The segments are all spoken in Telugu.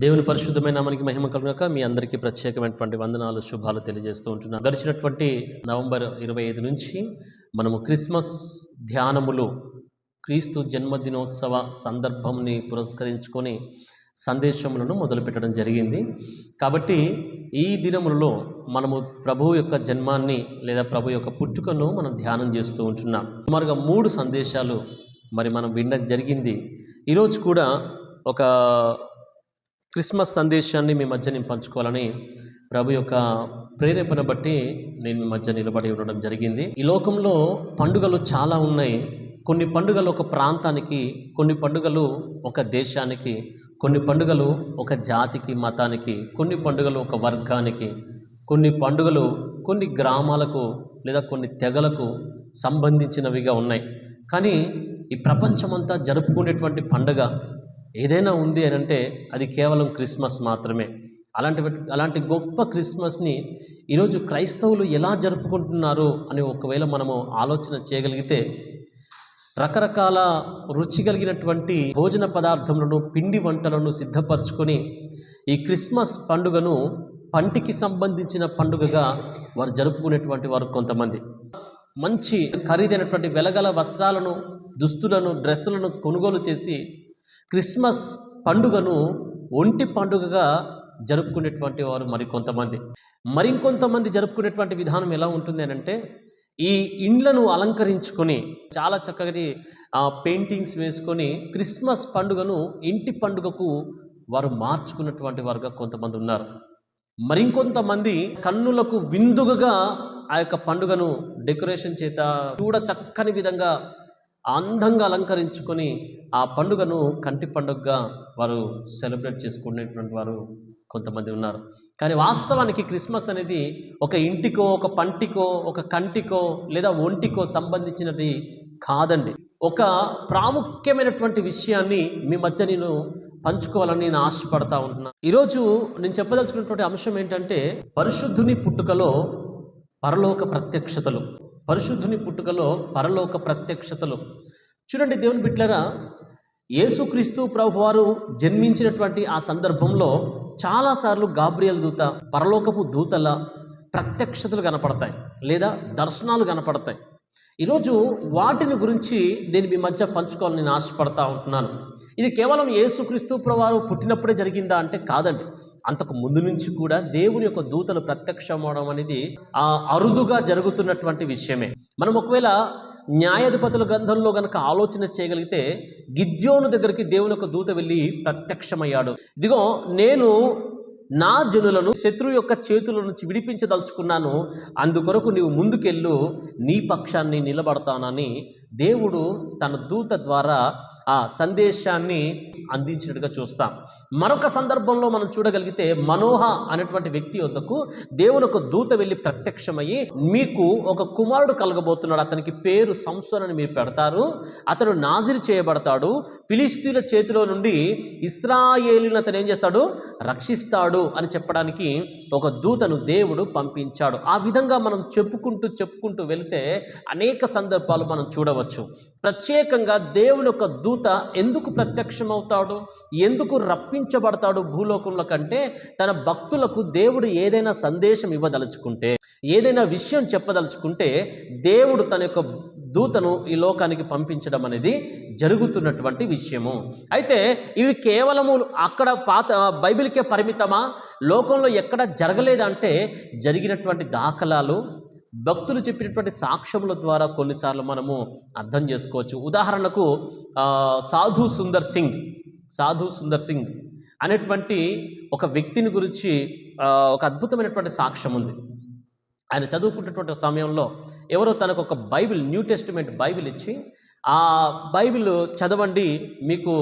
దేవుని పరిశుద్ధమైన నామానికి మహిమ కలుగుగాక. మీ అందరికీ ప్రత్యేకమైనటువంటి వందనాలు, శుభాలు తెలియజేస్తూ ఉంటున్నాను. గడిచినటువంటి నవంబర్ 25 నుంచి మనము క్రిస్మస్ ధ్యానములు, క్రీస్తు జన్మదినోత్సవ సందర్భంని పురస్కరించుకొని సందేశములను మొదలుపెట్టడం జరిగింది. కాబట్టి ఈ దినములలో మనము ప్రభు యొక్క జన్మాన్ని లేదా ప్రభు యొక్క పుట్టుకను మనం ధ్యానం చేస్తూ ఉంటున్నాం. సుమారుగా 3 సందేశాలు మనం వినడం జరిగింది. ఈరోజు కూడా ఒక క్రిస్మస్ సందేశాన్ని మీ మధ్య నేను పంచుకోవాలని ప్రభు యొక్క ప్రేరేపణ బట్టి నేను మీ మధ్య నిలబడి ఉండడం జరిగింది. ఈ లోకంలో పండుగలు చాలా ఉన్నాయి. కొన్ని పండుగలు ఒక ప్రాంతానికి, కొన్ని పండుగలు ఒక దేశానికి, కొన్ని పండుగలు ఒక జాతికి, మతానికి, కొన్ని పండుగలు ఒక వర్గానికి, కొన్ని పండుగలు కొన్ని గ్రామాలకు లేదా కొన్ని తెగలకు సంబంధించినవిగా ఉన్నాయి. కానీ ఈ ప్రపంచమంతా జరుపుకునేటువంటి పండుగ ఏదైనా ఉంది అని అంటే అది కేవలం క్రిస్మస్ మాత్రమే. అలాంటి గొప్ప క్రిస్మస్ని ఈరోజు క్రైస్తవులు ఎలా జరుపుకుంటున్నారు అని ఒకవేళ మనము ఆలోచన చేయగలిగితే, రకరకాల రుచి కలిగినటువంటి భోజన పదార్థములను, పిండి వంటలను సిద్ధపరచుకొని ఈ క్రిస్మస్ పండుగను పంటికి సంబంధించిన పండుగగా వారు జరుపుకునేటువంటి వారు కొంతమంది. మంచి ఖరీదైనటువంటి వెలగల వస్త్రాలను, దుస్తులను, డ్రెస్సులను కొనుగోలు చేసి క్రిస్మస్ పండుగను ఒంటి పండుగగా జరుపుకునేటువంటి వారు మరికొంతమంది జరుపుకునేటువంటి విధానం ఎలా ఉంటుంది అని అంటే, ఈ ఇండ్లను అలంకరించుకొని చాలా చక్కటి పెయింటింగ్స్ వేసుకొని క్రిస్మస్ పండుగను ఇంటి పండుగకు వారు మార్చుకున్నటువంటి వారుగా కొంతమంది ఉన్నారు. మరికొంతమంది కన్నులకు విందుగా ఆ యొక్క పండుగను డెకరేషన్ చేత చూడ చక్కని విధంగా అందంగా అలంకరించుకొని ఆ పండుగను కంటి పండుగగా వారు సెలబ్రేట్ చేసుకునేటువంటి వారు కొంతమంది ఉన్నారు. కానీ వాస్తవానికి క్రిస్మస్ అనేది ఒక ఇంటికో, ఒక పంటికో, ఒక కంటికో లేదా ఒంటికో సంబంధించినది కాదండి. ఒక ప్రాముఖ్యమైనటువంటి విషయాన్ని మీ మధ్య నేను పంచుకోవాలని నేను ఆశపడతా ఉంటున్నాను. ఈరోజు నేను చెప్పదలుచుకున్నటువంటి అంశం ఏంటంటే, పరిశుద్ధుని పుట్టుకలో పరలోక ప్రత్యక్షతలు. పరిశుద్ధుని పుట్టుకలో పరలోక ప్రత్యక్షతలు. చూడండి దేవుని బిడ్డలారా, యేసుక్రీస్తు ప్రభువారు జన్మించినటువంటి ఆ సందర్భంలో చాలాసార్లు గాబ్రియల్ దూత, పరలోకపు దూతల ప్రత్యక్షతలు కనపడతాయి లేదా దర్శనాలు కనపడతాయి. ఈరోజు వాటిని గురించి నేను మీ మధ్య పంచుకోవాలని నేను ఆశపడతా ఉంటున్నాను. ఇది కేవలం యేసుక్రీస్తు ప్రభువారు పుట్టినప్పుడే జరిగిందా అంటే కాదండి. అంతకు ముందు నుంచి కూడా దేవుని యొక్క దూతలు ప్రత్యక్షమవడం అనేది అరుదుగా జరుగుతున్నటువంటి విషయమే. మనం ఒకవేళ న్యాయాధిపతుల గ్రంథంలో గనక ఆలోచన చేయగలిగితే, గిద్యోను దగ్గరికి దేవుని యొక్క దూత వెళ్ళి ప్రత్యక్షమయ్యాడు. ఇదిగో నేను నా జనులను శత్రువు యొక్క చేతుల నుంచి విడిపించదలుచుకున్నాను, అందుకొరకు నీవు ముందుకెళ్ళు, నీ పక్షాన్ని నిలబడతానని దేవుడు తన దూత ద్వారా ఆ సందేశాన్ని అందించినట్టుగా చూస్తాం. మరొక సందర్భంలో మనం చూడగలిగితే, మనోహ అనేటువంటి వ్యక్తి వద్దకు దేవుని ఒక దూత వెళ్ళి ప్రత్యక్షమయ్యి, మీకు ఒక కుమారుడు కలగబోతున్నాడు, అతనికి పేరు సంసోన్ అని మీరు పెడతారు, అతడు నాజిరి చేయబడతాడు, ఫిలిష్తీయుల చేతిలో నుండి ఇశ్రాయేలును అతను ఏం చేస్తాడు, రక్షిస్తాడు అని చెప్పడానికి ఒక దూతను దేవుడు పంపించాడు. ఆ విధంగా మనం చెప్పుకుంటూ వెళితే అనేక సందర్భాలు మనం చూడవచ్చు. ప్రత్యేకంగా దేవుని యొక్క దూత ఎందుకు ప్రత్యక్షమవుతాడు, ఎందుకు రప్పించబడతాడు భూలోకంలో కంటే, తన భక్తులకు దేవుడు ఏదైనా సందేశం ఇవ్వదలుచుకుంటే, ఏదైనా విషయం చెప్పదలుచుకుంటే దేవుడు తన యొక్క దూతను ఈ లోకానికి పంపించడం అనేది జరుగుతున్నటువంటి విషయము. అయితే ఇవి కేవలము అక్కడ బైబిల్కే పరిమితమా, లోకంలో ఎక్కడ జరగలేదంటే జరిగినటువంటి దాఖలాలు, భక్తులు చెప్పినటువంటి సాక్ష్యముల ద్వారా కొన్నిసార్లు మనము అర్థం చేసుకోవచ్చు. ఉదాహరణకు సాధు సుందర్ సింగ్ అనేటువంటి ఒక వ్యక్తిని గురించి ఒక అద్భుతమైనటువంటి సాక్ష్యం ఉంది. ఆయన చదువుకున్నటువంటి సమయంలో ఎవరో తనకు ఒక బైబిల్, న్యూ టెస్టిమెంట్ బైబిల్ ఇచ్చి, ఆ బైబిల్ చదవండి, మీకు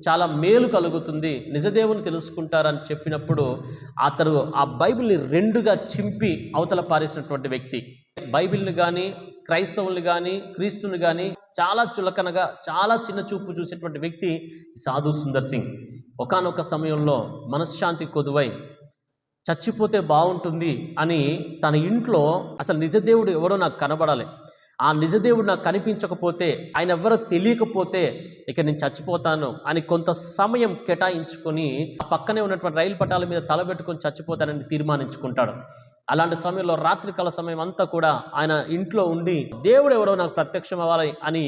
చాలా మేలు కలుగుతుంది, నిజదేవుని తెలుసుకుంటారని చెప్పినప్పుడు అతడు ఆ బైబిల్ని 2గా చింపి అవతల పారేసినటువంటి వ్యక్తి. బైబిల్ని కానీ, క్రైస్తవుల్ని కానీ, క్రీస్తుని కానీ చాలా చులకనగా, చాలా చిన్న చూపు చూసేటువంటి వ్యక్తి సాధు సుందర్ సింగ్. ఒకానొక సమయంలో మనశ్శాంతి కొదువై చచ్చిపోతే బాగుంటుంది అని తన ఇంట్లో, అసలు నిజదేవుడు ఎవరో నాకు కనబడాలి, ఆ నిజదేవుడు నాకు కనిపించకపోతే, ఆయన ఎవరో తెలియకపోతే ఇక నేను చచ్చిపోతాను అని కొంత సమయం కేటాయించుకొని ఆ పక్కనే ఉన్నటువంటి రైలు పట్టాల మీద తలబెట్టుకొని చచ్చిపోతానని తీర్మానించుకుంటాడు. అలాంటి సమయంలో రాత్రికాల సమయం అంతా కూడా ఆయన ఇంట్లో ఉండి దేవుడు ఎవరో నాకు ప్రత్యక్షం అవ్వాలి అని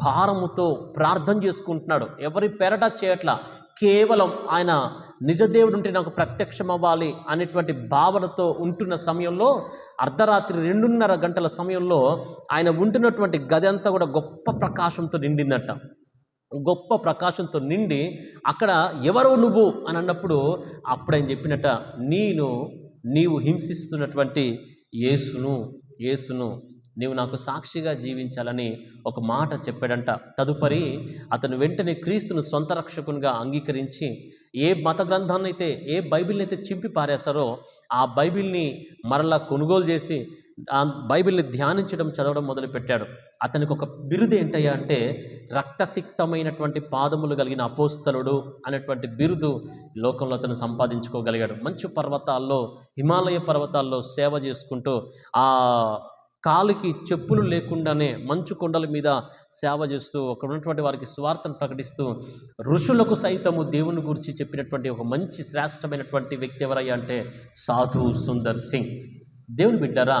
భారముతో ప్రార్థన చేసుకుంటున్నాడు. ఎవరి పెరట చేయట్లా, కేవలం ఆయన నిజదేవుడు ఉంటే నాకు ప్రత్యక్షం అవ్వాలి అనేటువంటి భావనతో ఉంటున్న సమయంలో అర్ధరాత్రి 2:30 గంటల సమయంలో ఆయన ఉంటున్నటువంటి గది అంతా కూడా గొప్ప ప్రకాశంతో నిండిందట. గొప్ప ప్రకాశంతో నిండి అక్కడ ఎవరో నువ్వు అని అన్నప్పుడు అప్పుడు ఆయన చెప్పినట్ట, నీవు హింసిస్తున్నటువంటి యేసును నీవు నాకు సాక్షిగా జీవించాలని ఒక మాట చెప్పాడంట. తదుపరి అతను వెంటనే క్రీస్తును సొంత రక్షకునిగా అంగీకరించి ఏ మత గ్రంథాన్ని అయితే, ఏ బైబిల్ని అయితే చింపి పారేశారో ఆ బైబిల్ని మరలా కొనుగోలు చేసి ఆ బైబిల్ని ధ్యానించడం, చదవడం మొదలుపెట్టాడు. అతనికి ఒక బిరుదు ఏంటయ్యా అంటే రక్తసిక్తమైనటువంటి పాదములు కలిగిన అపోస్తలుడు అనేటువంటి బిరుదు లోకంలో అతను సంపాదించుకోగలిగాడు. మంచు పర్వతాల్లో, హిమాలయ పర్వతాల్లో సేవ చేసుకుంటూ ఆ కాలికి చెప్పులు లేకుండానే మంచు కొండల మీద సేవ చేస్తూ అక్కడ ఉన్నటువంటి వారికి సువార్తను ప్రకటిస్తూ ఋషులకు సైతము దేవుని గురించి చెప్పినటువంటి ఒక మంచి శ్రేష్టమైనటువంటి వ్యక్తి ఎవరయ్యా అంటే సాధు సుందర్ సింగ్. దేవుని బిడ్డారా,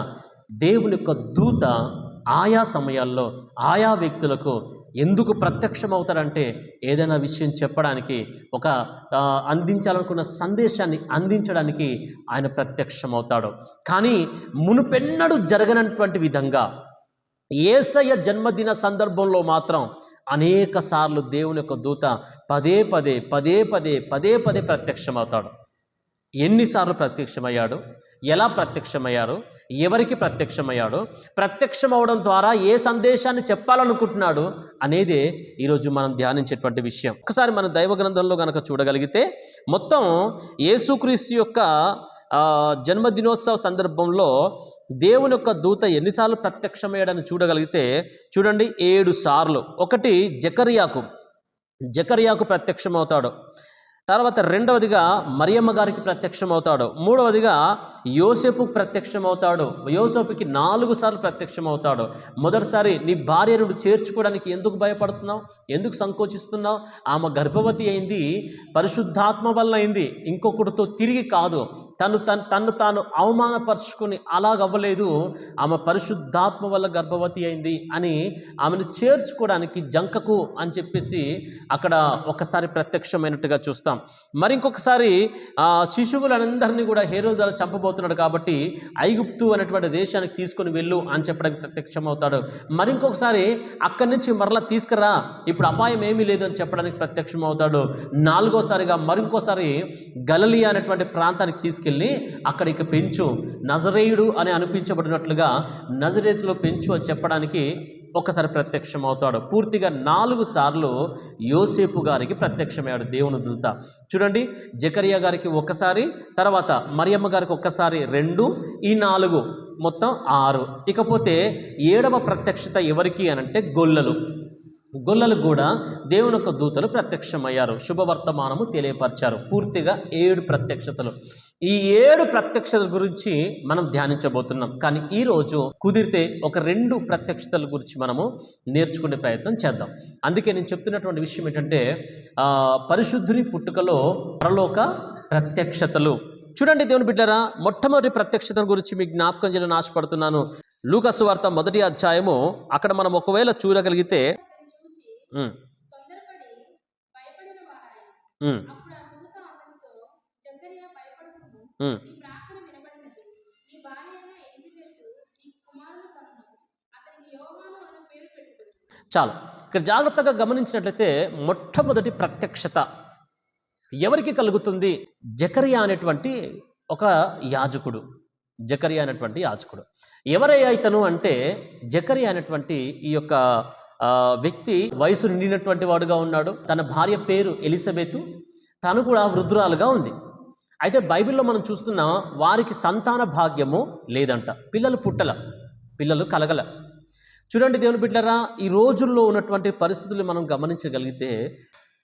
దేవుని యొక్క దూత ఆయా సమయాల్లో ఆయా వ్యక్తులకు ఎందుకు ప్రత్యక్షం అవుతారంటే ఏదైనా విషయం చెప్పడానికి, ఒక అందించాలనుకున్న సందేశాన్ని అందించడానికి ఆయన ప్రత్యక్షమవుతాడు. కానీ మునుపెన్నడూ జరగనటువంటి విధంగా యేసయ్య జన్మదిన సందర్భంలో మాత్రం అనేక సార్లు దేవుని యొక్క దూత పదే పదే ప్రత్యక్షమవుతాడు. ఎన్నిసార్లు ప్రత్యక్షమయ్యాడు, ఎలా ప్రత్యక్షమయ్యారు, ఎవరికి ప్రత్యక్షమయ్యాడు, ప్రత్యక్షమవడం ద్వారా ఏ సందేశాన్ని చెప్పాలనుకుంటున్నాడు అనేదే ఈరోజు మనం ధ్యానించేటువంటి విషయం. ఒకసారి మన దైవ గ్రంథంలో కనుక చూడగలిగితే మొత్తం యేసుక్రీస్తు యొక్క జన్మదినోత్సవ సందర్భంలో దేవుని యొక్క దూత ఎన్నిసార్లు ప్రత్యక్షమయ్యాడని చూడగలిగితే చూడండి, 7 సార్లు. ఒకటి జకర్యాకు ప్రత్యక్షమవుతాడు. తర్వాత రెండవదిగా మరియమ్మ గారికి ప్రత్యక్షమవుతాడు. మూడవదిగా యోసేపుకు ప్రత్యక్షమవుతాడు. యోసేపుకి 4 సార్లు ప్రత్యక్షమవుతాడు. మొదటిసారి నీ భార్యను చేర్చుకోవడానికి ఎందుకు భయపడుతున్నావు, ఎందుకు సంకోచిస్తున్నావు, ఆమె గర్భవతి అయింది, పరిశుద్ధాత్మ వల్ల అయింది, ఇంకొకటితో తిరిగి కాదు, తను తాను అవమానపరుచుకొని అలాగవ్వలేదు, ఆమె పరిశుద్ధాత్మ వల్ల గర్భవతి అయింది అని ఆమెను చేర్చుకోవడానికి జంకకు అని చెప్పేసి అక్కడ ఒకసారి ప్రత్యక్షమైనట్టుగా చూస్తాం. మరింకొకసారి శిశువులందరినీ కూడా హేరోదు చంపబోతున్నాడు కాబట్టి ఐగుప్తు అనేటువంటి దేశానికి తీసుకొని వెళ్ళు అని చెప్పడానికి ప్రత్యక్షమవుతాడు. మరింకొకసారి అక్కడి నుంచి మరలా తీసుకురా, ఇప్పుడు అపాయం ఏమీ లేదు అని చెప్పడానికి ప్రత్యక్షమవుతాడు. 4వసారిగా మరింకోసారి గలిలయ అనేటువంటి ప్రాంతానికి తీసుకెళ్ళి అక్కడ ఇక పెంచు, నజరేయుడు అని అనిపించబడినట్లుగా నజరేతులో పెంచు అని చెప్పడానికి ఒకసారి ప్రత్యక్షమవుతాడు. పూర్తిగా 4 సార్లు యోసేపు గారికి ప్రత్యక్షమయ్యాడు దేవుని దూత. చూడండి, జకరియా గారికి ఒకసారి, తర్వాత మరియమ్మ గారికి ఒకసారి, 2, ఈ 4 మొత్తం 6. ఇకపోతే 7వ ప్రత్యక్షత ఎవరికి అనంటే గొల్లలు కూడా దేవుని యొక్క దూతలు ప్రత్యక్షమయ్యారు, శుభవర్తమానము తెలియపరిచారు. పూర్తిగా 7 ప్రత్యక్షతలు. ఈ 7 ప్రత్యక్షతల గురించి మనం ధ్యానించబోతున్నాం. కానీ ఈరోజు కుదిరితే ఒక 2 ప్రత్యక్షతల గురించి మనము నేర్చుకునే ప్రయత్నం చేద్దాం. అందుకే నేను చెప్తున్నటువంటి విషయం ఏంటంటే పరిశుద్ధుని పుట్టుకలో పరలోక ప్రత్యక్షతలు. చూడండి దేవుని బిడ్డలారా, మొట్టమొదటి ప్రత్యక్షత గురించి మీకు జ్ఞాపకం చేయాలని ఆశపడుతున్నాను. లూకా సువార్త 1వ అధ్యాయము. అక్కడ మనం ఒకవేళ చూడగలిగితే చాలు, ఇక్కడ జాగ్రత్తగా గమనించినట్లయితే మొట్టమొదటి ప్రత్యక్షత ఎవరికి కలుగుతుంది? జకరియా అనేటువంటి ఒక యాజకుడు. ఎవరయ్యా ఇతను అంటే, జకరియా అనేటువంటి ఈ యొక్క వ్యక్తి వయసు నిండినటువంటి వాడుగా ఉన్నాడు. తన భార్య పేరు ఎలిజబెతు, తను కూడా వృద్ధురాలుగా ఉంది. అయితే బైబిల్లో మనం చూస్తున్నాం, వారికి సంతాన భాగ్యము లేదంట, పిల్లలు కలగల. చూడండి దేవుని బిడ్డలారా, ఈ రోజుల్లో ఉన్నటువంటి పరిస్థితులు మనం గమనించగలిగితే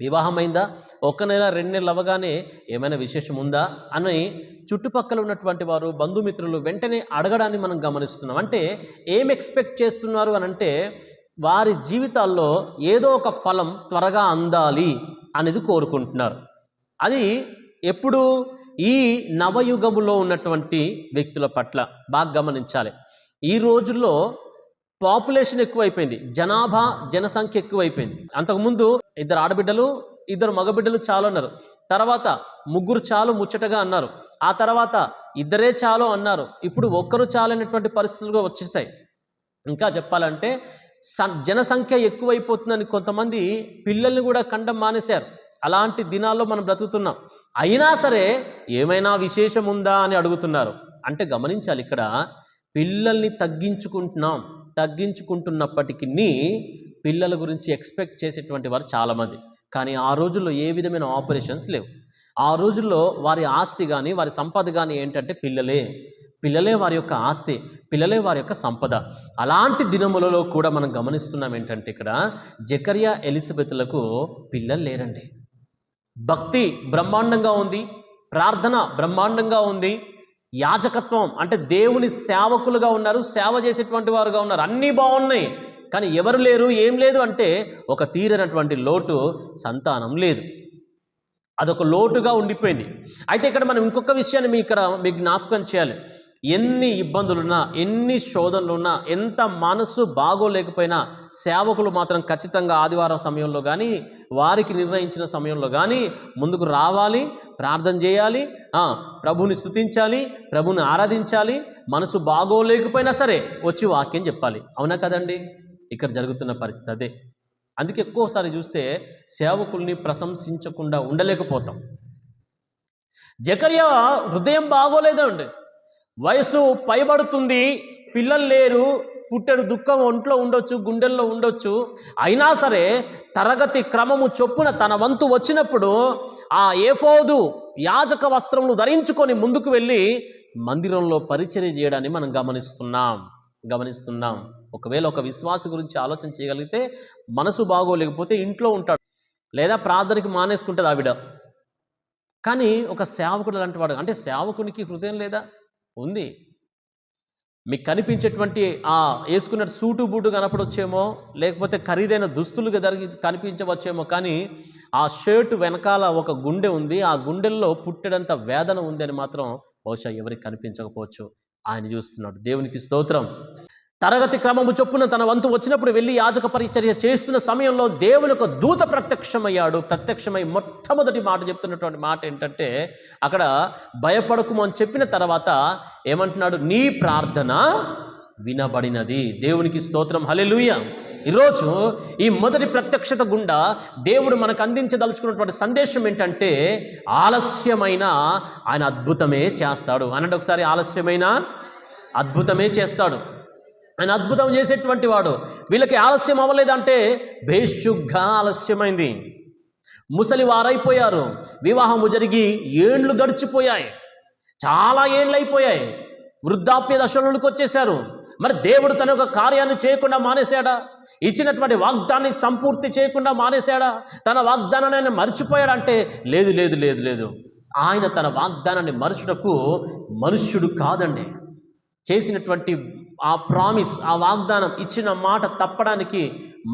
వివాహమైందా, 1 నెల 2 నెలలు అవ్వగానే ఏమైనా విశేషం ఉందా అని చుట్టుపక్కల ఉన్నటువంటి వారు, బంధుమిత్రులు వెంటనే అడగడాన్ని మనం గమనిస్తున్నాం. అంటే ఏం ఎక్స్పెక్ట్ చేస్తున్నారు అని అంటే వారి జీవితాల్లో ఏదో ఒక ఫలం త్వరగా అందాలి అనేది కోరుకుంటున్నారు. అది ఎప్పుడు ఈ నవయుగములో ఉన్నటువంటి వ్యక్తుల పట్ల బాగా గమనించాలి. ఈ రోజుల్లో పాపులేషన్ ఎక్కువైపోయింది, జనసంఖ్య ఎక్కువైపోయింది. అంతకుముందు 2 ఆడబిడ్డలు 2 మగబిడ్డలు చాలు అన్నారు. తర్వాత 3 చాలు ముచ్చటగా అన్నారు. ఆ తర్వాత 2 చాలు అన్నారు. ఇప్పుడు 1 చాలు అనేటువంటి పరిస్థితులుగా వచ్చేసాయి. ఇంకా చెప్పాలంటే జనసంఖ్య ఎక్కువైపోతుందని కొంతమంది పిల్లల్ని కూడా కండం మానేశారు. అలాంటి దినాల్లో మనం బ్రతుకుతున్నాం. అయినా సరే ఏమైనా విశేషం ఉందా అని అడుగుతున్నారు. అంటే గమనించాలి, ఇక్కడ పిల్లల్ని తగ్గించుకుంటున్నప్పటికీ పిల్లల గురించి ఎక్స్పెక్ట్ చేసేటువంటి వారు చాలామంది. కానీ ఆ రోజుల్లో ఏ విధమైన ఆపరేషన్స్ లేవు. ఆ రోజుల్లో వారి ఆస్తి కానీ వారి సంపద కానీ ఏంటంటే పిల్లలే వారి యొక్క ఆస్తి, పిల్లలే వారి యొక్క సంపద. అలాంటి దినములలో కూడా మనం గమనిస్తున్నాం ఏంటంటే ఇక్కడ జకర్యా ఎలిజబెత్లకు పిల్లలు లేరండి. భక్తి బ్రహ్మాండంగా ఉంది, ప్రార్థన బ్రహ్మాండంగా ఉంది, యాజకత్వం అంటే దేవుని సేవకులుగా ఉన్నారు, సేవ చేసేటువంటి వారుగా ఉన్నారు, అన్నీ బాగున్నాయి. కానీ ఎవరు లేరు, ఏం లేదు అంటే ఒక తీరనటువంటి లోటు, సంతానం లేదు. అదొక లోటుగా ఉండిపోయింది. అయితే ఇక్కడ మనం ఇంకొక విషయాన్ని మీకు జ్ఞాపకం చేయాలి. ఎన్ని ఇబ్బందులున్నా, ఎన్ని శోధనలున్నా, ఎంత మనస్సు బాగోలేకపోయినా సేవకులు మాత్రం ఖచ్చితంగా ఆదివారం సమయంలో కానీ వారికి నిర్ణయించిన సమయంలో కానీ ముందుకు రావాలి, ప్రార్థన చేయాలి, ప్రభుని స్తుతించాలి, ప్రభుని ఆరాధించాలి. మనసు బాగోలేకపోయినా సరే వచ్చి వాక్యం చెప్పాలి. అవునా కదండి? ఇక్కడ జరుగుతున్న పరిస్థితి అదే. అందుకే ఎక్కువసారి చూస్తే సేవకుల్ని ప్రశంసించకుండా ఉండలేకపోతాం. జకర్యా హృదయం బాగోలేదండి. వయసు పైబడుతుంది, పిల్లలు లేరు, పుట్టెడు దుఃఖం ఒంట్లో ఉండొచ్చు, గుండెల్లో ఉండొచ్చు. అయినా సరే తరగతి క్రమము చొప్పున తన వంతు వచ్చినప్పుడు ఆ ఏఫోదు యాజక వస్త్రములు ధరించుకొని ముందుకు వెళ్ళి మందిరంలో పరిచర్య చేయడాన్ని మనం గమనిస్తున్నాం. ఒకవేళ ఒక విశ్వాసి గురించి ఆలోచన చేయగలిగితే మనసు బాగోలేకపోతే ఇంట్లో ఉంటాడు, లేదా ప్రార్థనకి మానేసుకుంటుంది ఆవిడ. కానీ ఒక సేవకుడు లాంటి వాడు, అంటే సేవకునికి హృదయం లేదా? ఉంది. మీకు కనిపించేటువంటి వేసుకున్న సూటు బూటు కనపడొచ్చేమో, లేకపోతే ఖరీదైన దుస్తులుగా కనిపించవచ్చేమో, కానీ ఆ షర్టు వెనకాల ఒక గుండె ఉంది, ఆ గుండెల్లో పుట్టెడంత వేదన ఉంది అని మాత్రం బహుశా ఎవరికి కనిపించకపోవచ్చు. ఆయన చూస్తున్నాడు. దేవునికి స్తోత్రం. తరగతి క్రమము చొప్పున తన వంతు వచ్చినప్పుడు వెళ్ళి యాజక పరిచర్య చేస్తున్న సమయంలో దేవుని ఒక దూత ప్రత్యక్షమై మొట్టమొదటి మాట చెప్తున్నటువంటి మాట ఏంటంటే, అక్కడ భయపడకుము అని చెప్పిన తర్వాత ఏమంటున్నాడు? నీ ప్రార్థన వినబడినది. దేవునికి స్తోత్రం, హల్లెలూయా. ఈరోజు ఈ మొదటి ప్రత్యక్షత గుండా దేవుడు మనకు అందించదలుచుకున్నటువంటి సందేశం ఏంటంటే, ఆలస్యమైన ఆయన అద్భుతమే చేస్తాడు. అనంటే ఒకసారి, ఆలస్యమైన అద్భుతమే చేస్తాడు. ఆయన అద్భుతం చేసేటువంటి వాడు. వీళ్ళకి ఆలస్యం అవ్వలేదంటే బేషుగ్గా ఆలస్యమైంది. ముసలి వారైపోయారు, వివాహము జరిగి ఏండ్లు గడిచిపోయాయి, చాలా ఏండ్లు అయిపోయాయి, వృద్ధాప్య దశలోకి వచ్చేశారు. మరి దేవుడు తన యొక్క కార్యాన్ని చేయకుండా మానేశాడా? ఇచ్చినటువంటి వాగ్దాన్ని సంపూర్తి చేయకుండా మానేశాడా? తన వాగ్దానాన్ని ఆయన మర్చిపోయాడంటే లేదు. ఆయన తన వాగ్దానాన్ని మరచుటకు మనుష్యుడు కాదండి. చేసినటువంటి ఆ ప్రామిస్, ఆ వాగ్దానం, ఇచ్చిన మాట తప్పడానికి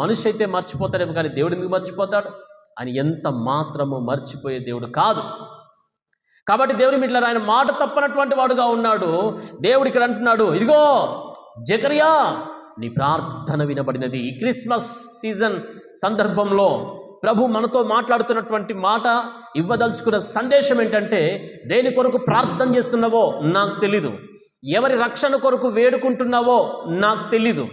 మనిషి అయితే మర్చిపోతాడేమో, కానీ దేవుడు ఎందుకు మర్చిపోతాడు? ఆయన ఎంత మాత్రము మర్చిపోయే దేవుడు కాదు. కాబట్టి దేవుని మిట్ల ఆయన మాట తప్పనటువంటి వాడుగా ఉన్నాడు. దేవుడు ఇక్కడ అంటున్నాడు, ఇదిగో జకర్యా, నీ ప్రార్థన వినబడినది. ఈ క్రిస్మస్ సీజన్ సందర్భంలో ప్రభు మనతో మాట్లాడుతున్నటువంటి మాట, ఇవ్వదలుచుకున్న సందేశం ఏంటంటే, దేని కొరకు ప్రార్థన చేస్తున్నావో నాకు తెలీదు, ఎవరి రక్షణ కొరకు వేడుకుంటున్నావో నాకు తెలీదు,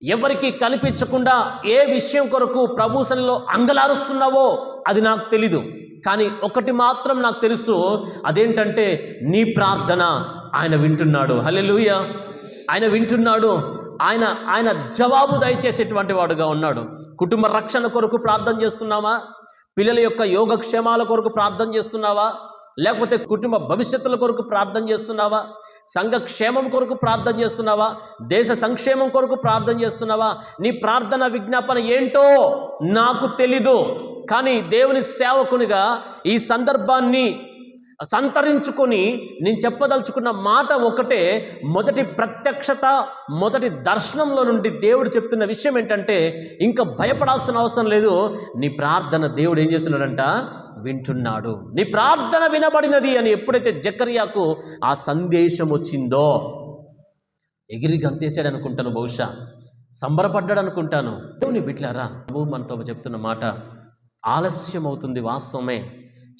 ఎవరికి కనిపించకుండా ఏ విషయం కొరకు ప్రభు సన్నిధిలో అంగలారుస్తున్నావో అది నాకు తెలీదు. కానీ ఒకటి మాత్రం నాకు తెలుసు, అదేంటంటే నీ ప్రార్థన ఆయన వింటున్నాడు. హల్లెలూయా. ఆయన వింటున్నాడు. ఆయన జవాబు దయచేసేటువంటి వాడుగా ఉన్నాడు. కుటుంబ రక్షణ కొరకు ప్రార్థన చేస్తున్నావా? పిల్లల యొక్క యోగక్షేమాల కొరకు ప్రార్థన చేస్తున్నావా? లేకపోతే కుటుంబ భవిష్యత్తుల కొరకు ప్రార్థన చేస్తున్నావా? సంఘ క్షేమం కొరకు ప్రార్థన చేస్తున్నావా? దేశ సంక్షేమం కొరకు ప్రార్థన చేస్తున్నావా? నీ ప్రార్థన విజ్ఞాపన ఏంటో నాకు తెలీదు, కానీ దేవుని సేవకునిగా ఈ సందర్భాన్ని సంతరించుకొని నేను చెప్పదలుచుకున్న మాట ఒకటే. మొదటి ప్రత్యక్షత, మొదటి దర్శనంలో నుండి దేవుడు చెప్తున్న విషయం ఏంటంటే, ఇంకా భయపడాల్సిన అవసరం లేదు. నీ ప్రార్థన దేవుడు ఏం చేస్తున్నాడంట? వింటున్నాడు. నీ ప్రార్థన వినబడినది అని ఎప్పుడైతే జకర్యాకు ఆ సందేశం వచ్చిందో, ఎగిరి గంతేసాడు అనుకుంటాను, బహుశా సంబరపడ్డాడు అనుకుంటాను. దేవుని బిడ్డలారా, ప్రభు మనతో చెప్తున్న మాట ఆలస్యం అవుతుంది, వాస్తవమే.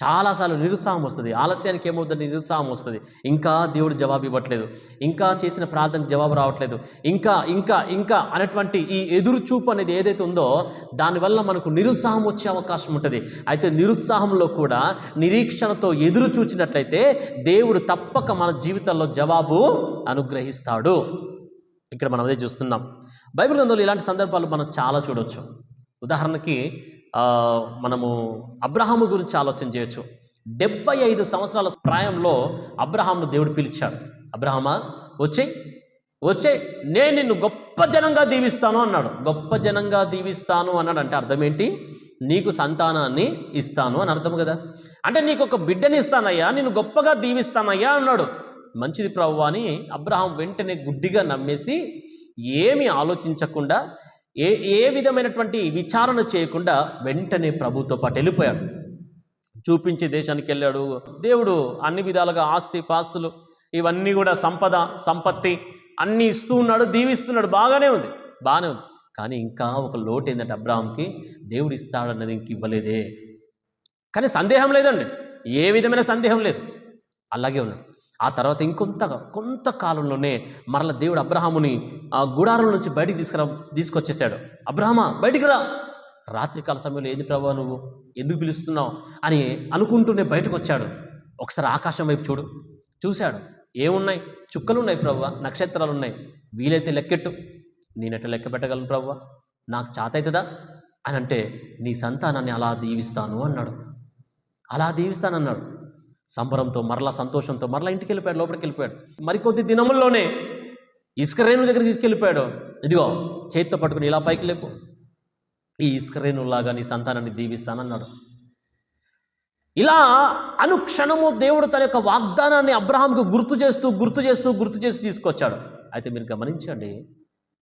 చాలాసార్లు నిరుత్సాహం వస్తుంది. ఆలస్యానికి ఏమవుతుంది? నిరుత్సాహం వస్తుంది. ఇంకా దేవుడు జవాబు ఇవ్వట్లేదు, ఇంకా చేసిన ప్రార్థనకు జవాబు రావట్లేదు, ఇంకా ఇంకా ఇంకా అనేటువంటి ఈ ఎదురు చూపు అనేది ఏదైతే ఉందో దానివల్ల మనకు నిరుత్సాహం వచ్చే అవకాశం ఉంటుంది. అయితే నిరుత్సాహంలో కూడా నిరీక్షణతో ఎదురు చూచినట్లయితే దేవుడు తప్పక మన జీవితంలో జవాబు అనుగ్రహిస్తాడు. ఇక్కడ మనం అదే చూస్తున్నాం. బైబిల్ గ్రంథంలో ఇలాంటి సందర్భాలు మనం చాలా చూడవచ్చు. ఉదాహరణకి మనము అబ్రహాము గురించి ఆలోచన చేయొచ్చు. 75 సంవత్సరాల ప్రాయంలో అబ్రహామును దేవుడు పిలిచాడు. అబ్రహామా, వచ్చే నేను నిన్ను గొప్ప జనంగా దీవిస్తాను అన్నాడు. గొప్ప జనంగా దీవిస్తాను అన్నాడు అంటే అర్థం ఏంటి? నీకు సంతానాన్ని ఇస్తాను అని అర్థం కదా. అంటే నీకు ఒక బిడ్డని ఇస్తానయ్యా, నిన్ను గొప్పగా దీవిస్తానయ్యా అన్నాడు. మంచిది ప్రభువా అని అబ్రహాం వెంటనే గుడ్డిగా నమ్మేసి ఏమీ ఆలోచించకుండా ఏ విధమైనటువంటి విచారణ చేయకుండా వెంటనే ప్రభుతో పాటు వెళ్ళిపోయాడు. చూపించే దేశానికి వెళ్ళాడు. దేవుడు అన్ని విధాలుగా ఆస్తి పాస్తులు ఇవన్నీ కూడా సంపత్తి అన్నీ ఇస్తూ ఉన్నాడు, దీవిస్తున్నాడు. బాగానే ఉంది. కానీ ఇంకా ఒక లోటు ఏంటంటే అబ్రహాంకి దేవుడు ఇస్తాడన్నది ఇంక ఇవ్వలేదే. కానీ సందేహం లేదండి, ఏ విధమైన సందేహం లేదు, అలాగే ఉన్నాడు. ఆ తర్వాత కొంతకాలంలోనే మరల దేవుడు అబ్రహాముని ఆ గుడారం నుంచి బయటికి తీసుకొచ్చేసాడు. అబ్రహామా, బయటికి రా. రాత్రికాల సమయంలో ఏది ప్రభువా నువ్వు ఎందుకు పిలుస్తున్నావు అని అనుకుంటూనే బయటకు వచ్చాడు. ఒకసారి ఆకాశం వైపు చూశాడు. ఏమున్నాయి? చుక్కలు ఉన్నాయి ప్రభువా, నక్షత్రాలు ఉన్నాయి. వీలైతే లెక్కెట్టు. నేనెట్లా లెక్క పెట్టగలను ప్రభువా? నాకు చాతవుతుందా అని అంటే, నీ సంతానాన్ని అలా దీవిస్తాను అన్నాడు. సంబరంతో మరలా సంతోషంతో మరలా ఇంటికి వెళ్ళిపోయాడు, లోపలికి వెళ్ళిపోయాడు. మరికొద్ది దినముల్లోనే ఇసుకరేణు దగ్గర తీసుకెళ్ళిపోయాడు. ఇదిగో చేతితో పట్టుకుని ఇలా పైకి లేపు, ఈ ఇసుకరేణులాగా నీ సంతానాన్ని దీవిస్తానన్నాడు. ఇలా అనుక్షణము దేవుడు తన యొక్క వాగ్దానాన్ని అబ్రహాంకు గుర్తు చేస్తూ తీసుకొచ్చాడు. అయితే మీరు గమనించండి,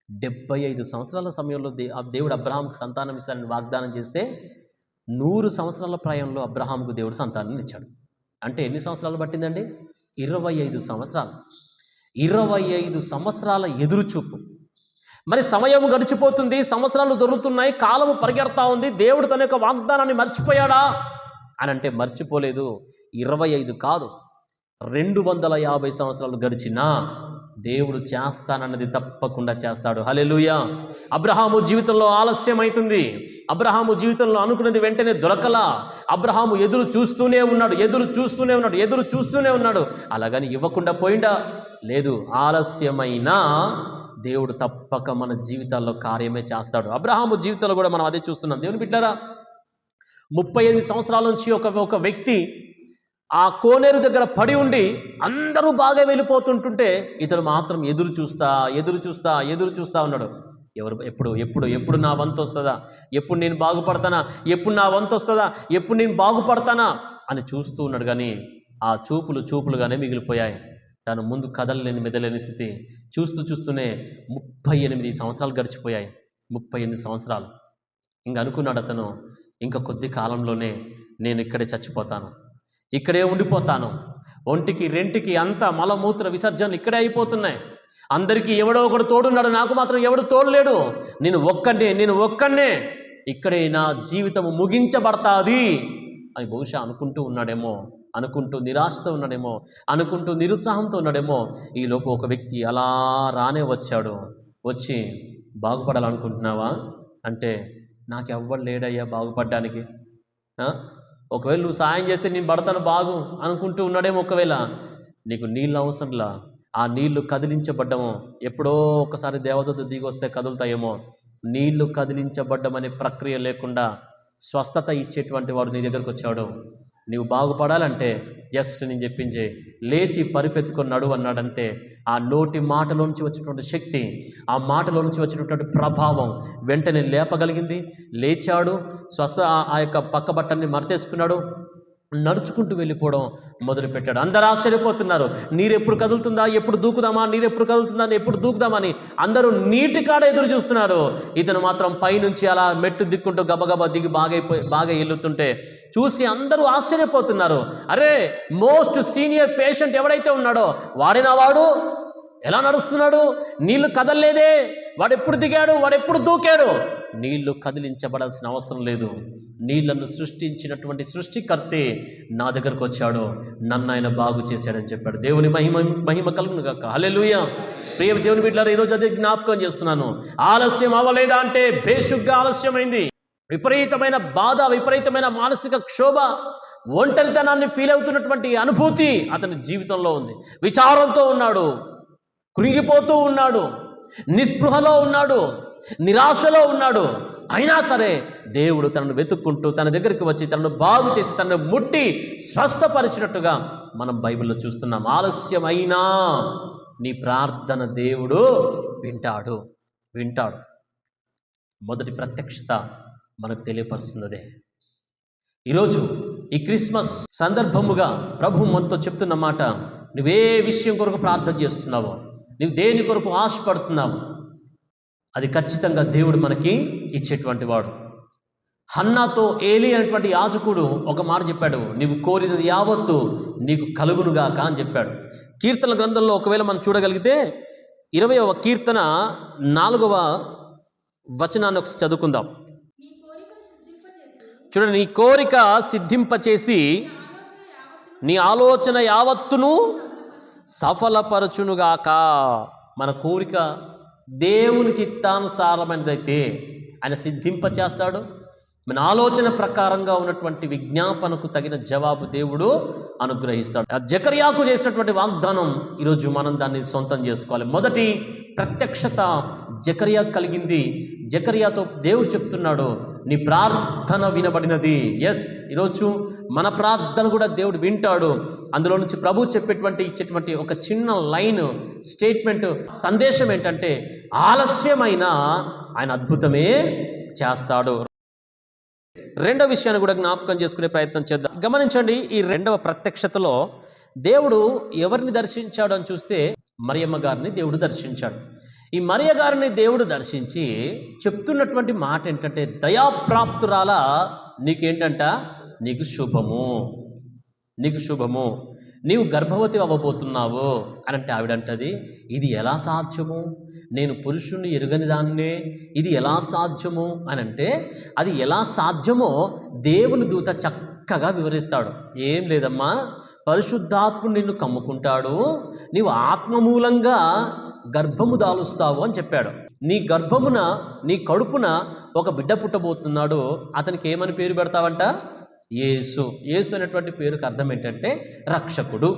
75 సంవత్సరాల సమయంలో దేవుడు అబ్రహాంకు సంతానం ఇస్తానని వాగ్దానం చేస్తే 100 సంవత్సరాల ప్రాయంలో అబ్రహాంకు దేవుడు సంతానాన్ని ఇచ్చాడు. అంటే ఎన్ని సంవత్సరాలు పట్టిందండి? 25 సంవత్సరాలు. 25 సంవత్సరాల ఎదురుచూపు. మరి సమయం గడిచిపోతుంది, సంవత్సరాలు దొరుకుతున్నాయి, కాలము పరిగెడతా ఉంది. దేవుడు తన యొక్క వాగ్దానాన్ని మర్చిపోయాడా అని అంటే మర్చిపోలేదు. 25 కాదు, 250 సంవత్సరాలు గడిచినా దేవుడు చేస్తానన్నది తప్పకుండా చేస్తాడు. హల్లెలూయా. అబ్రహాము జీవితంలో ఆలస్యం అవుతుంది. అబ్రహాము జీవితంలో అనుకున్నది వెంటనే దొరకలా. అబ్రహాము ఎదురు చూస్తూనే ఉన్నాడు. అలాగని ఇవ్వకుండా పోయిండా? లేదు. ఆలస్యమైనా దేవుడు తప్పక మన జీవితాల్లో కార్యమే చేస్తాడు. అబ్రహాము జీవితంలో కూడా మనం అదే చూస్తున్నాం. దేవుని బిడ్డలారా, 38 సంవత్సరాల నుంచి ఒక వ్యక్తి ఆ కోనేరు దగ్గర పడి ఉండి అందరూ బాగా వెళ్ళిపోతుంటుంటే ఇతడు మాత్రం ఎదురు చూస్తా ఉన్నాడు. ఎప్పుడు నా వంతు వస్తుందా, ఎప్పుడు నేను బాగుపడతానా, ఎప్పుడు నేను బాగుపడతానా అని చూస్తూ ఉన్నాడు. కానీ ఆ చూపులుగానే మిగిలిపోయాయి. తను ముందు కదలలేని మెదలేని స్థితి. చూస్తూనే 38 సంవత్సరాలు గడిచిపోయాయి. 38 సంవత్సరాలు. ఇంక అనుకున్నాడు అతను, ఇంకా కొద్ది కాలంలోనే నేను ఇక్కడే చచ్చిపోతాను, ఇక్కడే ఉండిపోతాను. ఒంటికి రెంటికి అంతా మలమూత్ర విసర్జనలు ఇక్కడే అయిపోతున్నాయి. అందరికీ ఎవడో ఒకడు తోడున్నాడు, నాకు మాత్రం ఎవడు తోడులేడు. నేను ఒక్కడే ఇక్కడే నా జీవితం ముగించబడతాది అని బహుశా అనుకుంటూ నిరాశతో ఉన్నాడేమో, అనుకుంటూ నిరుత్సాహంతో ఉన్నాడేమో. ఈలోపు ఒక వ్యక్తి అలా రానే వచ్చి బాగుపడాలనుకుంటున్నావా అంటే, నాకెవ్వడు లేడయ్యా బాగుపడడానికి. ఒకవేళ నువ్వు సాయం చేస్తే నేను పడతాను బాగు అనుకుంటూ ఉన్నాడేమో. ఒకవేళ నీకు నీళ్ళు అవసరంలా, ఆ నీళ్లు కదిలించబడ్డమో, ఎప్పుడో ఒకసారి దేవదూత దిగొస్తే కదులుతాయేమో. నీళ్లు కదిలించబడ్డం అనే ప్రక్రియ లేకుండా స్వస్థత ఇచ్చేటువంటి వాడు నీ దగ్గరకు వచ్చాడు. నీవు బాగుపడాలంటే జస్ట్ నేను చెప్పించే లేచి పరిపెత్తుకొని నడువు అన్నాడంతే ఆ నోటి మాటలోంచి వచ్చినటువంటి శక్తి, ఆ మాటలోంచి వచ్చినటువంటి ప్రభావం వెంటనే లేపగలిగింది. లేచాడు, ఆ యొక్క పక్క బట్టల్ని మరతేసుకున్నాడు, నడుచుకుంటూ వెళ్ళిపోవడం మొదలుపెట్టాడు. అందరూ ఆశ్చర్యపోతున్నారు. నీరు ఎప్పుడు కదులుతుందా, ఎప్పుడు దూకుదామా, నీరు ఎప్పుడు కదులుతుందా, ఎప్పుడు దూకుదామని అందరూ నీటి కాడ ఎదురు చూస్తున్నారు. ఇతను మాత్రం పైనుంచి అలా మెట్టు దిక్కుంటూ గబగబా దిగి బాగా ఎల్లుతుంటే చూసి అందరూ ఆశ్చర్యపోతున్నారు. అరే, మోస్ట్ సీనియర్ పేషెంట్ ఎవడైతే ఉన్నాడో వాడు ఎలా నడుస్తున్నాడు? నీళ్లు కదలలేదే, వాడెప్పుడు దిగాడు, వాడెప్పుడు దూకాడు? నీళ్లు కదిలించబడాల్సిన అవసరం లేదు. నీళ్లను సృష్టించినటువంటి సృష్టికర్తే నా దగ్గరకు వచ్చాడు, నన్ను ఆయన బాగు చేశాడని చెప్పాడు. దేవుని మహిమ కలుగును గాక. హల్లెలూయా. ప్రియ దేవుని బిడ్డలారా, ఈరోజు అదే జ్ఞాపకం చేస్తున్నాను. ఆలస్యం అవ్వలేదా అంటే బేషుగ్గా ఆలస్యమైంది. విపరీతమైన బాధ, విపరీతమైన మానసిక క్షోభ, ఒంటరితనాన్ని ఫీల్ అవుతున్నటువంటి అనుభూతి అతని జీవితంలో ఉంది. విచారంతో ఉన్నాడు, కృంగిపోతూ ఉన్నాడు, నిస్పృహలో ఉన్నాడు, నిరాశలో ఉన్నాడు. అయినా సరే దేవుడు తనను వెతుక్కుంటూ తన దగ్గరికి వచ్చి తనను బాగు చేసి తనను ముట్టి స్వస్థపరిచినట్టుగా మనం బైబిల్లో చూస్తున్నాం. ఆలస్యమైనా నీ ప్రార్థన దేవుడు వింటాడు. మొదటి ప్రత్యక్షత మనకు తెలియపరుస్తున్నదే. ఈరోజు ఈ క్రిస్మస్ సందర్భముగా ప్రభు మనతో చెప్తున్న మాట, నువ్వే విషయం కొరకు ప్రార్థన చేస్తున్నావో, నువ్వు దేని కొరకు ఆశపడుతున్నావు, అది ఖచ్చితంగా దేవుడు మనకి ఇచ్చేటువంటి వాడు. హన్నాతో ఏలి అనేటువంటి యాజకుడు ఒక మాట చెప్పాడు, నీవు కోరినది యావత్తు నీకు కలుగునుగాక అని చెప్పాడు. కీర్తన గ్రంథంలో ఒకవేళ మనం చూడగలిగితే 20వ కీర్తన 4వ వచనాన్ని ఒకసారి చదువుకుందాం. చూడండి, నీ కోరిక సిద్ధింపచేసి నీ ఆలోచన యావత్తును సఫలపరచునుగాక. మన కోరిక దేవుని చిత్తానుసారమైనదైతే ఆయన సిద్ధింపచేస్తాడు. మన ఆలోచన ప్రకారంగా ఉన్నటువంటి విజ్ఞాపనకు తగిన జవాబు దేవుడు అనుగ్రహిస్తాడు. జకర్యాకు చేసినటువంటి వాగ్దానం ఈరోజు మనం దాన్ని సొంతం చేసుకోవాలి. మొదటి ప్రత్యక్షత జకర్యా కలిగింది. జకర్యాతో దేవుడు చెప్తున్నాడు, నీ ప్రార్థన వినబడినది. ఎస్, ఈరోజు మన ప్రార్థన కూడా దేవుడు వింటాడు. అందులో నుంచి ప్రభు ఇచ్చేటువంటి ఒక చిన్న లైన్, స్టేట్మెంట్, సందేశం ఏంటంటే, ఆలస్యమైన ఆయన అద్భుతమే చేస్తాడు. రెండో విషయాన్ని కూడా జ్ఞాపకం చేసుకునే ప్రయత్నం చేద్దాం. గమనించండి, ఈ రెండవ ప్రత్యక్షతలో దేవుడు ఎవరిని దర్శించాడు అని చూస్తే మరియమ్మ గారిని దేవుడు దర్శించాడు. ఈ మరియ గారిని దేవుడు దర్శించి చెప్తున్నటువంటి మాట ఏంటంటే, దయాప్రాప్తురాల నీకేంటంట, నీకు శుభము, నీవు గర్భవతి అవ్వబోతున్నావు అని అంటే ఆవిడంటది, ఇది ఎలా సాధ్యము, నేను పురుషుణ్ణి ఎరుగని దాన్నే, ఇది ఎలా సాధ్యము అని అంటే, అది ఎలా సాధ్యమో దేవుని దూత చక్కగా వివరిస్తాడు. ఏం లేదమ్మా, పరిశుద్ధాత్ముడు నిన్ను కమ్ముకుంటాడు, నీవు ఆత్మ మూలంగా గర్భము దాలుస్తావు అని చెప్పాడు. నీ గర్భమున, నీ కడుపున ఒక బిడ్డ పుట్టబోతున్నాడు. అతనికి ఏమని పేరు పెడతావంట? యేసు. యేసు అనేటువంటి పేరుకి అర్థం ఏంటంటే రక్షకుడు.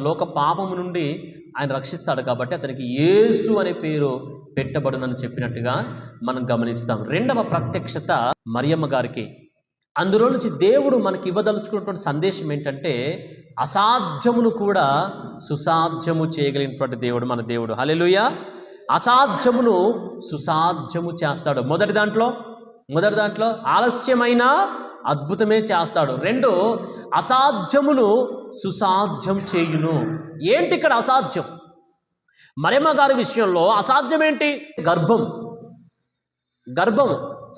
లోక పాపము నుండి ఆయన రక్షిస్తాడు కాబట్టి అతనికి యేసు అనే పేరు పెట్టబడునని చెప్పినట్టుగా మనం గమనిస్తాం. రెండవ ప్రత్యక్షత మరియమ్మ గారికి. అందులో నుంచి దేవుడు మనకి ఇవ్వదలుచుకున్నటువంటి సందేశం ఏంటంటే, అసాధ్యమును కూడా సుసాధ్యము చేయగలిగినటువంటి దేవుడు మన దేవుడు. హల్లెలూయా. అసాధ్యమును సుసాధ్యము చేస్తాడు. మొదటి దాంట్లో ఆలస్యమైన అద్భుతమే చేస్తాడు. రెండు, అసాధ్యమును సుసాధ్యం చేయును. ఏంటి ఇక్కడ అసాధ్యం? మరియమ్మ గారి విషయంలో అసాధ్యం ఏంటి? గర్భం.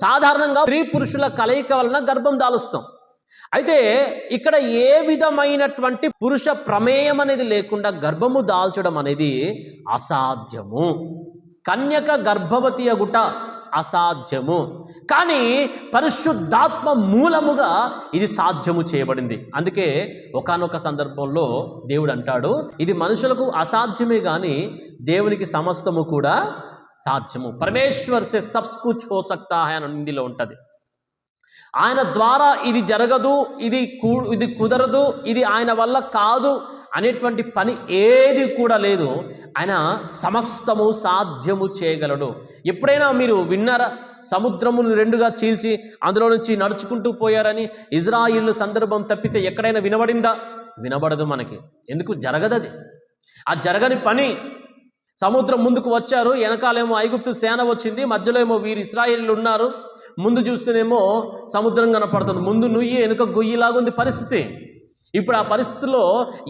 సాధారణంగా స్త్రీ పురుషుల కలయిక వలన గర్భం దాలుస్తాం. అయితే ఇక్కడ ఏ విధమైనటువంటి పురుష ప్రమేయం అనేది లేకుండా గర్భము దాల్చడం అనేది అసాధ్యము. కన్యక గర్భవతి అగుట అసాధ్యము, కానీ పరిశుద్ధాత్మ మూలముగా ఇది సాధ్యము చేయబడింది. అందుకే ఒకానొక సందర్భంలో దేవుడు అంటాడు, ఇది మనుషులకు అసాధ్యమే కానీ దేవునికి సమస్తము కూడా సాధ్యము. పరమేశ్వర్ సే సబ్ కుచ్ హో సక్తా హై అని హిందీలో ఉంటుంది. ఆయన ద్వారా ఇది జరగదు, ఇది కుదరదు, ఇది ఆయన వల్ల కాదు అనేటువంటి పని ఏది కూడా లేదు. ఆయన సమస్తము సాధ్యము చేయగలడు. ఎప్పుడైనా మీరు విన్నారా? సముద్రమును రెండుగా చీల్చి అందులో నుంచి నడుచుకుంటూ పోయారని ఇజ్రాయిల్ సందర్భం తప్పితే ఎక్కడైనా వినబడిందా? వినబడదు మనకి. ఎందుకు? జరగదది. ఆ జరగని పని. సముద్రం ముందుకు వచ్చారు, వెనకాలేమో ఐగుప్తు సేన వచ్చింది, మధ్యలో ఏమో వీరు ఇశ్రాయేలీయులు ఉన్నారు. ముందు చూస్తేనేమో సముద్రం కనపడుతుంది, ముందు నుయ్యి వెనుక గొయ్యిలాగా ఉంది పరిస్థితి. ఇప్పుడు ఆ పరిస్థితిలో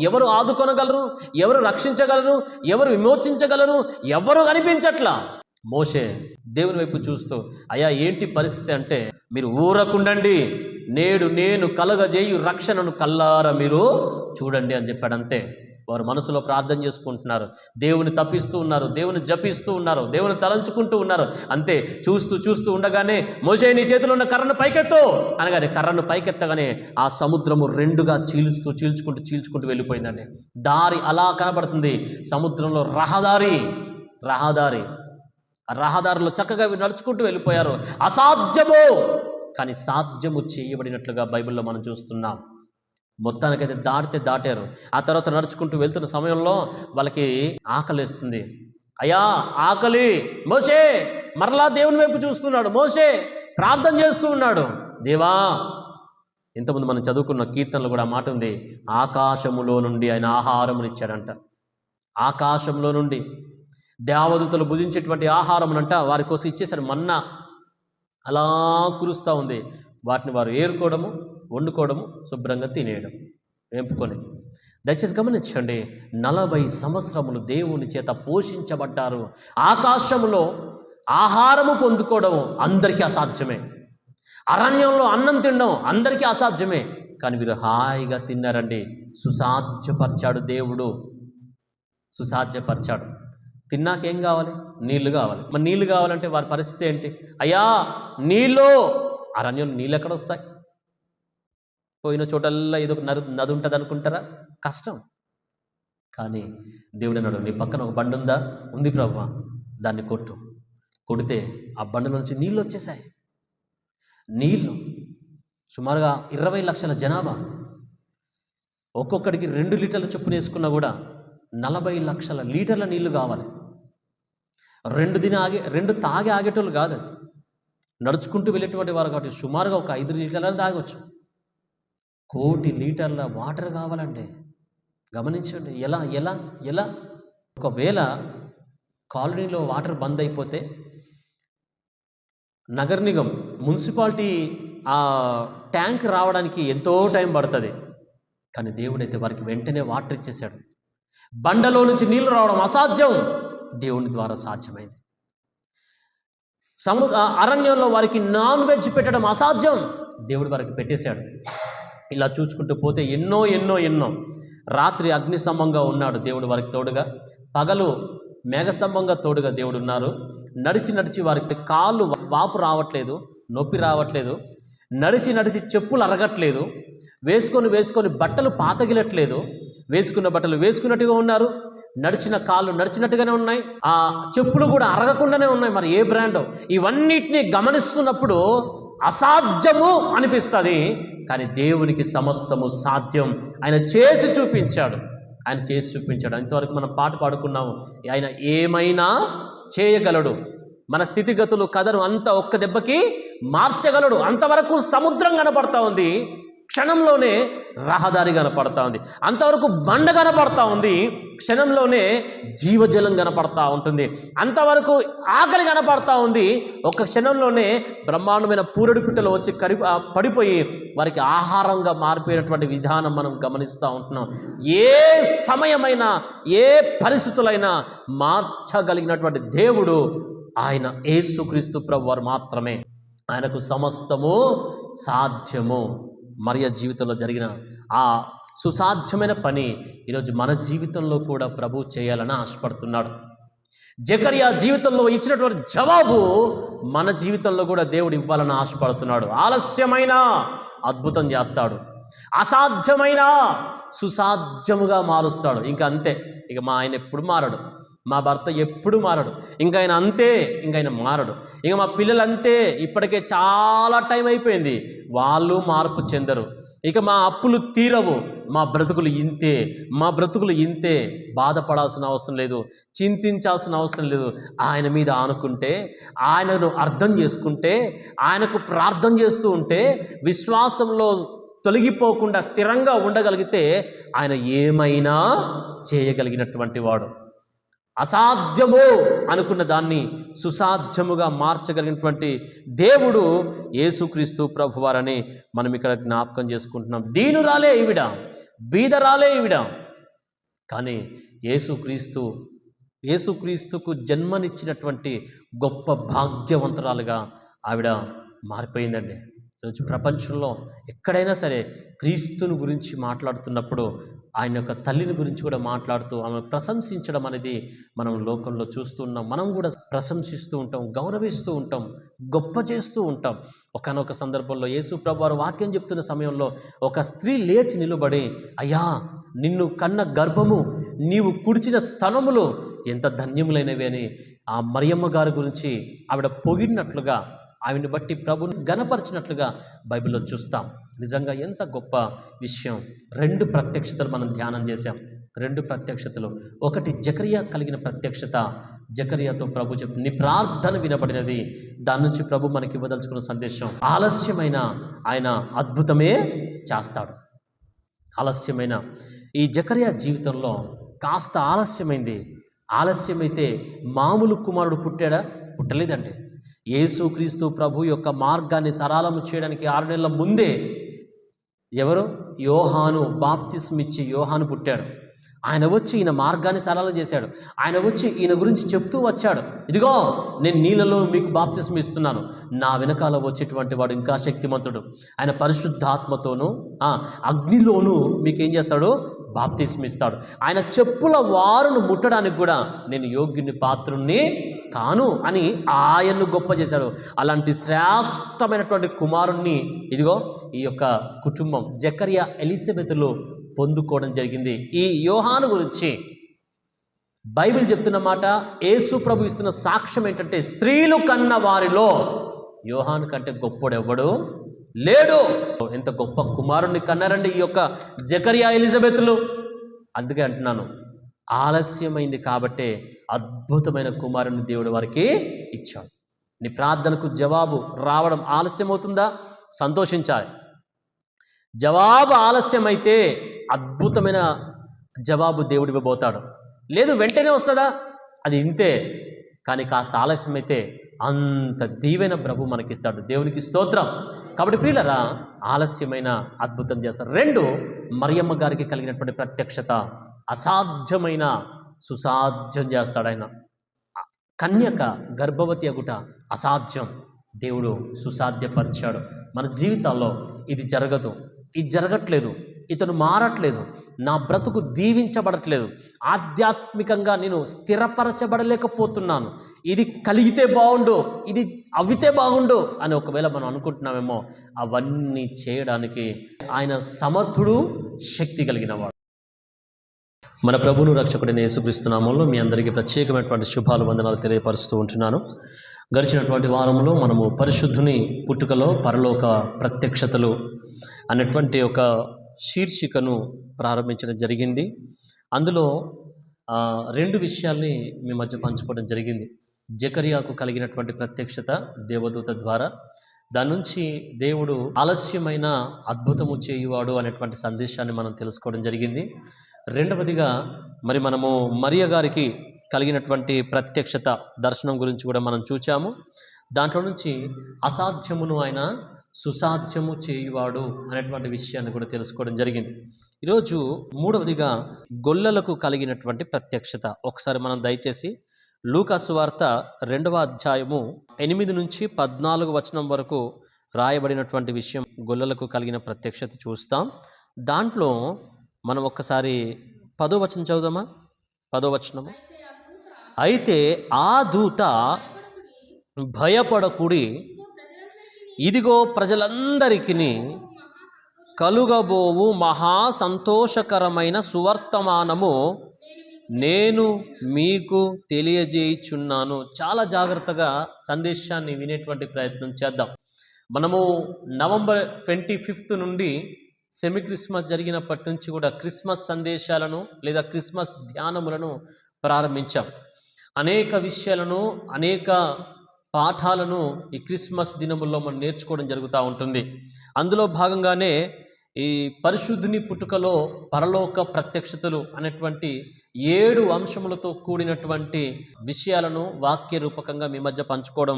ఎవరు ఆదుకొనగలరు, ఎవరు రక్షించగలరు, ఎవరు విమోచించగలరు? ఎవరు కనిపించట్లా. మోషే దేవుని వైపు చూస్తూ, అయ్యా ఏంటి పరిస్థితి అంటే, మీరు ఊరకుండండి, నేడు నేను కలగజేయు రక్షణను కల్లారా మీరు చూడండి అని చెప్పాడు. అంతే. వారు మనసులో ప్రార్థన చేసుకుంటున్నారు, దేవుని తప్పిస్తూ ఉన్నారు, దేవుని జపిస్తూ ఉన్నారు, దేవుని తలంచుకుంటూ ఉన్నారు. అంతే. చూస్తూ ఉండగానే మోషే నీ చేతిలో ఉన్న కర్రను పైకెత్తు అనగానే కర్రను పైకెత్తగానే ఆ సముద్రము రెండుగా చీల్చుకుంటూ వెళ్ళిపోయిందండి. దారి అలా కనబడుతుంది. సముద్రంలో రహదారి. ఆ రహదారిలో చక్కగా నడుచుకుంటూ వెళ్ళిపోయారు. అసాధ్యము కానీ సాధ్యము చేయబడినట్లుగా బైబిల్లో మనం చూస్తున్నాం. మొత్తానికైతే దాటారు. ఆ తర్వాత నడుచుకుంటూ వెళ్తున్న సమయంలో వాళ్ళకి ఆకలిస్తుంది. అయ్యా ఆకలి. మోషే మరలా దేవుని వైపు చూస్తున్నాడు. మోషే ప్రార్థన చేస్తూ ఉన్నాడు, దేవా. ఇంతకుముందు మనం చదువుకున్న కీర్తనలో కూడా మాట ఉంది, ఆకాశములో నుండి ఆయన ఆహారమునిచ్చాడంట. ఆకాశంలో నుండి దేవదూతలు భుజించేటువంటి ఆహారమునంట వారి కోసం ఇచ్చేశారు. మన్నా అలా కురుస్తూ ఉంది. వాటిని వారు ఏరుకోవడము, వండుకోవడము, శుభ్రంగా తినేయడం, వేంపుకొని. దయచేసి గమనించండి, 40 సంవత్సరములు దేవుని చేత పోషించబడ్డారు. ఆకాశంలో ఆహారము పొందుకోవడం అందరికీ అసాధ్యమే. అరణ్యంలో అన్నం తినడం అందరికీ అసాధ్యమే. కానీ వీరు హాయిగా తిన్నారండి. సుసాధ్యపరిచాడు దేవుడు, సుసాధ్యపరిచాడు. తిన్నాకేం కావాలి? నీళ్లు కావాలి. మరి నీళ్లు కావాలంటే వారి పరిస్థితి ఏంటి? అయ్యా నీళ్ళు. అరణ్యంలో నీళ్ళు ఎక్కడ వస్తాయి? పోయిన చోటల్లా ఏదో నది ఉంటుంది అనుకుంటారా? కష్టం. కానీ దేవుడు అన్నాడు, నీ పక్కన ఒక బండి ఉందా? ఉంది ప్రభువా, దాన్ని కొడితే ఆ బండి నుంచి నీళ్ళు వచ్చేసాయి. నీళ్ళు సుమారుగా 20 లక్షల జనాభా, ఒక్కొక్కడికి 2 లీటర్ల చొప్పున వేసుకున్నా కూడా 40 లక్షల లీటర్ల నీళ్లు కావాలి. 2 తాగి ఆగేటోళ్ళు కాదు, అది నడుచుకుంటూ వెళ్ళేటువంటి వారు కాబట్టి సుమారుగా ఒక 5 లీటర్లను తాగొచ్చు. 1 కోటి లీటర్ల వాటర్ కావాలండి. గమనించండి, ఎలా ఎలా ఎలా ఒకవేళ కాలనీలో వాటర్ బంద్ అయిపోతే నగర నిగం మున్సిపాలిటీ ఆ ట్యాంక్ రావడానికి ఎంతో టైం పడుతుంది. కానీ దేవుడైతే వారికి వెంటనే వాటర్ ఇచ్చేశాడు. బండలో నుంచి నీళ్లు రావడం అసాధ్యం, దేవుని ద్వారా సాధ్యమైంది. అరణ్యంలో వారికి నాన్ వెజ్ పెట్టడం అసాధ్యం, దేవుడు వారికి పెట్టేశాడు. ఇలా చూసుకుంటూ పోతే ఎన్నో ఎన్నో ఎన్నో. రాత్రి అగ్నిస్తంభంగా ఉన్నాడు దేవుడు వారికి తోడుగా, పగలు మేఘస్తంభంగా తోడుగా దేవుడు ఉన్నారు. నడిచి వారికి కాళ్ళు వాపు రావట్లేదు, నొప్పి రావట్లేదు, నడిచి చెప్పులు అరగట్లేదు, వేసుకొని బట్టలు పాతగిలట్లేదు, వేసుకున్న బట్టలు వేసుకున్నట్టుగా ఉన్నారు, నడిచిన కాళ్ళు నడిచినట్టుగానే ఉన్నాయి, ఆ చెప్పులు కూడా అరగకుండానే ఉన్నాయి. మరి ఏ బ్రాండో? ఇవన్నిటినీ గమనిస్తున్నప్పుడు అసాధ్యము అనిపిస్తుంది. కానీ దేవునికి సమస్తము సాధ్యం. ఆయన చేసి చూపించాడు. అంతవరకు మనం పాట పాడుకున్నాము, ఆయన ఏమైనా చేయగలడు, మన స్థితిగతులు కథను అంతా ఒక్క దెబ్బకి మార్చగలడు. అంతవరకు సముద్రం కనపడతా ఉంది, క్షణంలోనే రహదారి కనపడతా ఉంది. అంతవరకు బండ కనపడతా ఉంది, క్షణంలోనే జీవజలం కనపడతా ఉంటుంది. అంతవరకు ఆకలి కనపడతా ఉంది, ఒక క్షణంలోనే బ్రహ్మాండమైన పూరడి పిట్టలు వచ్చి పడిపోయి వారికి ఆహారంగా మారిపోయినటువంటి విధానం మనం గమనిస్తూ ఉంటున్నాం. ఏ సమయమైనా ఏ పరిస్థితులైనా మార్చగలిగినటువంటి దేవుడు ఆయన యేసుక్రీస్తు ప్రభువారు మాత్రమే. ఆయనకు సమస్తము సాధ్యము. మరియ జీవితంలో జరిగిన ఆ సుసాధ్యమైన పని ఈరోజు మన జీవితంలో కూడా ప్రభు చేయాలని ఆశపడుతున్నాడు. జకరియా జీవితంలో ఇచ్చినటువంటి జవాబు మన జీవితంలో కూడా దేవుడు ఇవ్వాలని ఆశపడుతున్నాడు. ఆలస్యమైన అద్భుతం చేస్తాడు, అసాధ్యమైన సుసాధ్యముగా మారుస్తాడు. ఇంకా అంతే. ఇక మా ఆయన ఎప్పుడు మారడు, మా భర్త ఎప్పుడు మారడు, ఇంకా ఆయన అంతే, ఇంకా ఆయన మారడు. ఇక మా పిల్లలు అంతే, ఇప్పటికే చాలా టైం అయిపోయింది, వాళ్ళు మార్పు చెందరు. ఇక మా అప్పులు తీరవు, మా బ్రతుకులు ఇంతే. బాధపడాల్సిన అవసరం లేదు, చింతించాల్సిన అవసరం లేదు. ఆయన మీద ఆనుకుంటే, ఆయనను అర్థం చేసుకుంటే, ఆయనకు ప్రార్థన చేస్తూ ఉంటే, విశ్వాసంలో తొలగిపోకుండా స్థిరంగా ఉండగలిగితే ఆయన ఏమైనా చేయగలిగినటువంటి వాడు. అసాధ్యము అనుకున్న దాన్ని సుసాధ్యముగా మార్చగలిగినటువంటి దేవుడు యేసుక్రీస్తు ప్రభువారని మనం ఇక్కడ జ్ఞాపకం చేసుకుంటున్నాం. దీనురాలే ఈవిడ, బీదరాలే ఈవిడ, కానీ యేసుక్రీస్తుకు జన్మనిచ్చినటువంటి గొప్ప భాగ్యవంతురాలుగా ఆవిడ మారిపోయిందండి. ఈరోజు ప్రపంచంలో ఎక్కడైనా సరే క్రీస్తుని గురించి మాట్లాడుతున్నప్పుడు ఆయన యొక్క తల్లిని గురించి కూడా మాట్లాడుతూ ఆమె ప్రశంసించడం అనేది మనం లోకంలో చూస్తూ ఉన్నాం. మనం కూడా ప్రశంసిస్తూ ఉంటాం, గౌరవిస్తూ ఉంటాం, గొప్ప చేస్తూ ఉంటాం. ఒకానొక సందర్భంలో యేసు ప్రభువారు వాక్యం చెప్తున్న సమయంలో ఒక స్త్రీ లేచి నిలబడి, అయ్యా నిన్ను కన్న గర్భము, నీవు కుడిచిన స్తనములు ఎంత ధన్యములైనవి అని ఆ మరియమ్మ గారి గురించి ఆవిడ పొగిడినట్లుగా, ఆవిడని బట్టి ప్రభుని గణపరిచినట్లుగా బైబిల్లో చూస్తాం. నిజంగా ఎంత గొప్ప విషయం. 2 ప్రత్యక్షతలు మనం ధ్యానం చేశాం. 2 ప్రత్యక్షతలు. ఒకటి జకరియా కలిగిన ప్రత్యక్షత. జకరియాతో ప్రభు చెప్పి నీ ప్రార్థన వినబడినది. దాని నుంచి ప్రభు మనకి ఇవ్వదలుచుకున్న సందేశం, ఆలస్యమైన ఆయన అద్భుతమే చేస్తాడు. ఆలస్యమైన ఈ జకరియా జీవితంలో కాస్త ఆలస్యమైతే మామూలు కుమారుడు పుట్టాడా? పుట్టలేదండి. యేసుక్రీస్తు ప్రభు యొక్క మార్గాన్ని సరళము చేయడానికి 6 నెలల ముందే ఎవరు? యోహాను, బాప్తిస్మిచ్చి యోహాను పుట్టాడు. ఆయన వచ్చి ఈయన మార్గాన్ని సరళం చేశాడు. ఆయన వచ్చి ఈయన గురించి చెప్తూ వచ్చాడు, ఇదిగో నేను నీళ్ళలో మీకు బాప్తిస్మ ఇస్తున్నాను, నా వెనకాల వచ్చేటువంటి వాడు ఇంకా శక్తిమంతుడు, ఆయన పరిశుద్ధాత్మతోనూ అగ్నిలోనూ మీకేం చేస్తాడు? బాప్తిస్మిస్తాడు. ఆయన చెప్పుల వారును ముట్టడానికి కూడా నేను యోగ్యుని పాత్రుణ్ణి కాను అని ఆయన్ను గొప్ప చేశాడు. అలాంటి శ్రేష్టమైనటువంటి కుమారుణ్ణి ఇదిగో ఈ యొక్క కుటుంబం జకరియా ఎలిజబెతులు పొందుకోవడం జరిగింది. ఈ యోహాను గురించి బైబిల్ చెప్తున్న మాట, యేసు ప్రభు ఇస్తున్న సాక్ష్యం ఏంటంటే, స్త్రీలు కన్న వారిలో యోహాను కంటే గొప్పడెవ్వడు లేడు. ఎంత గొప్ప కుమారుణ్ణి కన్నారండి ఈ యొక్క జకరియా ఎలిజబెతులు. అందుకే అంటున్నాను, ఆలస్యమైంది కాబట్టే అద్భుతమైన కుమారుని దేవుడు వారికి ఇచ్చాడు. నీ ప్రార్థనకు జవాబు రావడం ఆలస్యమవుతుందా? సంతోషించాలి. జవాబు ఆలస్యమైతే అద్భుతమైన జవాబు దేవుడు ఇవ్వబోతాడు. లేదు వెంటనే వస్తుందా? అది ఇంతే. కానీ కాస్త ఆలస్యమైతే అంత దీవెన ప్రభు మనకిస్తాడు. దేవునికి స్తోత్రం. కాబట్టి ప్రియులరా, ఆలస్యమైన అద్భుతం చేస్తారు. 2 మరియమ్మ గారికి కలిగినటువంటి ప్రత్యక్షత, అసాధ్యమైన సుసాధ్యం చేస్తాడు ఆయన. కన్యక గర్భవతి అగుట అసాధ్యం, దేవుడు సుసాధ్యపరిచాడు. మన జీవితాల్లో ఇది జరగదు, ఇది జరగట్లేదు, ఇతను మారట్లేదు, నా బ్రతుకు దీవించబడట్లేదు, ఆధ్యాత్మికంగా నేను స్థిరపరచబడలేకపోతున్నాను, ఇది కలిగితే బాగుండు, ఇది అవితే బాగుండు అని ఒకవేళ మనం అనుకుంటున్నామేమో, అవన్నీ చేయడానికి ఆయన సమర్థుడు, శక్తి కలిగినవాడు. మన ప్రభువును రక్షకుడైన యేసుక్రీస్తు నామములో మీ అందరికీ ప్రత్యేకమైనటువంటి శుభాలు, వందనాలు తెలియపరుస్తూ ఉంటున్నాను. గడిచినటువంటి వారంలో మనము పరిశుద్ధుని పుట్టుకలో పరలోక ప్రత్యక్షతలు అన్నటువంటి ఒక శీర్షికను ప్రారంభించడం జరిగింది. అందులో 2 విషయాల్ని మీ మధ్య పంచుకోవడం జరిగింది. జకరియాకు కలిగినటువంటి ప్రత్యక్షత దేవదూత ద్వారా, దాని నుంచి దేవుడు ఆలస్యమైన అద్భుతము చేయువాడు అనేటువంటి సందేశాన్ని మనం తెలుసుకోవడం జరిగింది. రెండవదిగా మరి మనము మరియ గారికి కలిగినటువంటి ప్రత్యక్షత దర్శనం గురించి కూడా మనం చూచాము. దాంట్లో నుంచి అసాధ్యమును ఆయన సుసాధ్యము చేయువాడు అనేటువంటి విషయాన్ని కూడా తెలుసుకోవడం జరిగింది. ఈరోజు మూడవదిగా గొల్లలకు కలిగినటువంటి ప్రత్యక్షత. ఒకసారి మనం దయచేసి లూకా సువార్త 2వ అధ్యాయము 8 నుంచి 14 వచనం వరకు రాయబడినటువంటి విషయం, గొల్లలకు కలిగిన ప్రత్యక్షత చూస్తాం. దాంట్లో మనం ఒక్కసారి 10వ వచనం చదువుదామా? 10వ వచనము, అయితే ఆ దూత భయపడకుడి, ఇదిగో ప్రజలందరికీ కలుగబోవు మహా సంతోషకరమైన సువర్తమానము నేను మీకు తెలియజేయుచున్నాను. చాలా జాగ్రత్తగా సందేశాన్ని వినేటువంటి ప్రయత్నం చేద్దాం. మనము నవంబర్ 25 నుండి సెమీ క్రిస్మస్ జరిగినప్పటి నుంచి కూడా క్రిస్మస్ సందేశాలను లేదా క్రిస్మస్ ధ్యానములను ప్రారంభించాం. అనేక విషయాలను, అనేక పాఠాలను ఈ క్రిస్మస్ దినముల్లో మనం నేర్చుకోవడం జరుగుతూ ఉంటుంది. అందులో భాగంగానే ఈ పరిశుద్ధుని పుట్టుకలో పరలోక ప్రత్యక్షతలు అనేటువంటి 7 అంశములతో కూడినటువంటి విషయాలను వాక్య రూపకంగా మీ మధ్య పంచుకోవడం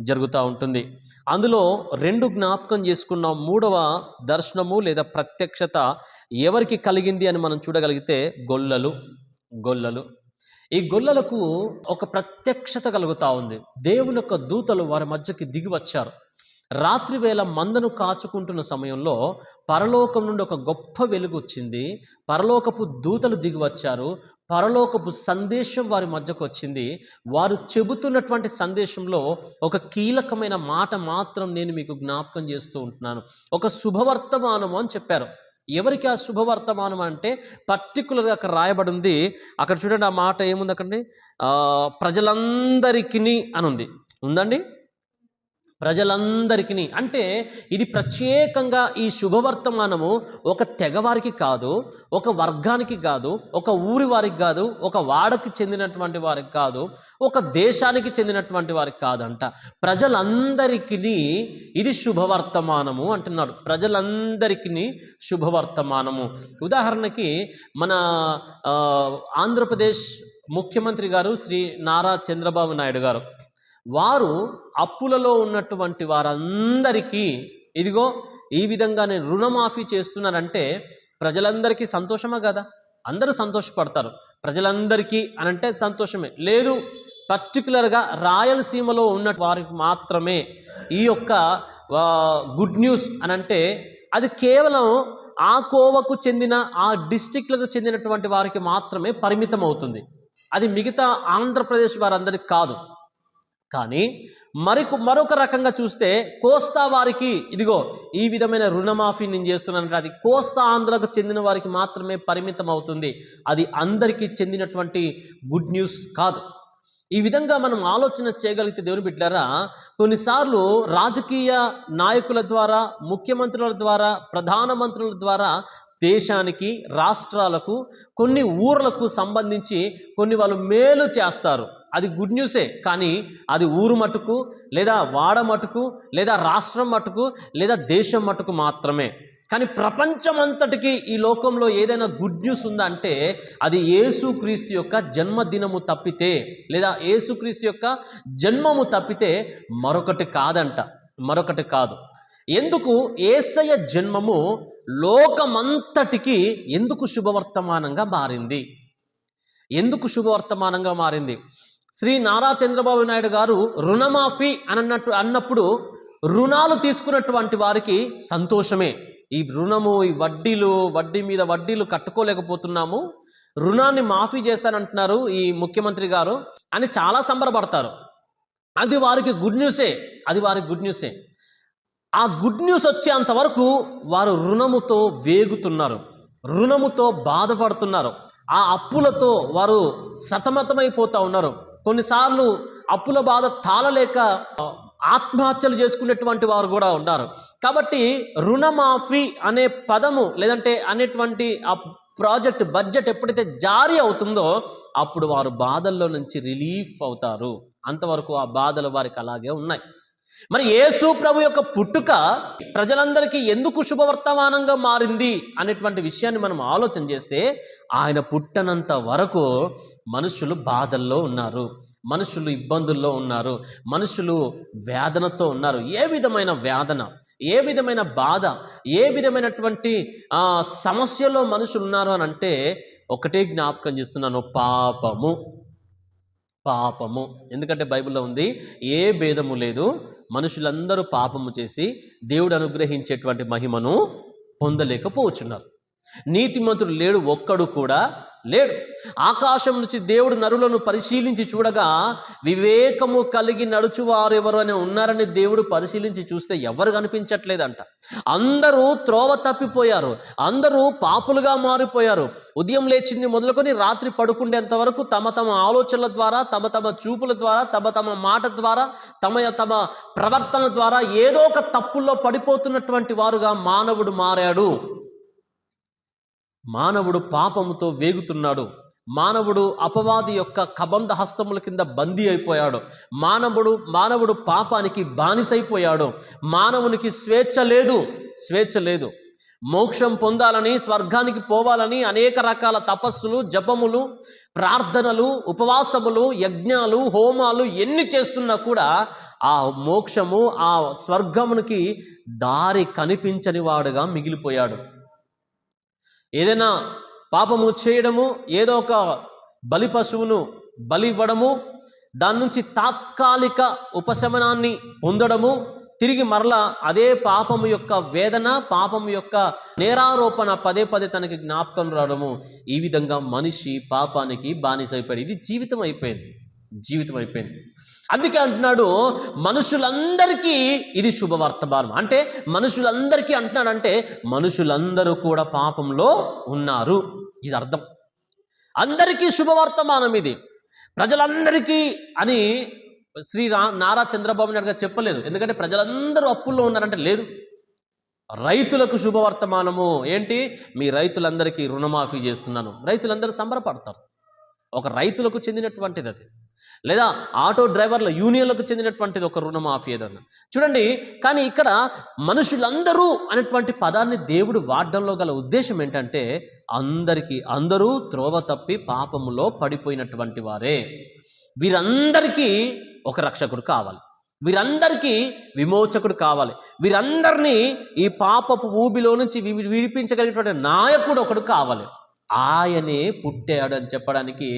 జరుగుతూ ఉంటుంది. అందులో 2 జ్ఞాపకం చేసుకున్నాం. 3వ దర్శనము లేదా ప్రత్యక్షత ఎవరికి కలిగింది అని మనం చూడగలిగితే గొల్లలు. ఈ గొల్లలకు ఒక ప్రత్యక్షత కలుగుతూ ఉంది. దేవుని యొక్క దూతలు వారి మధ్యకి దిగి వచ్చారు. రాత్రి వేళ మందను కాచుకుంటున్న సమయంలో పరలోకం నుండి ఒక గొప్ప వెలుగు వచ్చింది. పరలోకపు దూతలు దిగి వచ్చారు. పరలోకపు సందేశం వారి మధ్యకు వచ్చింది. వారు చెబుతున్నటువంటి సందేశంలో ఒక కీలకమైన మాట మాత్రం నేను మీకు జ్ఞాపకం చేస్తూ ఉంటున్నాను. ఒక శుభవర్తమానము అని చెప్పారు. ఎవరికి ఆ శుభవర్తమానం అంటే పర్టికులర్గా అక్కడ రాయబడి ఉంది. అక్కడ చూడండి, ఆ మాట ఏముంది అక్కడి ప్రజలందరికీ అని ఉందండి. ప్రజలందరికీ అంటే ఇది ప్రత్యేకంగా ఈ శుభవర్తమానము ఒక తెగవారికి కాదు, ఒక వర్గానికి కాదు, ఒక ఊరి వారికి కాదు, ఒక వాడకి చెందినటువంటి వారికి కాదు, ఒక దేశానికి చెందినటువంటి వారికి కాదంట. ప్రజలందరికీ ఇది శుభవర్తమానము అంటున్నాడు. ప్రజలందరికీ శుభవర్తమానము. ఉదాహరణకి మన ఆంధ్రప్రదేశ్ ముఖ్యమంత్రి గారు శ్రీ నారా చంద్రబాబు నాయుడు గారు, వారు అప్పులలో ఉన్నటువంటి వారందరికీ ఇదిగో ఈ విధంగా నేను రుణమాఫీ చేస్తున్నానంటే ప్రజలందరికీ సంతోషమా కదా? అందరూ సంతోషపడతారు. ప్రజలందరికీ అనంటే సంతోషమే. లేదు, పర్టికులర్గా రాయలసీమలో ఉన్న వారికి మాత్రమే ఈ యొక్క గుడ్ న్యూస్ అనంటే అది కేవలం ఆ కోవకు చెందిన ఆ డిస్ట్రిక్ట్లకు చెందినటువంటి వారికి మాత్రమే పరిమితం అవుతుంది. అది మిగతా ఆంధ్రప్రదేశ్ వారందరికీ కాదు. కానీ మరొక రకంగా చూస్తే కోస్తా వారికి ఇదిగో ఈ విధమైన రుణమాఫీ నేను చేస్తున్నానంటే అది కోస్తా ఆంధ్రకు చెందిన వారికి మాత్రమే పరిమితం అవుతుంది. అది అందరికీ చెందినటువంటి గుడ్ న్యూస్ కాదు. ఈ విధంగా మనం ఆలోచన చేయగలిగితే దేవుని బిడ్డలారా, కొన్నిసార్లు రాజకీయ నాయకుల ద్వారా, ముఖ్యమంత్రుల ద్వారా, ప్రధానమంత్రుల ద్వారా దేశానికి, రాష్ట్రాలకు, కొన్ని ఊర్లకు సంబంధించి కొన్ని వాళ్ళు మేలు చేస్తారు. అది గుడ్ న్యూసే. కానీ అది ఊరు మటుకు, లేదా వాడ మటుకు, లేదా రాష్ట్రం మటుకు, లేదా దేశం మటుకు మాత్రమే. కానీ ప్రపంచం అంతటికి ఈ లోకంలో ఏదైనా గుడ్ న్యూస్ ఉందా అంటే అది యేసుక్రీస్తు యొక్క జన్మదినము తప్పితే, లేదా యేసుక్రీస్తు యొక్క జన్మము తప్పితే మరొకటి కాదు. ఎందుకు యేసయ్య జన్మము లోకమంతటికి ఎందుకు శుభవర్తమానంగా మారింది? శ్రీ నారా చంద్రబాబు నాయుడు గారు రుణమాఫీ అన్నప్పుడు రుణాలు తీసుకున్నటువంటి వారికి సంతోషమే. ఈ రుణము, ఈ వడ్డీ మీద వడ్డీలు కట్టుకోలేకపోతున్నాము, రుణాన్ని మాఫీ చేస్తానంటున్నారు ఈ ముఖ్యమంత్రి గారు అని చాలా సంబరపడతారు. అది వారికి గుడ్ న్యూసే. ఆ గుడ్ న్యూస్ వచ్చేంతవరకు వారు రుణముతో వేగుతున్నారు, రుణముతో బాధపడుతున్నారు, ఆ అప్పులతో వారు సతమతమైపోతూ ఉన్నారు. కొన్నిసార్లు అప్పుల బాధ తాళలేక ఆత్మహత్యలు చేసుకునేటువంటి వారు కూడా ఉన్నారు. కాబట్టి రుణమాఫీ అనే పదము లేదంటే అనేటువంటి ఆ ప్రాజెక్ట్ బడ్జెట్ ఎప్పుడైతే జారీ అవుతుందో అప్పుడు వారు బాధల్లో నుంచి రిలీఫ్ అవుతారు. అంతవరకు ఆ బాధలు వారికి అలాగే ఉన్నాయి. మరి యేసు ప్రభు యొక్క పుట్టుక ప్రజలందరికీ ఎందుకు శుభవర్తమానంగా మారింది అనేటువంటి విషయాన్ని మనం ఆలోచన చేస్తే, ఆయన పుట్టనంత వరకు మనుషులు బాధల్లో ఉన్నారు, మనుషులు ఇబ్బందుల్లో ఉన్నారు, మనుషులు వేదనతో ఉన్నారు. ఏ విధమైన వేదన, ఏ విధమైన బాధ, ఏ విధమైనటువంటి సమస్యలో మనుషులు ఉన్నారు అని అంటే ఒకటే జ్ఞాపకం చేస్తున్నాను, పాపము. ఎందుకంటే బైబిల్లో ఉంది, ఏ భేదము లేదు, మనుషులందరూ పాపము చేసి దేవుడు అనుగ్రహించేటువంటి మహిమను పొందలేకపోవచ్చున్నారు. నీతిమంతుడు లేడు, ఒక్కడు కూడా లేడు. ఆకాశం నుంచి దేవుడు నరులను పరిశీలించి చూడగా వివేకము కలిగి నడుచువారు ఎవరు అని ఉన్నారని దేవుడు పరిశీలించి చూస్తే ఎవరు కనిపించట్లేదంట. అందరూ త్రోవ తప్పిపోయారు, అందరూ పాపులుగా మారిపోయారు. ఉదయం లేచింది మొదలుకొని రాత్రి పడుకుండేంత వరకు తమ ఆలోచనల ద్వారా, తమ చూపుల ద్వారా, తమ మాట ద్వారా, తమ ప్రవర్తన ద్వారా ఏదో ఒక తప్పుల్లో పడిపోతున్నటువంటి వారుగా మానవుడు మారాడు. మానవుడు పాపముతో వేగుతున్నాడు. మానవుడు అపవాది యొక్క కబంధ హస్తముల కింద బందీ అయిపోయాడు. మానవుడు పాపానికి బానిసైపోయాడు. మానవునికి స్వేచ్ఛ లేదు. మోక్షం పొందాలని, స్వర్గానికి పోవాలని అనేక రకాల తపస్సులు, జపములు, ప్రార్థనలు, ఉపవాసములు, యజ్ఞాలు, హోమాలు ఎన్ని చేస్తున్నా కూడా ఆ మోక్షము, ఆ స్వర్గమునికి దారి కనిపించని వాడుగా మిగిలిపోయాడు. ఏదైనా పాపము చేయడము, ఏదో ఒక బలి పశువును బలి ఇవ్వడము, దాని నుంచి తాత్కాలిక ఉపశమనాన్ని పొందడము, తిరిగి మరలా అదే పాపము యొక్క వేదన, పాపము యొక్క నేరారోపణ పదే పదే తనకి జ్ఞాపకం రావడము, ఈ విధంగా మనిషి పాపానికి బానిసైపోయాడు. ఇది జీవితం అయిపోయింది. అందుకే అంటున్నాడు, మనుషులందరికీ ఇది శుభవర్తమానం. అంటే మనుషులందరికీ అంటున్నాడంటే మనుషులందరూ కూడా పాపంలో ఉన్నారు. ఇది అర్థం. అందరికీ శుభవర్తమానం ఇది. ప్రజలందరికీ అని నారా చంద్రబాబు నాయుడు గారు చెప్పలేదు. ఎందుకంటే ప్రజలందరూ అప్పుల్లో ఉన్నారంటే లేదు. రైతులకు శుభవర్తమానము ఏంటి? మీ రైతులందరికీ రుణమాఫీ చేస్తున్నాను. రైతులందరూ సంబరపడతారు. ఒక రైతులకు చెందినటువంటిది అది. లేదా ఆటో డ్రైవర్ల యూనియన్లకు చెందినటువంటిది ఒక రుణమాఫీ ఏదన్నా చూడండి. కానీ ఇక్కడ మనుషులందరూ అనేటువంటి పదాన్ని దేవుడు వాడడంలో గల ఉద్దేశం ఏంటంటే అందరూ త్రోవ తప్పి పాపములో పడిపోయినటువంటి వారే. వీరందరికీ ఒక రక్షకుడు కావాలి, వీరందరికీ విమోచకుడు కావాలి, వీరందరినీ ఈ పాపపు ఊబిలో నుంచి విడిపించగలిగినటువంటి నాయకుడు ఒకడు కావాలి. ఆయనే పుట్టాడు అని చెప్పడానికి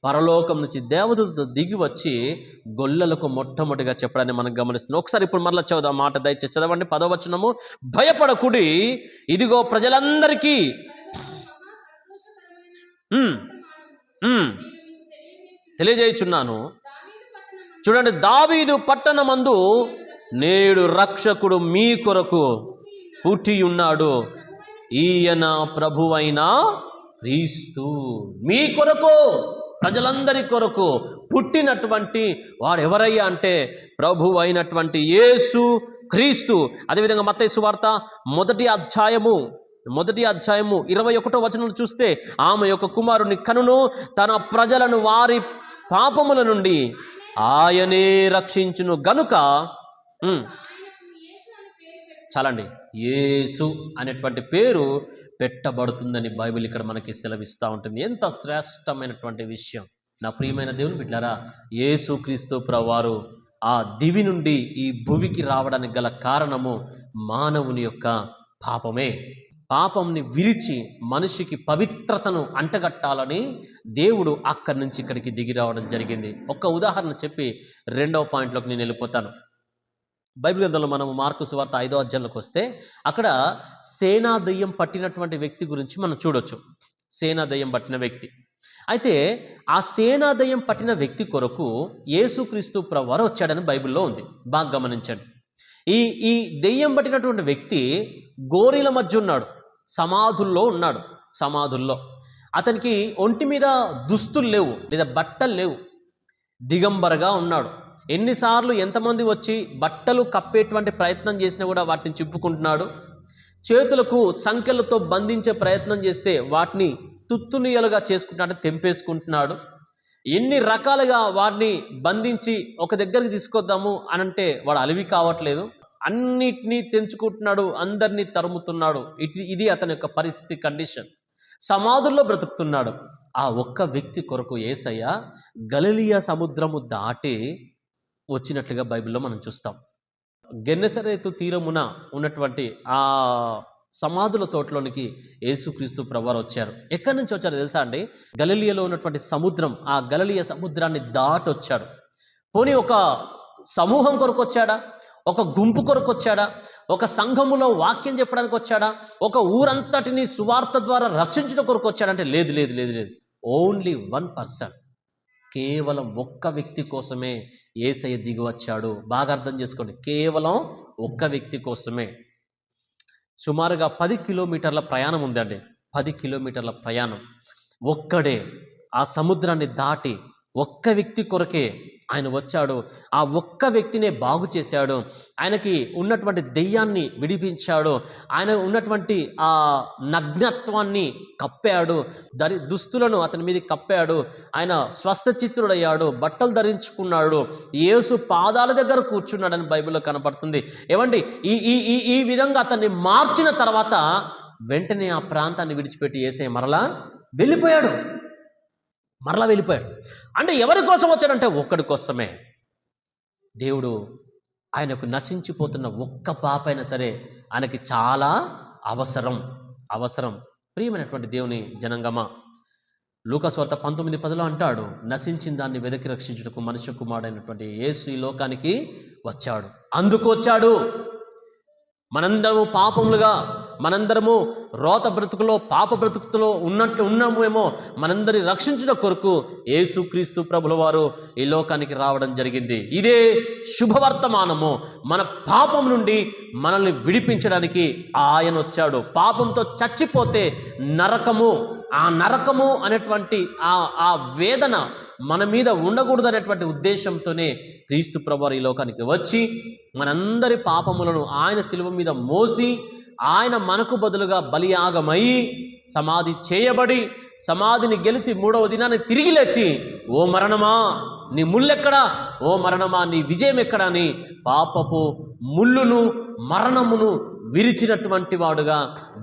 పరలోకం నుంచి దేవదూత దిగి వచ్చి గొల్లలకు మొట్టమొదటిగా చెప్పడాన్ని మనం గమనిస్తున్నాం. ఒకసారి ఇప్పుడు మరలా చదువుదాం మాట, దయచేసి చదవండి. 10వ వచనము, భయపడకుడి, ఇదిగో ప్రజలందరికీ తెలియజేయుచున్నాను. చూడండి, దావీదు పట్టణమందు నేడు రక్షకుడు మీ కొరకు పుట్టి ఉన్నాడు, ఈయన ప్రభువైన క్రీస్తు. మీ కొరకు, ప్రజలందరి కొరకు పుట్టినటువంటి వాడు ఎవరయ్యా అంటే ప్రభు అయినటువంటి యేసు క్రీస్తు. అదేవిధంగా మత్తయి సువార్త 1వ అధ్యాయము 21వ వచనం చూస్తే, ఆమె యొక్క కుమారుని కనును, తన ప్రజలను వారి పాపముల నుండి ఆయనే రక్షించును గనుక చాలండి, యేసు అనేటువంటి పేరు పెట్టబడుతుందని బైబిల్ ఇక్కడ మనకి సెలవిస్తూ ఉంటుంది. ఎంత శ్రేష్టమైనటువంటి విషయం నా ప్రియమైన దేవుని బిడ్డలారా. యేసు క్రీస్తు ప్రభువారు ఆ దివి నుండి ఈ భూమికి రావడానికి గల కారణము మానవుని యొక్క పాపమే. పాపంని విరిచి మనిషికి పవిత్రతను అంటగట్టాలని దేవుడు అక్కడి నుంచి ఇక్కడికి దిగి రావడం జరిగింది. ఒక్క ఉదాహరణ చెప్పి 2వ పాయింట్లోకి నేను వెళ్ళిపోతాను. బైబిల్ గ్రంథంలో మనము మార్కు సువార్త 5వ అధ్యాయంలోకి వస్తే అక్కడ సేనా దయ్యం పట్టినటువంటి వ్యక్తి గురించి మనం చూడొచ్చు. సేనా దయ్యం పట్టిన వ్యక్తి. అయితే ఆ సేనా దయ్యం పట్టిన వ్యక్తి కొరకు యేసుక్రీస్తు ప్రభువారు వచ్చాడని బైబిల్లో ఉంది. బాగా గమనించండి. ఈ దెయ్యం పట్టినటువంటి వ్యక్తి గోరీల మధ్య ఉన్నాడు, సమాధుల్లో ఉన్నాడు. సమాధుల్లో అతనికి ఒంటి మీద దుస్తులు లేవు, లేదా బట్టలు లేవు, దిగంబరగా ఉన్నాడు. ఎన్నిసార్లు ఎంతమంది వచ్చి బట్టలు కప్పేటువంటి ప్రయత్నం చేసినా కూడా వాటిని చిప్పుకుంటున్నాడు. చేతులకు సంఖ్యలతో బంధించే ప్రయత్నం చేస్తే వాటిని తుత్తునియలుగా చేసుకుంటున్నాడు, తెంపేసుకుంటున్నాడు. ఎన్ని రకాలుగా వాడిని బంధించి ఒక దగ్గరికి తీసుకొద్దాము అనంటే వాడు అలివి కావట్లేదు. అన్నిటినీ తెంచుకుంటున్నాడు, అందరినీ తరుముతున్నాడు. ఇది అతని యొక్క పరిస్థితి, కండిషన్. సమాధుల్లో బ్రతుకుతున్నాడు. ఆ ఒక్క వ్యక్తి కొరకు యేసయ్య గలిలయ సముద్రము దాటి వచ్చినట్లుగా బైబిల్లో మనం చూస్తాం. గెన్నెసరేతు తీరమున ఉన్నటువంటి ఆ సమాధుల తోటలోనికి యేసుక్రీస్తు ప్రభువారు వచ్చారు. ఎక్కడి నుంచి వచ్చారో తెలుసా అండి? గలిలయలో ఉన్నటువంటి సముద్రం, ఆ గలిలయ సముద్రాన్ని దాటి వచ్చాడు. పోనీ ఒక సమూహం కొరకు వచ్చాడా? ఒక గుంపు కొరకు వచ్చాడా? ఒక సంఘములో వాక్యం చెప్పడానికి వచ్చాడా? ఒక ఊరంతటిని సువార్త ద్వారా రక్షించడం కొరకు వచ్చాడంటే లేదు లేదు లేదు లేదు. ఓన్లీ 1 పర్సన్, కేవలం ఒక్క వ్యక్తి కోసమే యేసయ్య దిగి వచ్చాడు. బాగా అర్థం చేసుకోండి, కేవలం ఒక్క వ్యక్తి కోసమే. సుమారుగా 10 కిలోమీటర్ల ప్రయాణం ఉందండి. 10 కిలోమీటర్ల ప్రయాణం. ఒక్కడే ఆ సముద్రాన్ని దాటి ఒక్క వ్యక్తి కొరకే ఆయన వచ్చాడు. ఆ ఒక్క వ్యక్తినే బాగు చేశాడు. ఆయనకి ఉన్నటువంటి దెయ్యాన్ని విడిపించాడు. ఆయన ఉన్నటువంటి ఆ నగ్నత్వాన్ని కప్పాడు. దుస్తులను అతని మీద కప్పాడు. ఆయన స్వస్థచిత్తుడయ్యాడు, బట్టలు ధరించుకున్నాడు, యేసు పాదాల దగ్గర కూర్చున్నాడని బైబిల్లో కనపడుతుంది. ఏమండి, ఈ ఈ ఈ విధంగా అతన్ని మార్చిన తర్వాత వెంటనే ఆ ప్రాంతాన్ని విడిచిపెట్టి యేసయ్య మరలా వెళ్ళిపోయాడు. అంటే ఎవరి కోసం వచ్చాడంటే ఒక్కడి కోసమే. దేవుడు ఆయనకు నశించిపోతున్న ఒక్క పాపైనా సరే ఆయనకి చాలా అవసరం. ప్రియమైనటువంటి దేవుని జనంగమా, లూకాసువార్త 19:10 అంటాడు, నశించిన దాన్ని వెదకి రక్షించుటకు మనుష్య కుమారుడైనటువంటి యేసు ఈ లోకానికి వచ్చాడు. అందుకు వచ్చాడు. మనందరము పాపములుగా, మనందరము రోత బ్రతుకులో, పాప బ్రతుకులో ఉన్నామేమో, మనందరి రక్షించుట కొరకు యేసుక్రీస్తు ప్రభుల వారు ఈ లోకానికి రావడం జరిగింది. ఇదే శుభవర్తమానము. మన పాపం నుండి మనల్ని విడిపించడానికి ఆయన వచ్చాడు. పాపంతో చచ్చిపోతే నరకము అనేటువంటి ఆ వేదన మన మీద ఉండకూడదు అనేటువంటి ఉద్దేశంతోనే క్రీస్తు ప్రభువారు ఈ లోకానికి వచ్చి మనందరి పాపములను ఆయన శిలువ మీద మోసి ఆయన మనకు బదులుగా బలియాగమై సమాధి చేయబడి సమాధిని గెలిచి 3వ దినాన్ని తిరిగి లేచి, ఓ మరణమా నీ ముల్లెక్కడా, ఓ మరణమా నీ విజయం ఎక్కడా అని పాపపు ముళ్ళును మరణమును విరిచినటువంటి వాడుగా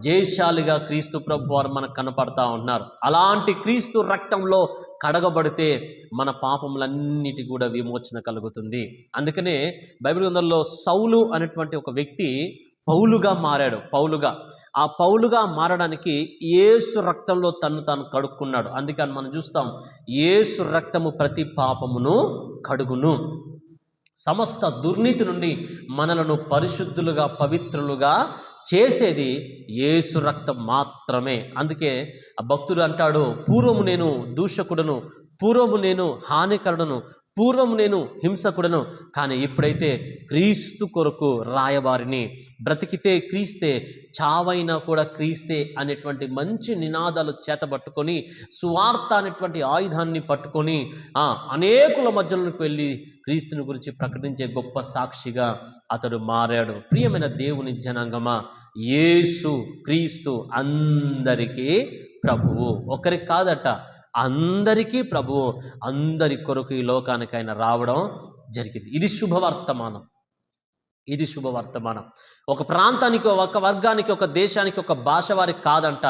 జయశాలిగా క్రీస్తు ప్రభువారు మనకు కనపడతా ఉన్నారు. అలాంటి క్రీస్తు రక్తంలో కడగబడితే మన పాపములన్నిటి కూడా విమోచన కలుగుతుంది. అందుకనే బైబిల్ గ్రంథంలో సౌలు అనేటువంటి ఒక వ్యక్తి పౌలుగా మారాడు. ఆ పౌలుగా మారడానికి యేసు రక్తంలో తాను కడుక్కున్నాడు. అందుకని మనం చూస్తాం, యేసు రక్తము ప్రతి పాపమును కడుగును. సమస్త దుర్నీతి నుండి మనలను పరిశుద్ధులుగా పవిత్రులుగా చేసేది యేసు రక్తం మాత్రమే. అందుకే ఆ భక్తుడు అంటాడు, పూర్వము నేను దూషకుడను, పూర్వము నేను హానికరుడను, పూర్వము నేను హింసకుడను, కానీ ఇప్పుడైతే క్రీస్తు కొరకు రాయబారిని, బ్రతికితే క్రీస్తే, చావైనా కూడా క్రీస్తే అనేటువంటి మంచి నినాదాలు చేతబట్టుకొని సువార్త అనేటువంటి ఆయుధాన్ని పట్టుకొని అనేకుల మధ్యలోకి వెళ్ళి క్రీస్తుని గురించి ప్రకటించే గొప్ప సాక్షిగా అతడు మారాడు. ప్రియమైన దేవుని జనాంగమా, యేసు క్రీస్తు అందరికీ ప్రభువు. ఒకరికి కాదట, అందరికీ ప్రభువు, అందరి కొరకు ఈ లోకానికి ఆయన రావడం జరిగింది. ఇది శుభవర్తమానం. ఒక ప్రాంతానికి, ఒక వర్గానికి, ఒక దేశానికి, ఒక భాష వారికి కాదంట,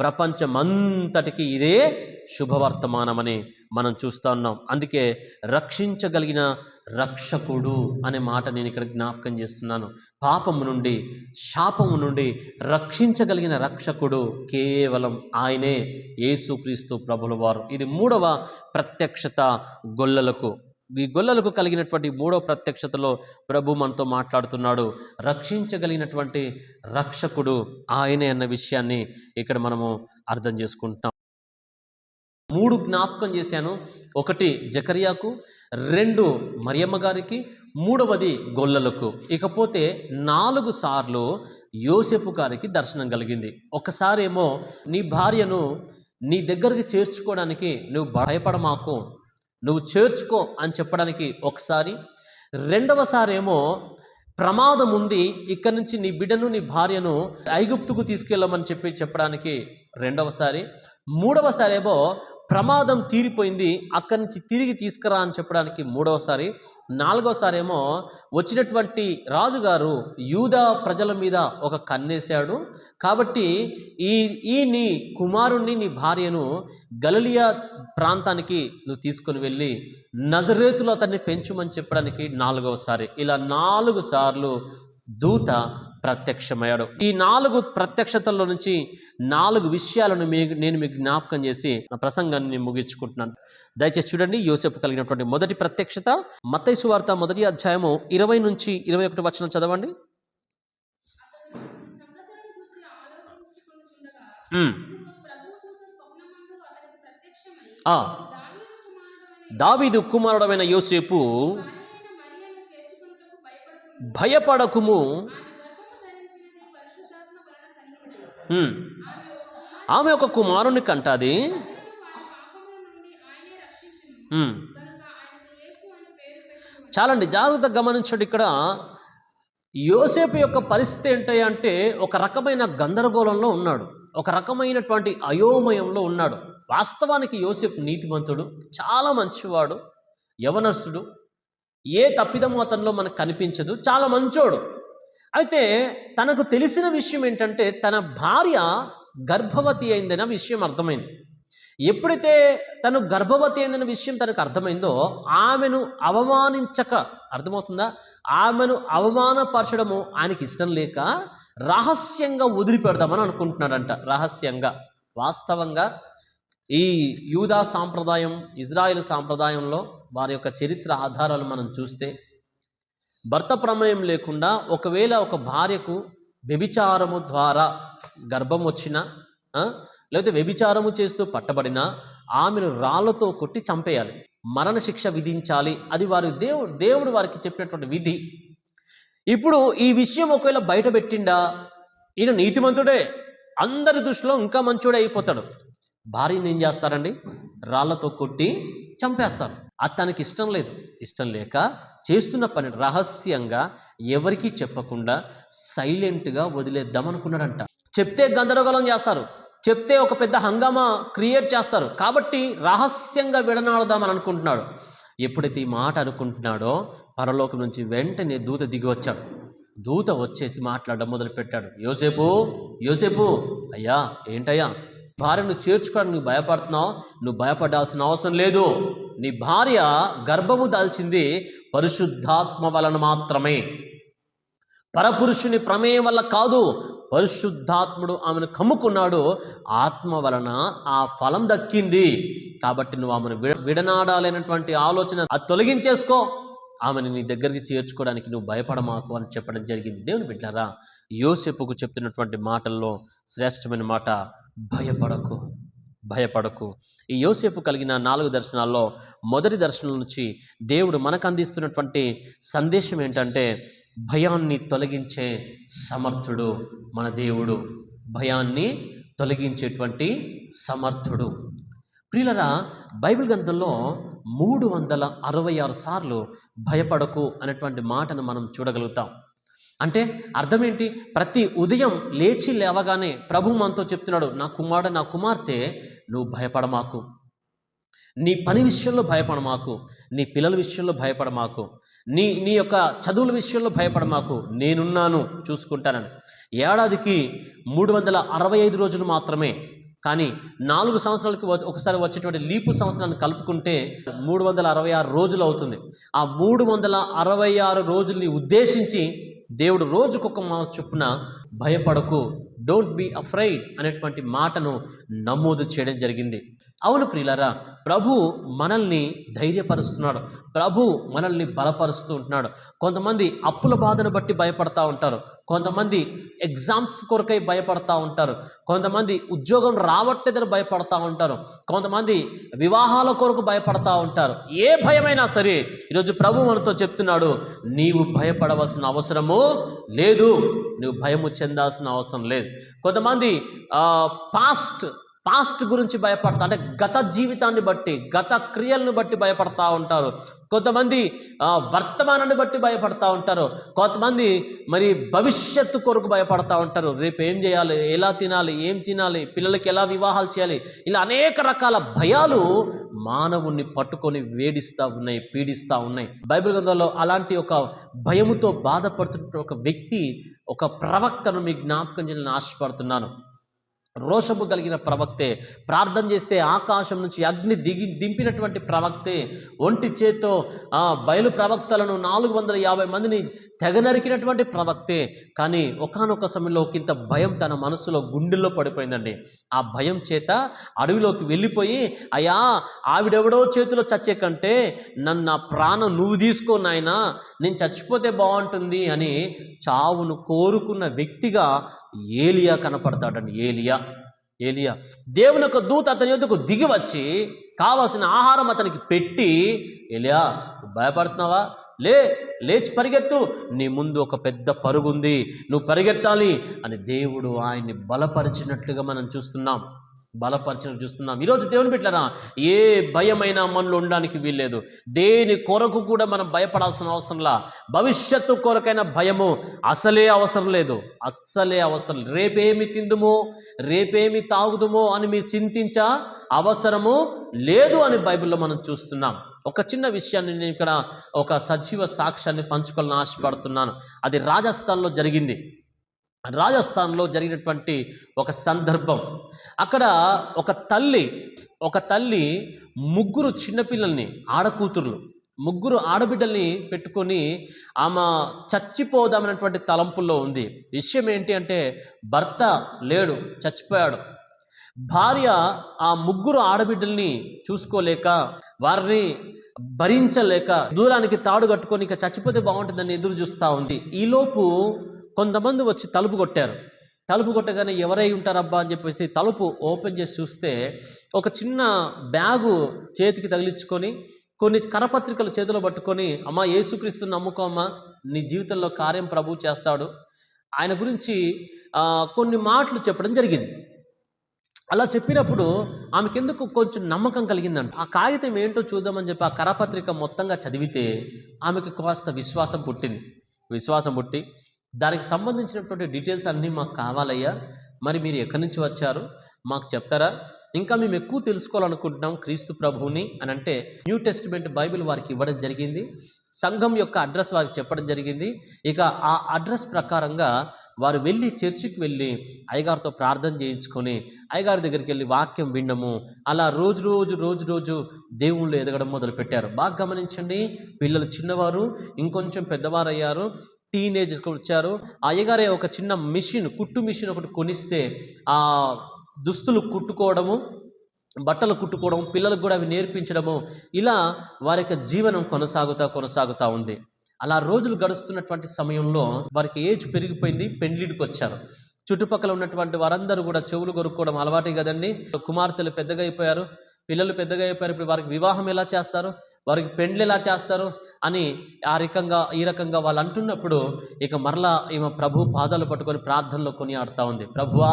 ప్రపంచమంతటికి ఇదే శుభవర్తమానమని మనం చూస్తూ ఉన్నాం. అందుకే రక్షించగలిగిన రక్షకుడు అనే మాట నేను ఇక్కడ జ్ఞాపకం చేస్తున్నాను. పాపము నుండి, శాపము నుండి రక్షించగలిగిన రక్షకుడు కేవలం ఆయనే, యేసుక్రీస్తు ప్రభుల వారు. ఇది 3వ ప్రత్యక్షత గొల్లలకు. ఈ గొల్లలకు కలిగినటువంటి 3వ ప్రత్యక్షతలో ప్రభు మనతో మాట్లాడుతున్నాడు. రక్షించగలిగినటువంటి రక్షకుడు ఆయనే అన్న విషయాన్ని ఇక్కడ మనము అర్థం చేసుకుంటున్నాం. 3 జ్ఞాపకం చేశాను. 1 జకర్యాకు, 2 మరియమ్మ గారికి, 3వది గొల్లలకు. ఇకపోతే 4 సార్లు యోసేపు గారికి దర్శనం కలిగింది. ఒకసారేమో నీ భార్యను నీ దగ్గరికి చేర్చుకోవడానికి నువ్వు భయపడమాకు, నువ్వు చేర్చుకో అని చెప్పడానికి ఒకసారి, 2వసారేమో ప్రమాదం ఉంది, ఇక్కడి నుంచి నీ బిడ్డను నీ భార్యను ఐగుప్తుకు తీసుకెళ్ళమని చెప్పడానికి 2వసారి, 3వసారేమో ప్రమాదం తీరిపోయింది, అక్కడి నుంచి తిరిగి తీసుకురా అని చెప్పడానికి 3వసారి, 4వసారేమో వచ్చినటువంటి రాజుగారు యూదా ప్రజల మీద ఒక కన్నేశాడు కాబట్టి ఈ నీ కుమారుణ్ణి, నీ భార్యను గలిలయ ప్రాంతానికి నువ్వు తీసుకొని వెళ్ళి నజరేతులో అతన్ని పెంచుమని చెప్పడానికి 4వసారి. ఇలా 4 సార్లు దూత ప్రత్యక్షమయ్యాడు. ఈ 4 ప్రత్యక్షతల్లో నుంచి 4 విషయాలను నేను మీకు జ్ఞాపకం చేసి నా ప్రసంగాన్ని నేను ముగించుకుంటున్నాను. దయచేసి చూడండి. యోసేపు కలిగినటువంటి మొదటి ప్రత్యక్షత మత్తయి సువార్త 1వ అధ్యాయము 20 నుంచి 21 వచనం చదవండి. దావీదు కుమారుడైన యోసేపు, భయపడకుము, ఆమె ఒక కుమారుని కంటాది, చాలండి, జాగ్రత్తగా గమనించండి. ఇక్కడ యోసేపు యొక్క పరిస్థితి ఏంటంటే ఒక రకమైన గందరగోళంలో ఉన్నాడు, ఒక రకమైనటువంటి అయోమయంలో ఉన్నాడు. వాస్తవానికి యోసేపు నీతిమంతుడు, చాలా మంచివాడు, యవనస్తుడు, ఏ తప్పిదము అతనిలో మనకు కనిపించదు, చాలా మంచోడు. అయితే తనకు తెలిసిన విషయం ఏంటంటే తన భార్య గర్భవతి అయిందన్న విషయం అర్థమైంది. ఎప్పుడైతే తను గర్భవతి అయిందన్న విషయం తనకు అర్థమైందో ఆమెను అవమానించక, అర్థమవుతుందా, ఆమెను అవమానపరచడము ఆయనకి ఇష్టం లేక రహస్యంగా వదిలిపెడదామని అనుకుంటున్నాడంట. రహస్యంగా. వాస్తవంగా ఈ యూదా సాంప్రదాయం, ఇజ్రాయేల్ సాంప్రదాయంలో వారి యొక్క చరిత్ర ఆధారాలు మనం చూస్తే భర్త ప్రమేయం లేకుండా ఒకవేళ ఒక భార్యకు వ్యభిచారము ద్వారా గర్భం వచ్చినా లేకపోతే వ్యభిచారము చేస్తూ పట్టబడినా ఆమెను రాళ్లతో కొట్టి చంపేయాలి, మరణశిక్ష విధించాలి. అది వారి దేవుడు వారికి చెప్పినటువంటి విధి. ఇప్పుడు ఈ విషయం ఒకవేళ బయట పెట్టిండా ఈయన నీతిమంతుడే, అందరి దృష్టిలో ఇంకా మంచోడే అయిపోతాడు. భార్యని ఏం చేస్తారండి? రాళ్లతో కొట్టి చంపేస్తారు. అది తనకి ఇష్టం లేదు. ఇష్టం లేక చేస్తున్న పని రహస్యంగా ఎవరికీ చెప్పకుండా సైలెంట్గా వదిలేద్దాం అనుకున్నాడంట. చెప్తే గందరగోళం చేస్తారు, చెప్తే ఒక పెద్ద హంగామా క్రియేట్ చేస్తారు. కాబట్టి రహస్యంగా విడనాడదామని అనుకుంటున్నాడు. ఎప్పుడైతే ఈ మాట అనుకుంటున్నాడో పరలోకం నుంచి వెంటనే దూత దిగి వచ్చాడు. దూత వచ్చేసి మాట్లాడడం మొదలుపెట్టాడు. యోసేపు, యోసేపు, అయ్యా ఏంటయ్యా, భార్యను చేర్చుకోవడానికి నువ్వు భయపడుతున్నావు. నువ్వు భయపడాల్సిన అవసరం లేదు. నీ భార్య గర్భము దాల్చింది పరిశుద్ధాత్మ వలన మాత్రమే, పరపురుషుని ప్రమేయం వల్ల కాదు. పరిశుద్ధాత్ముడు ఆమెను కమ్ముకున్నాడు, ఆత్మ వలన ఆ ఫలం దక్కింది. కాబట్టి నువ్వు ఆమెను విడనాడాలనేటువంటి ఆలోచన అది తొలగించేసుకో, ఆమెను నీ దగ్గరికి చేర్చుకోవడానికి నువ్వు భయపడమాకు అని చెప్పడం జరిగింది. దేవుని బిడ్డలారా, యోసేపుకు చెప్తున్నటువంటి మాటల్లో శ్రేష్టమైన మాట, భయపడకు, భయపడకు. ఈ యోసేపు కలిగిన 4 దర్శనాల్లో మొదటి దర్శనం నుంచి దేవుడు మనకు అందిస్తున్నటువంటి సందేశం ఏంటంటే భయాన్ని తొలగించే సమర్థుడు మన దేవుడు. భయాన్ని తొలగించేటువంటి సమర్థుడు. ప్రియులరా, బైబిల్ గ్రంథంలో 366 సార్లు భయపడకు అనేటువంటి మాటను మనం చూడగలుగుతాం. అంటే అర్థం ఏంటి? ప్రతి ఉదయం లేచి లేవగానే ప్రభు మనతో చెప్తున్నాడు, నా కుమారుడు, నా కుమార్తె, నువ్వు భయపడమాకు, నీ పని విషయంలో భయపడమాకు, నీ పిల్లల విషయంలో భయపడమాకు, నీ యొక్క చదువుల విషయంలో భయపడమాకు, నేనున్నాను, చూసుకుంటానని. ఏడాదికి 365 రోజులు మాత్రమే, కానీ 4 సంవత్సరాలకు ఒకసారి వచ్చేటువంటి లీపు సంవత్సరాన్ని కలుపుకుంటే 366 రోజులు అవుతుంది. ఆ 366 రోజుల్ని ఉద్దేశించి దేవుడు రోజుకొక మాట చొప్పున భయపడకు, డోంట్ బీ అఫ్రైడ్ అనేటువంటి మాటను నమోదు చేయడం జరిగింది. అవును ప్రియులారా, ప్రభు మనల్ని ధైర్యపరుస్తున్నాడు, ప్రభు మనల్ని బలపరుస్తూ ఉంటున్నాడు. కొంతమంది అప్పుల బాధను బట్టి భయపడతా ఉంటారు, కొంతమంది ఎగ్జామ్స్ కొరకై భయపడతా ఉంటారు, కొంతమంది ఉద్యోగం రావట్లేదని భయపడతా ఉంటారు, కొంతమంది వివాహాల కొరకు భయపడతా ఉంటారు. ఏ భయమైనా సరే ఈరోజు ప్రభు మనతో చెప్తున్నాడు, నీవు భయపడవలసిన అవసరము లేదు, నువ్వు భయము చెందాల్సిన అవసరం లేదు. కొంతమంది పాస్ట్ గురించి భయపడతా, అంటే గత జీవితాన్ని బట్టి, గత క్రియలను బట్టి భయపడతా ఉంటారు. కొంతమంది వర్తమానాన్ని బట్టి భయపడతా ఉంటారు, కొంతమంది మరి భవిష్యత్తు కొరకు భయపడతా ఉంటారు. రేపు ఏం చేయాలి, ఎలా తినాలి, ఏం తినాలి, పిల్లలకి ఎలా వివాహాలు చేయాలి, ఇలా అనేక రకాల భయాలు మానవుణ్ణి పట్టుకొని వేడిస్తూ ఉన్నాయి, పీడిస్తూ ఉన్నాయి. బైబిల్ గ్రంథంలో అలాంటి ఒక భయముతో బాధపడుతున్న ఒక వ్యక్తి, ఒక ప్రవక్తను మీ జ్ఞాపకం చేయాలని ఆశపడుతున్నాను. రోషము కలిగిన ప్రవక్తే, ప్రార్థన చేస్తే ఆకాశం నుంచి అగ్ని దింపినటువంటి ప్రవక్తే, ఒంటి చేత్తో బయలు ప్రవక్తలను 450 మందిని తెగనరికినటువంటి ప్రవక్తే. కానీ ఒకానొక సమయంలో ఒకంత భయం తన మనసులో, గుండెల్లో పడిపోయిందండి. ఆ భయం చేత అడవిలోకి వెళ్ళిపోయి, అయ్యా ఆవిడెవడో చేతిలో చచ్చే కంటే నా ప్రాణం నువ్వు తీసుకో నాయనా, నేను చచ్చిపోతే బాగుంటుంది అని చావును కోరుకున్న వ్యక్తిగా ఏలియా కనపడతాడండి. ఏలియా దేవుని యొక్క దూత అతని యొద్దకు దిగి వచ్చి కావాల్సిన ఆహారం అతనికి పెట్టి, ఏలియా భయపడుతున్నావా, లేచి పరిగెత్తు, నీ ముందు ఒక పెద్ద పరుగుంది, నువ్వు పరిగెత్తాలి అని దేవుడు ఆయన్ని బలపరిచినట్లుగా మనం చూస్తున్నాం. ఈరోజు దేవుని బిడ్డలారా, ఏ భయమైనా మనలో ఉండడానికి వీల్లేదు. దేని కొరకు కూడా మనం భయపడాల్సిన అవసరంలా. భవిష్యత్తు కొరకైన భయము అసలే అవసరం లేదు. రేపేమి తిందుమో, రేపేమి తాగుదుమో అని మీరు చింతించా అవసరము లేదు అని బైబిల్లో మనం చూస్తున్నాం. ఒక చిన్న విషయాన్ని నేను ఇక్కడ ఒక సజీవ సాక్ష్యాన్ని పంచుకోవాలని ఆశపడుతున్నాను. అది రాజస్థాన్లో జరిగింది. రాజస్థాన్లో జరిగినటువంటి ఒక సందర్భం. అక్కడ ఒక తల్లి ముగ్గురు చిన్నపిల్లల్ని, ఆడకూతుర్లు, ముగ్గురు ఆడబిడ్డల్ని పెట్టుకొని ఆమె చచ్చిపోదామనేటువంటి తలంపుల్లో ఉంది. విషయం ఏంటి అంటే భర్త లేడు, చచ్చిపోయాడు. భార్య ఆ ముగ్గురు ఆడబిడ్డల్ని చూసుకోలేక, వారిని భరించలేక దూరానికి తాడు కట్టుకొని ఇక చచ్చిపోతే బాగుంటుందని ఎదురు చూస్తూ ఉంది. ఈలోపు కొంతమంది వచ్చి తలుపు కొట్టారు. తలుపు కొట్టగానే ఎవరై ఉంటారబ్బా అని చెప్పేసి తలుపు ఓపెన్ చేసి చూస్తే ఒక చిన్న బ్యాగు చేతికి తగిలించుకొని కొన్ని కరపత్రికలు చేతిలో పట్టుకొని, అమ్మా యేసుక్రీస్తుని నమ్ముకోమ్మా, నీ జీవితంలో కార్యం ప్రభువు చేస్తాడు, ఆయన గురించి కొన్ని మాటలు చెప్పడం జరిగింది. అలా చెప్పినప్పుడు ఆమెకెందుకు కొంచెం నమ్మకం కలిగిందంట. ఆ కాగితం ఏంటో చూద్దామని చెప్పి ఆ కరపత్రిక మొత్తంగా చదివితే ఆమెకు కాస్త విశ్వాసం పుట్టి దానికి సంబంధించినటువంటి డీటెయిల్స్ అన్నీ మాకు కావాలయ్యా, మరి మీరు ఎక్కడి నుంచి వచ్చారు మాకు చెప్తారా, ఇంకా మేము ఎక్కువ తెలుసుకోవాలనుకుంటున్నాం క్రీస్తు ప్రభువుని అని అంటే న్యూ టెస్టిమెంట్ బైబిల్ వారికి ఇవ్వడం జరిగింది. సంఘం యొక్క అడ్రస్ వారికి చెప్పడం జరిగింది. ఇక ఆ అడ్రస్ ప్రకారంగా వారు వెళ్ళి చర్చికి వెళ్ళి అయ్యగారితో ప్రార్థన చేయించుకొని అయ్యగారి దగ్గరికి వెళ్ళి వాక్యం వినడము, అలా రోజు దేవుళ్ళు ఎదగడం మొదలుపెట్టారు. బాగా గమనించండి, పిల్లలు చిన్నవారు, ఇంకొంచెం పెద్దవారు అయ్యారు, టీనేజ్కి వచ్చారు. ఆ అయ్యగారే ఒక చిన్న కుట్టు మిషన్ ఒకటి కొనిస్తే ఆ దుస్తులు కుట్టుకోవడము, బట్టలు కుట్టుకోవడం, పిల్లలకు కూడా అవి నేర్పించడము, ఇలా వారి యొక్క జీవనం కొనసాగుతూ ఉంది. అలా రోజులు గడుస్తున్నటువంటి సమయంలో వారికి ఏజ్ పెరిగిపోయింది, పెండ్లిడికి వచ్చారు. చుట్టుపక్కల ఉన్నటువంటి వారందరూ కూడా చెవులు కొరుక్కోవడం అలవాటే కదండి. కుమార్తెలు పెద్దగా అయిపోయారు, పిల్లలు పెద్దగా అయిపోయారు, ఇప్పుడు వారికి వివాహం ఎలా చేస్తారు, వారికి పెండ్లు ఎలా చేస్తారు అని ఈ రకంగా వాళ్ళు అంటున్నప్పుడు ఇక మరలా ఈమె ప్రభు పాదాలు పట్టుకొని ప్రార్థనలో కొనియాడుతూ ఉంది. ప్రభువా,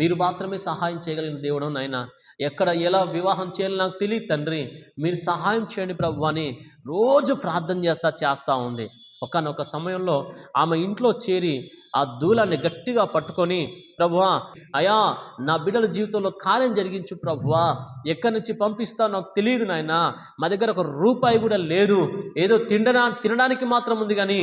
మీరు మాత్రమే సహాయం చేయగలిగిన దేవుడు నాయన, ఎక్కడ ఎలా వివాహం చేయాలో నాకు తెలియదు తండ్రి, మీరు సహాయం చేయండి ప్రభు అని రోజు ప్రార్థన చేస్తూ ఉంది. ఒకానొక సమయంలో ఆమె ఇంట్లో చేరి ఆ దూలాన్ని గట్టిగా పట్టుకొని, ప్రభువా అయా, నా బిడ్డల జీవితంలో కార్యం జరిగించు ప్రభువా, ఎక్కడి నుంచి పంపిస్తావు నాకు తెలియదు నాయన, మా దగ్గర ఒక రూపాయి కూడా లేదు, ఏదో తినడానికి మాత్రం ఉంది కానీ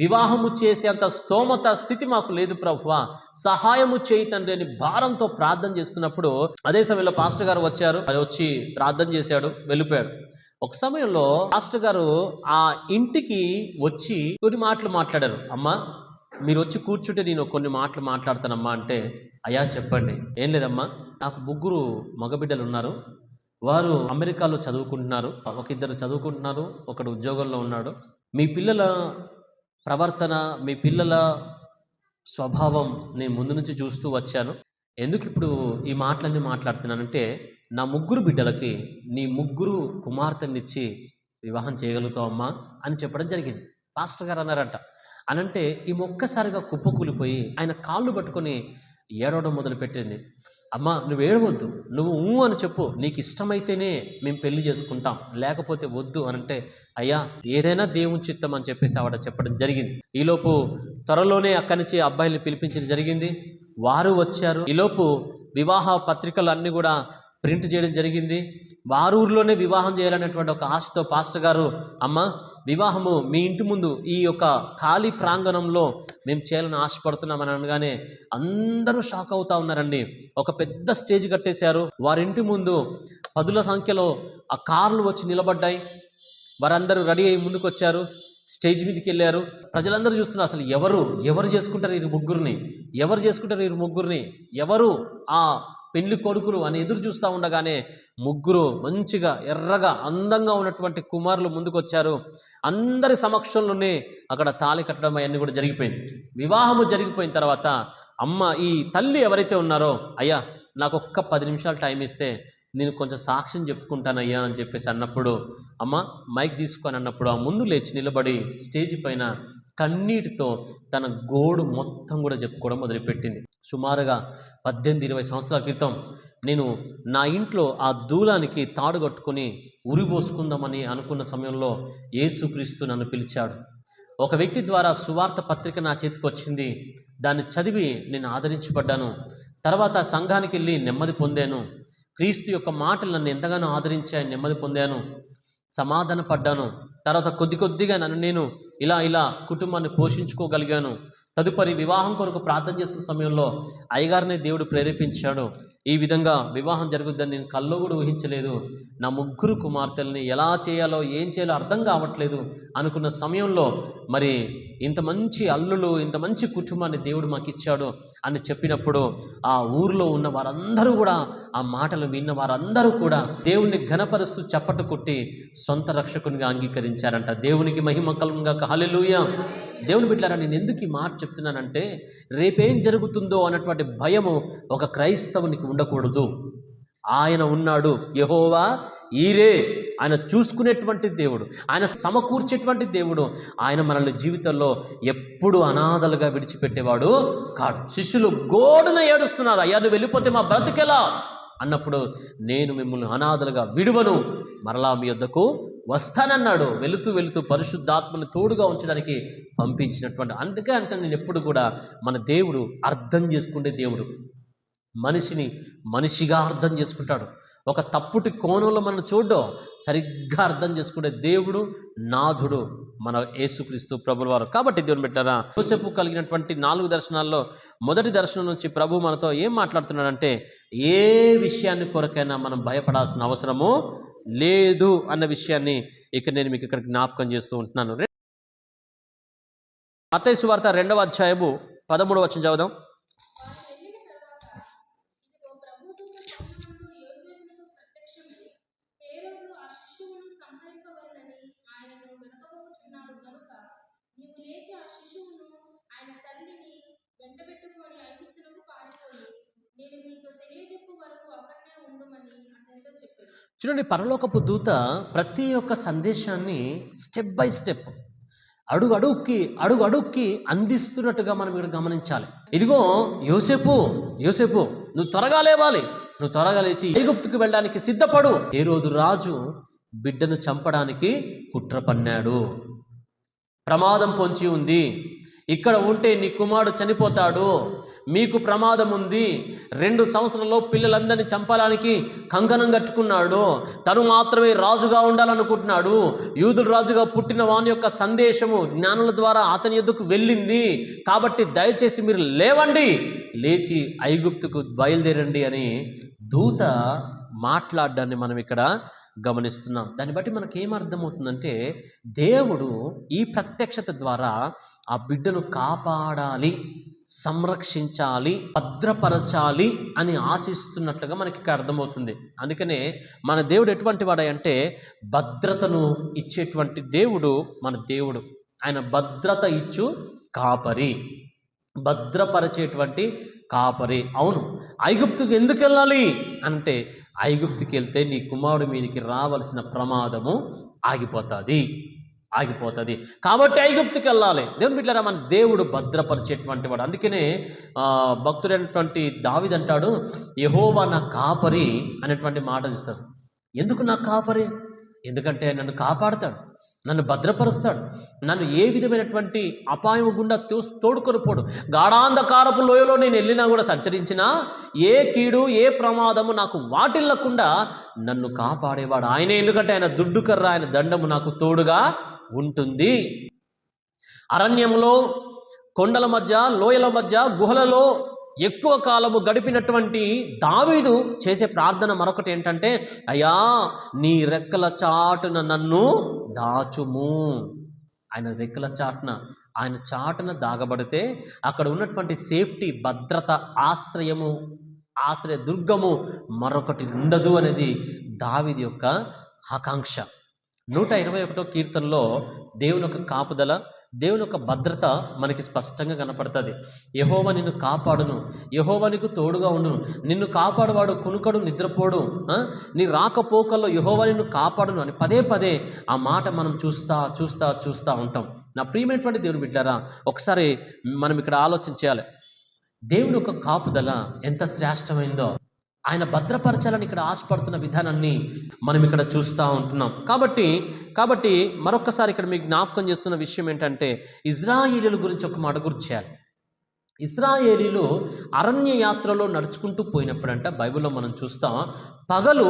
వివాహము చేసే అంత స్తోమత స్థితి మాకు లేదు ప్రభువా, సహాయము చేయి తండ్రి అని భారంతో ప్రార్థన చేస్తున్నప్పుడు అదే సమయంలో పాస్టర్ గారు వచ్చారు. వచ్చి ప్రార్థన చేశాడు, వెళ్ళిపోయాడు. ఒక సమయంలో పాస్టర్ గారు ఆ ఇంటికి వచ్చి కొన్ని మాటలు మాట్లాడారు. అమ్మా, మీరు వచ్చి కూర్చుంటే నేను కొన్ని మాటలు మాట్లాడతానమ్మా అంటే, అయ్యా చెప్పండి. ఏం లేదమ్మా, నాకు ముగ్గురు మగబిడ్డలు ఉన్నారు, వారు అమెరికాలో చదువుకుంటున్నారు, ఇద్దరు చదువుకుంటున్నారు, ఒకడు ఉద్యోగంలో ఉన్నాడు. మీ పిల్లల ప్రవర్తన, మీ పిల్లల స్వభావం నేను ముందు నుంచి చూస్తూ వచ్చాను. ఎందుకు ఇప్పుడు ఈ మాటలన్నీ మాట్లాడుతున్నానంటే, నా ముగ్గురు బిడ్డలకి నీ ముగ్గురు కుమార్తెనిచ్చి వివాహం చేయగలుగుతావమ్మా అని చెప్పడం జరిగింది. పాస్టర్ గారు అన్నారంట. అనంటే ఈ ఒక్కసారిగా కుప్పకూలిపోయి ఆయన కాళ్ళు పట్టుకొని ఏడవడం మొదలుపెట్టింది. అమ్మ, నువ్వు ఏడవద్దు, నువ్వు అని చెప్పు, నీకు ఇష్టమైతేనే మేము పెళ్లి చేసుకుంటాం, లేకపోతే వద్దు అనంటే, అయ్యా ఏదైనా దేవుని చిత్తం అని చెప్పేసి ఆవిడ చెప్పడం జరిగింది. ఈలోపు త్వరలోనే అక్కడి నుంచి అబ్బాయిల్ని పిలిపించడం జరిగింది. వారు వచ్చారు. ఈలోపు వివాహ పత్రికలు అన్నీ కూడా ప్రింట్ చేయడం జరిగింది. వారు ఊరిలోనే వివాహం చేయాలనేటువంటి ఒక ఆశతో పాస్టర్ గారు, అమ్మ వివాహము మీ ఇంటి ముందు ఈ యొక్క ఖాళీ ప్రాంగణంలో మేము చేయాలని ఆశపడుతున్నామని అనగానే అందరూ షాక్ అవుతా ఉన్నారండి. ఒక పెద్ద స్టేజ్ కట్టేశారు. వారింటి ముందు 10ల సంఖ్యలో ఆ కార్లు వచ్చి నిలబడ్డాయి. వారందరూ రెడీ అయ్యి ముందుకు వచ్చారు, స్టేజ్ మీదకి వెళ్ళారు. ప్రజలందరూ చూస్తున్నారు, అసలు ఎవరు చేసుకుంటారు వీరు ముగ్గురిని, ఎవరు ఆ పెళ్లి కొడుకులు అని ఎదురు చూస్తూ ఉండగానే ముగ్గురు మంచిగా ఎర్రగా అందంగా ఉన్నటువంటి కుమారులు ముందుకు వచ్చారు. అందరి సమక్షంలోనే అక్కడ తాళి కట్టడం అవన్నీ కూడా జరిగిపోయింది. వివాహము జరిగిపోయిన తర్వాత అమ్మ, ఈ తల్లి ఎవరైతే ఉన్నారో, అయ్యా నాకు ఒక్క 10 నిమిషాలు టైం ఇస్తే నేను కొంచెం సాక్ష్యం చెప్పుకుంటానయ్యా అని చెప్పేసి అన్నప్పుడు, అమ్మ మైక్ తీసుకొని అన్నప్పుడు ఆ ముందు లేచి నిలబడి స్టేజ్ పైన కన్నీటితో తన గోడు మొత్తం కూడా చెప్పుకోవడం మొదలుపెట్టింది. సుమారుగా 18-20 సంవత్సరాల క్రితం నేను నా ఇంట్లో ఆ దూలానికి తాడు కట్టుకొని ఉరిపోసుకుందామని అనుకున్న సమయంలో యేసుక్రీస్తు నన్ను పిలిచాడు. ఒక వ్యక్తి ద్వారా సువార్త పత్రిక నా చేతికి వచ్చింది. దాన్ని చదివి నేను ఆదరించబడ్డాను. తర్వాత సంఘానికి వెళ్ళి నెమ్మది పొందాను. క్రీస్తు యొక్క మాటలు నన్ను ఎంతగానో ఆదరించాయి, నెమ్మది పొందాను. సమాధాన పడ్డాను. తర్వాత కొద్ది కొద్దిగా నన్ను నేను ఇలా కుటుంబాన్ని పోషించుకోగలిగాను. తదుపరి వివాహం కొరకు ప్రార్థన చేస్తున్న సమయంలో అయ్యగారిని దేవుడు ప్రేరేపించాడు. ఈ విధంగా వివాహం జరుగుద్దని నేను కల్లో కూడా ఊహించలేదు. నా 3 కుమార్తెల్ని ఎలా చేయాలో ఏం చేయాలో అర్థం కావట్లేదు అనుకున్న సమయంలో మరి ఇంత మంచి అల్లులు, ఇంత మంచి కుటుంబాన్ని దేవుడు మాకు ఇచ్చాడు అని చెప్పినప్పుడు ఆ ఊరిలో ఉన్న వారందరూ కూడా, ఆ మాటలు విన్న వారందరూ కూడా దేవుణ్ణి ఘనపరుస్తూ చప్పట్లు కొట్టి సొంత రక్షకునిగా అంగీకరించారంట. దేవునికి మహిమ కలుగుగాక. హల్లెలూయా. దేవుని బిడ్డలారా, నేను ఎందుకు ఈ మాట చెప్తున్నానంటే రేపేం జరుగుతుందో అన్నటువంటి భయము ఒక క్రైస్తవునికి ఉండకూడదు. ఆయన ఉన్నాడు, యెహోవా ఈరే. ఆయన చూసుకునేటువంటి దేవుడు, ఆయన సమకూర్చేటువంటి దేవుడు. ఆయన మనల్ని జీవితంలో ఎప్పుడు అనాథలుగా విడిచిపెట్టేవాడు కాడు. శిష్యులు గోడున ఏడుస్తున్నారు, అయ్యా నువ్వు వెళ్ళిపోతే మా బ్రతికెలా అన్నప్పుడు, నేను మిమ్మల్ని అనాథలుగా విడువను, మరలా మీ యొద్దకు వస్తానన్నాడు. వెళుతూ వెళుతూ పరిశుద్ధాత్మను తోడుగా ఉంచడానికి పంపించినటువంటి. అందుకే అంటే నేను ఎప్పుడు కూడా మన దేవుడు అర్థం చేసుకునే దేవుడు. మనిషిని మనిషిగా అర్థం చేసుకుంటాడు. ఒక తప్పుటి కోణంలో మనం చూడడం, సరిగ్గా అర్థం చేసుకునే దేవుడు, నాథుడు మన యేసుక్రీస్తు ప్రభుల వారు. కాబట్టి దేవుని బిడ్డలారా, యోసేపు కలిగినటువంటి 4 దర్శనాల్లో మొదటి దర్శనం నుంచి ప్రభు మనతో ఏం మాట్లాడుతున్నాడంటే, ఏ విషయాన్ని కొరకైనా మనం భయపడాల్సిన అవసరము లేదు అన్న విషయాన్ని ఇక నేను మీకు ఇక్కడ జ్ఞాపకం చేస్తూ ఉంటున్నాను. మత్తయి సువార్త 2వ అధ్యాయము 13వ వచనం చదువుదాం. చూడండి, పరలోకపు దూత ప్రతి ఒక్క సందేశాన్ని స్టెప్ బై స్టెప్, అడుగు అడుగుకి అందిస్తున్నట్టుగా మనం ఇక్కడ గమనించాలి. ఇదిగో యోసేపు, నువ్వు త్వరగా లేవాలి, నువ్వు త్వరగా లేచి ఐగుప్తుకు వెళ్ళడానికి సిద్ధపడు. ఏ రోజు రాజు బిడ్డను చంపడానికి కుట్ర పన్నాడు, ప్రమాదం పొంచి ఉంది, ఇక్కడ ఉంటే నీ కుమారుడు చనిపోతాడు, మీకు ప్రమాదం ఉంది. 2 సంవత్సరాల్లో పిల్లలందరినీ చంపడానికి కంకణం కట్టుకున్నాడు. తను మాత్రమే రాజుగా ఉండాలనుకుంటున్నాడు. యూదుల రాజుగా పుట్టిన వాని యొక్క సందేశము జ్ఞానుల ద్వారా అతని యొద్దకు వెళ్ళింది. కాబట్టి దయచేసి మీరు లేవండి, లేచి ఐగుప్తుకు బయలుదేరండి అని దూత మాట్లాడడాన్ని మనం ఇక్కడ గమనిస్తున్నాం. దాన్ని బట్టి మనకి ఏమర్థమవుతుందంటే, దేవుడు ఈ ప్రత్యక్షత ద్వారా ఆ బిడ్డను కాపాడాలి, సంరక్షించాలి, భద్రపరచాలి అని ఆశిస్తున్నట్లుగా మనకి ఇక్కడ అర్థమవుతుంది. అందుకనే మన దేవుడు ఎటువంటి వాడంటే భద్రతను ఇచ్చేటువంటి దేవుడు మన దేవుడు. ఆయన భద్రత ఇచ్చు కాపరి, భద్రపరిచేటువంటి కాపరి. అవును, ఐగుప్తుకు ఎందుకు వెళ్ళాలి అంటే, ఐగుప్తుకి వెళ్తే నీ కుమారుడు మీదికి రావాల్సిన ప్రమాదము ఆగిపోతుంది. కాబట్టి ఐగుప్తుకి వెళ్ళాలి. దేవుని బిడ్డలారా, మన దేవుడు భద్రపరిచేటువంటి వాడు. అందుకనే భక్తుడైనటువంటి దావీదు అంటాడు, యెహోవా నా కాపరి అనేటువంటి మాట చూస్తారు. ఎందుకు నా కాపరి? ఎందుకంటే నన్ను కాపాడుతాడు, నన్ను భద్రపరుస్తాడు, నన్ను ఏ విధమైనటువంటి అపాయం గుండా తోడుకొని పోడు. గాఢాంధకారపు లోయలో నేను వెళ్ళినా కూడా, సంచరించినా ఏ కీడు ఏ ప్రమాదము నాకు వాటిల్లకుండా నన్ను కాపాడేవాడు ఆయనే. ఎందుకంటే ఆయన దుడ్డు కర్ర, ఆయన దండము నాకు తోడుగా ఉంటుంది. అరణ్యంలో, కొండల మధ్య, లోయల మధ్య, గుహలలో ఎక్కువ కాలము గడిపినటువంటి దావీదు చేసే ప్రార్థన మరొకటి ఏంటంటే, అయ్యా నీ రెక్కల చాటున నన్ను దాచుము. ఆయన రెక్కల చాటున, ఆయన చాటున దాగబడితే అక్కడ ఉన్నటువంటి సేఫ్టీ, భద్రత, ఆశ్రయ దుర్గము మరొకటి ఉండదు అనేది దావీదు యొక్క ఆకాంక్ష. 121వ కీర్తనలో దేవుని యొక్క కాపుదల, దేవుని యొక్క భద్రత మనకి స్పష్టంగా కనపడుతుంది. యెహోవా నిన్ను కాపాడును, యెహోవా నీకు తోడుగా ఉండును, నిన్ను కాపాడువాడు కునుకడు నిద్రపోడు, నీ రాకపోకల్లో యెహోవా నిన్ను కాపాడును అని పదే ఆ మాట మనం చూస్తూ ఉంటాం. నా ప్రియమైనటువంటి దేవుని బిడ్డలారా, ఒకసారి మనం ఇక్కడ ఆలోచించాలి. దేవుని యొక్క కాపుదల ఎంత శ్రేష్టమైందో, ఆయన భద్రపరచాలని ఇక్కడ ఆశపడుతున్న విధానాన్ని మనం ఇక్కడ చూస్తూ ఉంటున్నాం. కాబట్టి మరొకసారి ఇక్కడ మీకు జ్ఞాపకం చేస్తున్న విషయం ఏంటంటే, ఇజ్రాయేలీయుల గురించి ఒక మాట గుర్తు చేయాలి. ఇశ్రాయేలీలు అరణ్య యాత్రలో నడుచుకుంటూ పోయినప్పుడంట బైబిల్లో మనం చూస్తాం, పగలు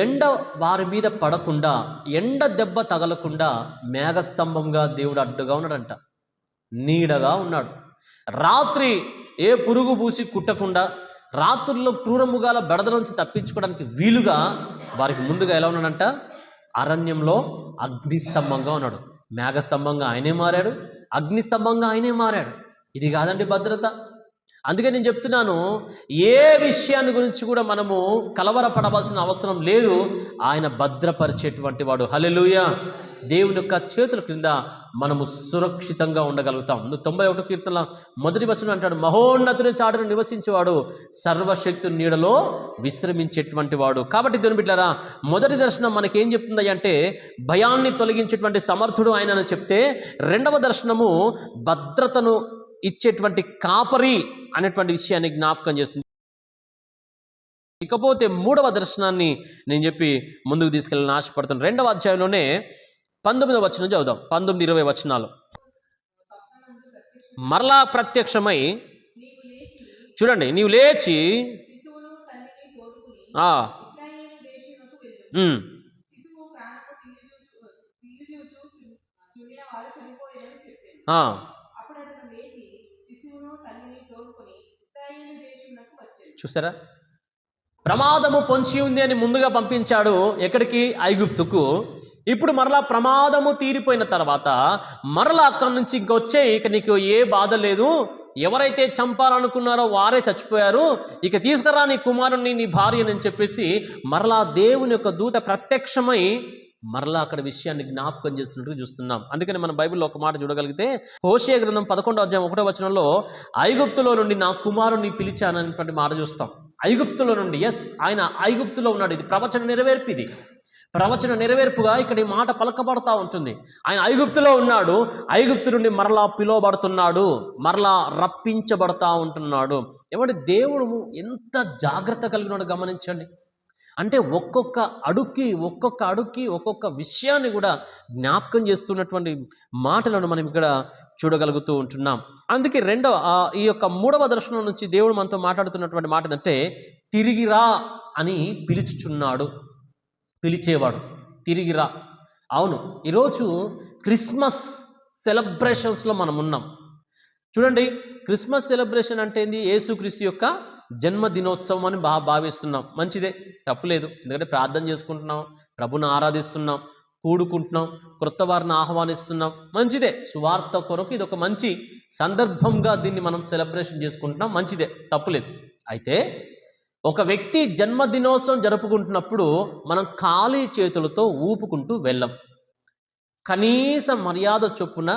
ఎండ వారి మీద పడకుండా, ఎండ దెబ్బ తగలకుండా మేఘస్తంభంగా దేవుడు అడ్డుగా ఉన్నాడంట, నీడగా ఉన్నాడు. రాత్రి ఏ పురుగు పూసి కుట్టకుండా, రాత్రుల్లో క్రూరముగాల బెడద నుంచి తప్పించుకోవడానికి వీలుగా వారికి ముందుగా ఎలా ఉన్నాడంట, అరణ్యంలో అగ్నిస్తంభంగా ఉన్నాడు. మేఘస్తంభంగా ఆయనే మారాడు, అగ్నిస్తంభంగా ఆయనే మారాడు. ఇది కాదండి భద్రత. అందుకే నేను చెప్తున్నాను, ఏ విషయాన్ని గురించి కూడా మనము కలవరపడవలసిన అవసరం లేదు. ఆయన భద్రపరిచేటువంటి వాడు. హల్లెలూయా. దేవుని యొక్క చేతుల క్రింద మనము సురక్షితంగా ఉండగలుగుతాం. 91 కీర్తనల 1వ వచనం అంటాడు, మహోన్నతుని చాటును నివసించేవాడు సర్వశక్తుని నీడలో విశ్రమించేటువంటి వాడు. కాబట్టి దేవుని బిడ్డలారా, మొదటి దర్శనం మనకేం చెప్తుంది అంటే భయాన్ని తొలగించేటువంటి సమర్థుడు ఆయన అని చెప్తే, రెండవ దర్శనము భద్రతను ఇచ్చేటువంటి కాపరి అనేటువంటి విషయాన్ని జ్ఞాపకం చేస్తుంది. ఇకపోతే మూడవ దర్శనాన్ని నేను చెప్పి ముందుకు తీసుకెళ్ళాలని ఆశపడుతున్నాను. 2వ అధ్యాయంలోనే 19వ వచనం చదువుదాం. 19-20 వచనాలు. మరలా ప్రత్యక్షమై, చూడండి, నీవు లేచి చూసారా, ప్రమాదము పొంచి ఉంది అని ముందుగా పంపించాడు. ఎక్కడికి? ఐగుప్తుకు. ఇప్పుడు మరలా ప్రమాదము తీరిపోయిన తర్వాత మరలా అక్కడి నుంచి ఇంకొచ్చే, ఇక నీకు ఏ బాధ లేదు, ఎవరైతే చంపాలనుకున్నారో వారే చచ్చిపోయారు, ఇక తీసుకురా నీ కుమారుణ్ణి, నీ భార్యని అని చెప్పేసి మరలా దేవుని యొక్క దూత ప్రత్యక్షమై మరలా అక్కడ విషయాన్ని జ్ఞాపకం చేస్తున్నట్టు చూస్తున్నాం. అందుకని మన బైబిల్లో ఒక మాట చూడగలిగితే, హోషేయ గ్రంథం 11వ అధ్యాయం 1వ వచనంలో ఐగుప్తులో నుండి నా కుమారుణ్ణి పిలిచాననేటువంటి మాట చూస్తాం. ఐగుప్తులో నుండి, ఎస్, ఆయన ఐగుప్తులో ఉన్నాడు. ఇది ప్రవచన నెరవేర్పు. ఇది ప్రవచన నెరవేర్పుగా ఇక్కడ ఈ మాట పలకబడతా ఉంటుంది. ఆయన ఐగుప్తులో ఉన్నాడు, ఐగుప్తు నుండి మరలా పిలువబడుతున్నాడు, మరలా రప్పించబడతా ఉంటున్నాడు. ఏమంటే దేవుడు ఎంత జాగ్రత్త కలిగినాడు గమనించండి. అంటే ఒక్కొక్క అడుక్కి ఒక్కొక్క విషయాన్ని కూడా జ్ఞాపకం చేస్తున్నటువంటి మాటలను మనం ఇక్కడ చూడగలుగుతూ ఉంటున్నాం. అందుకే ఈ యొక్క మూడవ దర్శనం నుంచి దేవుడు మనతో మాట్లాడుతున్నటువంటి మాట ఏంటంటే, తిరిగిరా అని పిలుచుచున్నాడు. పిలిచేవాడు, తిరిగిరా. అవును, ఈరోజు క్రిస్మస్ సెలబ్రేషన్స్లో మనం ఉన్నాం. చూడండి, క్రిస్మస్ సెలబ్రేషన్ అంటే ఏంది? యేసుక్రీస్తు యొక్క జన్మదినోత్సవం అని భావిస్తున్నాం. మంచిదే, తప్పులేదు. ఎందుకంటే ప్రార్థన చేసుకుంటున్నాం, ప్రభుని ఆరాధిస్తున్నాం, కూడుకుంటున్నాం, క్రొత్త వారిని ఆహ్వానిస్తున్నాం. మంచిదే, సువార్త కొరకు ఇది ఒక మంచి సందర్భంగా దీన్ని మనం సెలబ్రేషన్ చేసుకుంటున్నాం. మంచిదే, తప్పులేదు. అయితే ఒక వ్యక్తి జన్మదినోత్సవం జరుపుకుంటున్నప్పుడు మనం ఖాళీ చేతులతో ఊపుకుంటూ వెళ్ళం. కనీస మర్యాద చొప్పున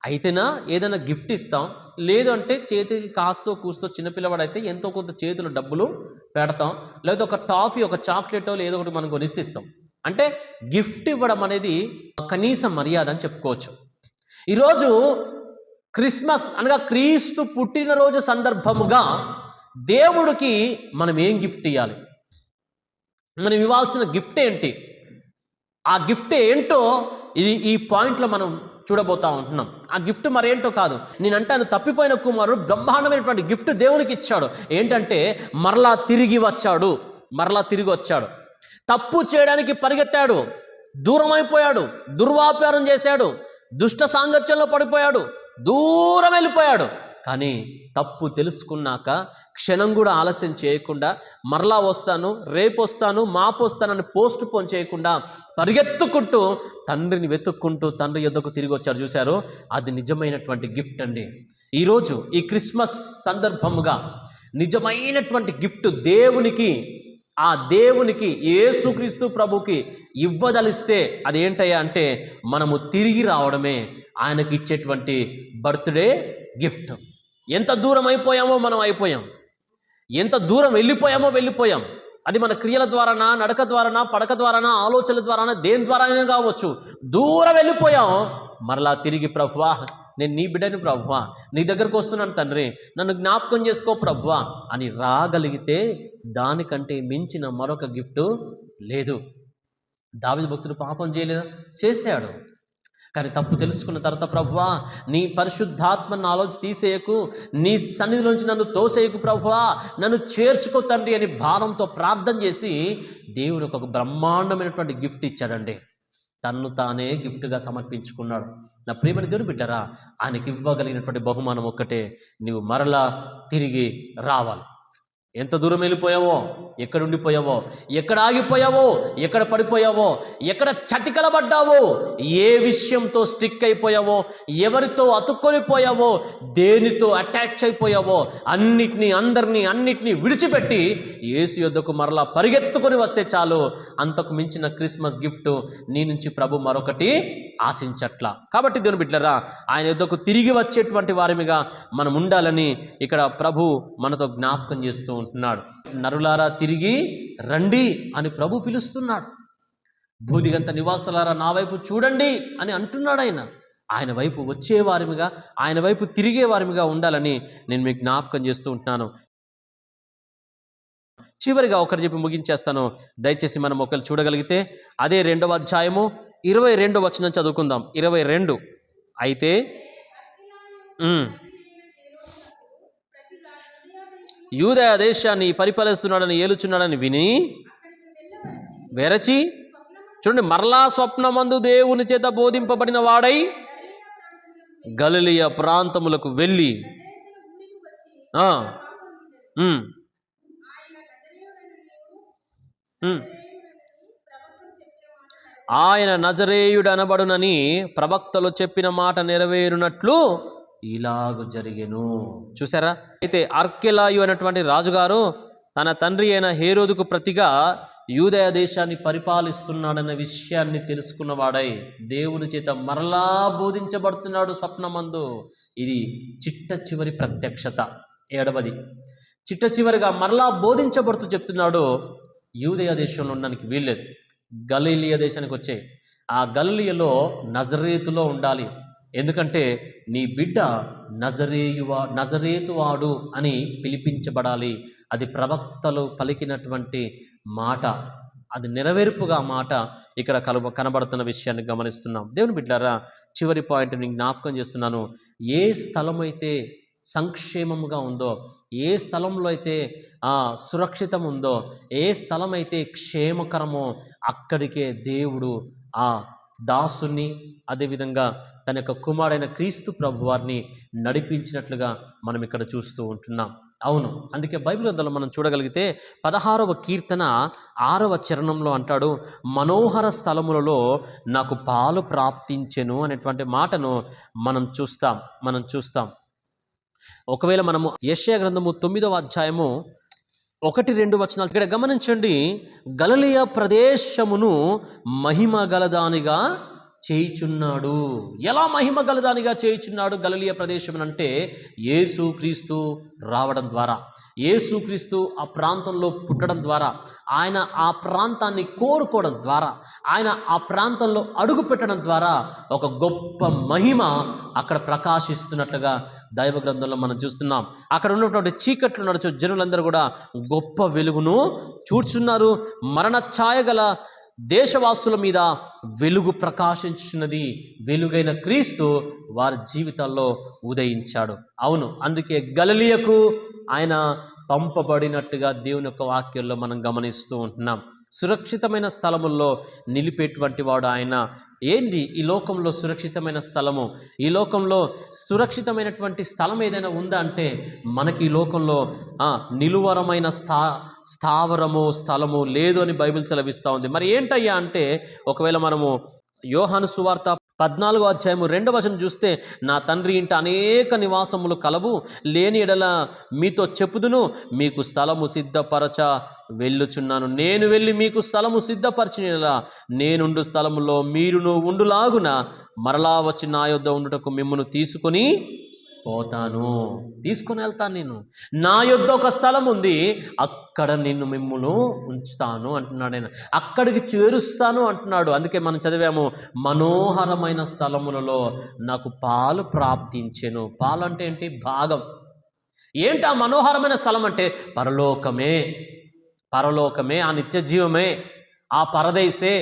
అయితేనా ఏదైనా గిఫ్ట్ ఇస్తాం, లేదు అంటే చేతికి కాస్తో కూస్తో చిన్నపిల్లవాడైతే ఎంతో కొంత చేతులు డబ్బులు పెడతాం, లేదా ఒక టాఫీ, ఒక చాక్లెటో ఏదో ఒకటి మనం కొనిస్తాం. అంటే గిఫ్ట్ ఇవ్వడం అనేది కనీస మర్యాద అని చెప్పుకోవచ్చు. ఈరోజు క్రిస్మస్ అనగా క్రీస్తు పుట్టినరోజు సందర్భముగా దేవుడికి మనం ఏం గిఫ్ట్ ఇవ్వాలి? మనం ఇవ్వాల్సిన గిఫ్ట్ ఏంటి? ఆ గిఫ్ట్ ఏంటో ఈ పాయింట్లో మనం చూడబోతా ఉంటున్నాం. ఆ గిఫ్ట్ మరేంటో కాదు, నేనంటాను, తప్పిపోయిన కుమారుడు బ్రహ్మాండమైనటువంటి గిఫ్ట్ దేవునికి ఇచ్చాడు. ఏంటంటే మరలా తిరిగి వచ్చాడు. తప్పు చేయడానికి పరిగెత్తాడు, దూరం అయిపోయాడు, దుర్వ్యాపారం చేశాడు, దుష్ట సాంగత్యంలో పడిపోయాడు, దూరం వెళ్ళిపోయాడు. కానీ తప్పు తెలుసుకున్నాక క్షణం కూడా ఆలస్యం చేయకుండా మరలా వస్తాను, రేపు వస్తాను, మాపు వస్తానని పోస్ట్ పోన్ చేయకుండా పరిగెత్తుకుంటూ తండ్రిని వెతుక్కుంటూ తండ్రి యొద్దకు తిరిగి వచ్చారు. చూశారు, అది నిజమైనటువంటి గిఫ్ట్ అండి. ఈరోజు ఈ క్రిస్మస్ సందర్భముగా నిజమైనటువంటి గిఫ్ట్ దేవునికి యేసుక్రీస్తు ప్రభుకి ఇవ్వదలిస్తే అదేంటయ్యా అంటే మనము తిరిగి రావడమే ఆయనకి ఇచ్చేటువంటి బర్త్డే గిఫ్ట్. ఎంత దూరం అయిపోయామో మనం అయిపోయాం, ఎంత దూరం వెళ్ళిపోయాం. అది మన క్రియల ద్వారానా, నడక ద్వారానా, పడక ద్వారానా, ఆలోచనల ద్వారానా, దేని ద్వారానే కావచ్చు. దూరం వెళ్ళిపోయాం, మరలా తిరిగి ప్రభువా, నేను నీ బిడ్డని ప్రభువా, నీ దగ్గరకు వస్తున్నాను తండ్రి, నన్ను జ్ఞాపకం చేసుకో ప్రభువా అని రాగలిగితే దానికంటే మించిన మరొక గిఫ్ట్ లేదు. దావీదు భక్తుడు పాపం చేయలేదా? చేశాడు. కానీ తప్పు తెలుసుకున్న తర్వాత ప్రభువా నీ పరిశుద్ధాత్మ నాలోంచి తీసేయకు, నీ సన్నిధిలోంచి నన్ను తోసేయకు ప్రభువా, నన్ను చేర్చుకో తండ్రి అని భారంతో ప్రార్థన చేసి దేవునికి ఒక బ్రహ్మాండమైనటువంటి గిఫ్ట్ ఇచ్చాడండి. తన్ను తానే గిఫ్ట్గా సమర్పించుకున్నాడు. నా ప్రియమైన దేవుని బిడ్డరా, ఆయనకి ఇవ్వగలిగినటువంటి బహుమానం ఒక్కటే, నీవు మరలా తిరిగి రావాలి. ఎంత దూరం వెళ్ళిపోయావో, ఎక్కడ ఉండిపోయావో, ఎక్కడ ఆగిపోయావో, ఎక్కడ పడిపోయావో, ఎక్కడ చతికలబడ్డావో, ఏ విషయంతో స్టిక్ అయిపోయావో, ఎవరితో అతుక్కొనిపోయావో, దేనితో అటాచ్ అయిపోయావో అన్నిటినీ విడిచిపెట్టి యేసు యొద్దకు మరలా పరిగెత్తుకొని వస్తే చాలు. అంతకు మించిన క్రిస్మస్ గిఫ్ట్ నీ నుంచి ప్రభు మరొకటి ఆశించట్లా. కాబట్టి దేవుని బిడ్డలారా, ఆయన యొద్దకు తిరిగి వచ్చేటువంటి వారిగా మనం ఉండాలని ఇక్కడ ప్రభు మనతో జ్ఞాపకం చేస్తూ ఉంటున్నాడు. నరులారా తిరిగి రండి అని ప్రభు పిలుస్తున్నాడు. భూదిగంత నివాసులారా నా వైపు చూడండి అని అంటున్నాడు. ఆయన వైపు వచ్చే వారిగా, ఆయన వైపు తిరిగే వారిగా ఉండాలని నేను మీకు జ్ఞాపకం చేస్తూ ఉంటున్నాను. చివరిగా ఒకటి చెప్పి ముగించేస్తాను. దయచేసి మనం ఒకరు చూడగలిగితే అదే 2వ అధ్యాయము 22వ వచనం చదువుకుందాం. 22 అయితే యూదయ దేశాన్ని పరిపాలిస్తున్నాడని ఏలుచున్నాడని విని వెరచి, చూడండి, మరలా స్వప్నమందు దేవుని చేత బోధింపబడిన వాడై గలిలయ ప్రాంతములకు వెళ్ళి ఆయన నజరేయుడు అనబడునని ప్రవక్తలు చెప్పిన మాట నెరవేరునట్లు ఇలాగు జరిగెను. చూసారా? అయితే అర్కెలాయు అనేటువంటి రాజుగారు తన తండ్రి అయిన హేరోదుకు ప్రతిగా యూదయ దేశాన్ని పరిపాలిస్తున్నాడన్న విషయాన్ని తెలుసుకున్నవాడై దేవుని చేత మరలా బోధించబడుతున్నాడు స్వప్నమందు. ఇది చిట్ట చివరి ప్రత్యక్షత. 7వది చిట్ట చివరిగా మరలా బోధించబడుతూ చెప్తున్నాడు, యూదయ దేశంలో ఉండడానికి వీల్లేదు, గలిలియ దేశానికి వచ్చే. ఆ గలిలియలో నజరేతులో ఉండాలి. ఎందుకంటే నీ బిడ్డ నజరేతువాడు అని పిలిపించబడాలి. అది ప్రవక్తలు పలికినటువంటి మాట, అది నెరవేర్పుగా మాట ఇక్కడ కనబడుతున్న విషయాన్ని గమనిస్తున్నాం. దేవుని బిడ్డలారా, చివరి పాయింట్ నేను జ్ఞాపకం చేస్తున్నాను. ఏ స్థలమైతే సంక్షేమముగా ఉందో, ఏ స్థలంలో అయితే సురక్షితం ఉందో, ఏ స్థలం అయితే క్షేమకరమో అక్కడికే దేవుడు ఆ దాసుని, అదేవిధంగా తన యొక్క కుమారుడైన క్రీస్తు ప్రభు వారిని నడిపించినట్లుగా మనం ఇక్కడ చూస్తూ ఉంటున్నాం. అవును, అందుకే బైబిల్ గ్రంథంలో మనం చూడగలిగితే 16వ కీర్తన 6వ చరణంలో అంటాడు, మనోహర స్థలములలో నాకు పాలు ప్రాప్తించెను అనేటువంటి మాటను మనం చూస్తాం. ఒకవేళ మనము యెషయా గ్రంథము 9వ అధ్యాయము 1-2 వచనాలు ఇక్కడ గమనించండి. గలిలయ ప్రదేశమును మహిమ గలదానిగా చేయుచున్నాడు. ఎలా మహిమ గలదానిగా చేయుచున్నాడు గలిలయ ప్రదేశం అంటే? యేసుక్రీస్తు రావడం ద్వారా, యేసుక్రీస్తు ఆ ప్రాంతంలో పుట్టడం ద్వారా, ఆయన ఆ ప్రాంతాన్ని కోరుకోవడం ద్వారా, ఆయన ఆ ప్రాంతంలో అడుగు పెట్టడం ద్వారా ఒక గొప్ప మహిమ అక్కడ ప్రకాశిస్తున్నట్లుగా దైవ గ్రంథంలో మనం చూస్తున్నాం. అక్కడ ఉన్నటువంటి చీకట్లు నడుచు జనులందరూ కూడా గొప్ప వెలుగును చూచున్నారు. మరణ ఛాయ గల దేశవాసుల మీద వెలుగు ప్రకాశించున్నది. వెలుగైన క్రీస్తు వారి జీవితాల్లో ఉదయించాడు. అవును, అందుకే గలిలయకు ఆయన పంపబడినట్టుగా దేవుని యొక్క వాక్యంలో మనం గమనిస్తూ ఉంటున్నాం. సురక్షితమైన స్థలముల్లో నిలిపేటువంటి వాడు ఆయన. ఏంటి ఈ లోకంలో సురక్షితమైన స్థలము? ఈ లోకంలో సురక్షితమైనటువంటి స్థలం ఏదైనా ఉందా అంటే మనకి ఈ లోకంలో నిలువరమైన స్థలము లేదు అని బైబిల్ సెలవిస్తూ ఉంది. మరి ఏంటయ్యా అంటే, ఒకవేళ మనము యోహాను సువార్త 14వ అధ్యాయము 2వ వచనం చూస్తే, నా తండ్రి ఇంట అనేక నివాసములు కలవు, లేని ఎడల మీతో చెప్పుదును, మీకు స్థలము సిద్ధపరచ వెళ్ళుచున్నాను. నేను వెళ్ళి మీకు స్థలము సిద్ధపరచిన ఎడల నేనుండు స్థలములో మీరును ఉండులాగున మరలా వచ్చి నా యొద్ద ఉండుటకు మిమ్మును తీసుకొని వెళ్తాను. నేను నా యొద్ద ఒక స్థలం ఉంది, అక్కడ నిన్ను మిమ్మును ఉంచుతాను అంటున్నాడు ఆయన. అక్కడికి చేరుస్తాను అంటున్నాడు. అందుకే మనం చదివాము, మనోహరమైన స్థలములలో నాకు పాలు ప్రాప్తించెను. పాలు అంటే ఏంటి? భాగం. ఏంటి ఆ మనోహరమైన స్థలం అంటే? పరలోకమే, ఆ నిత్య జీవమే, ఆ పరదేశే,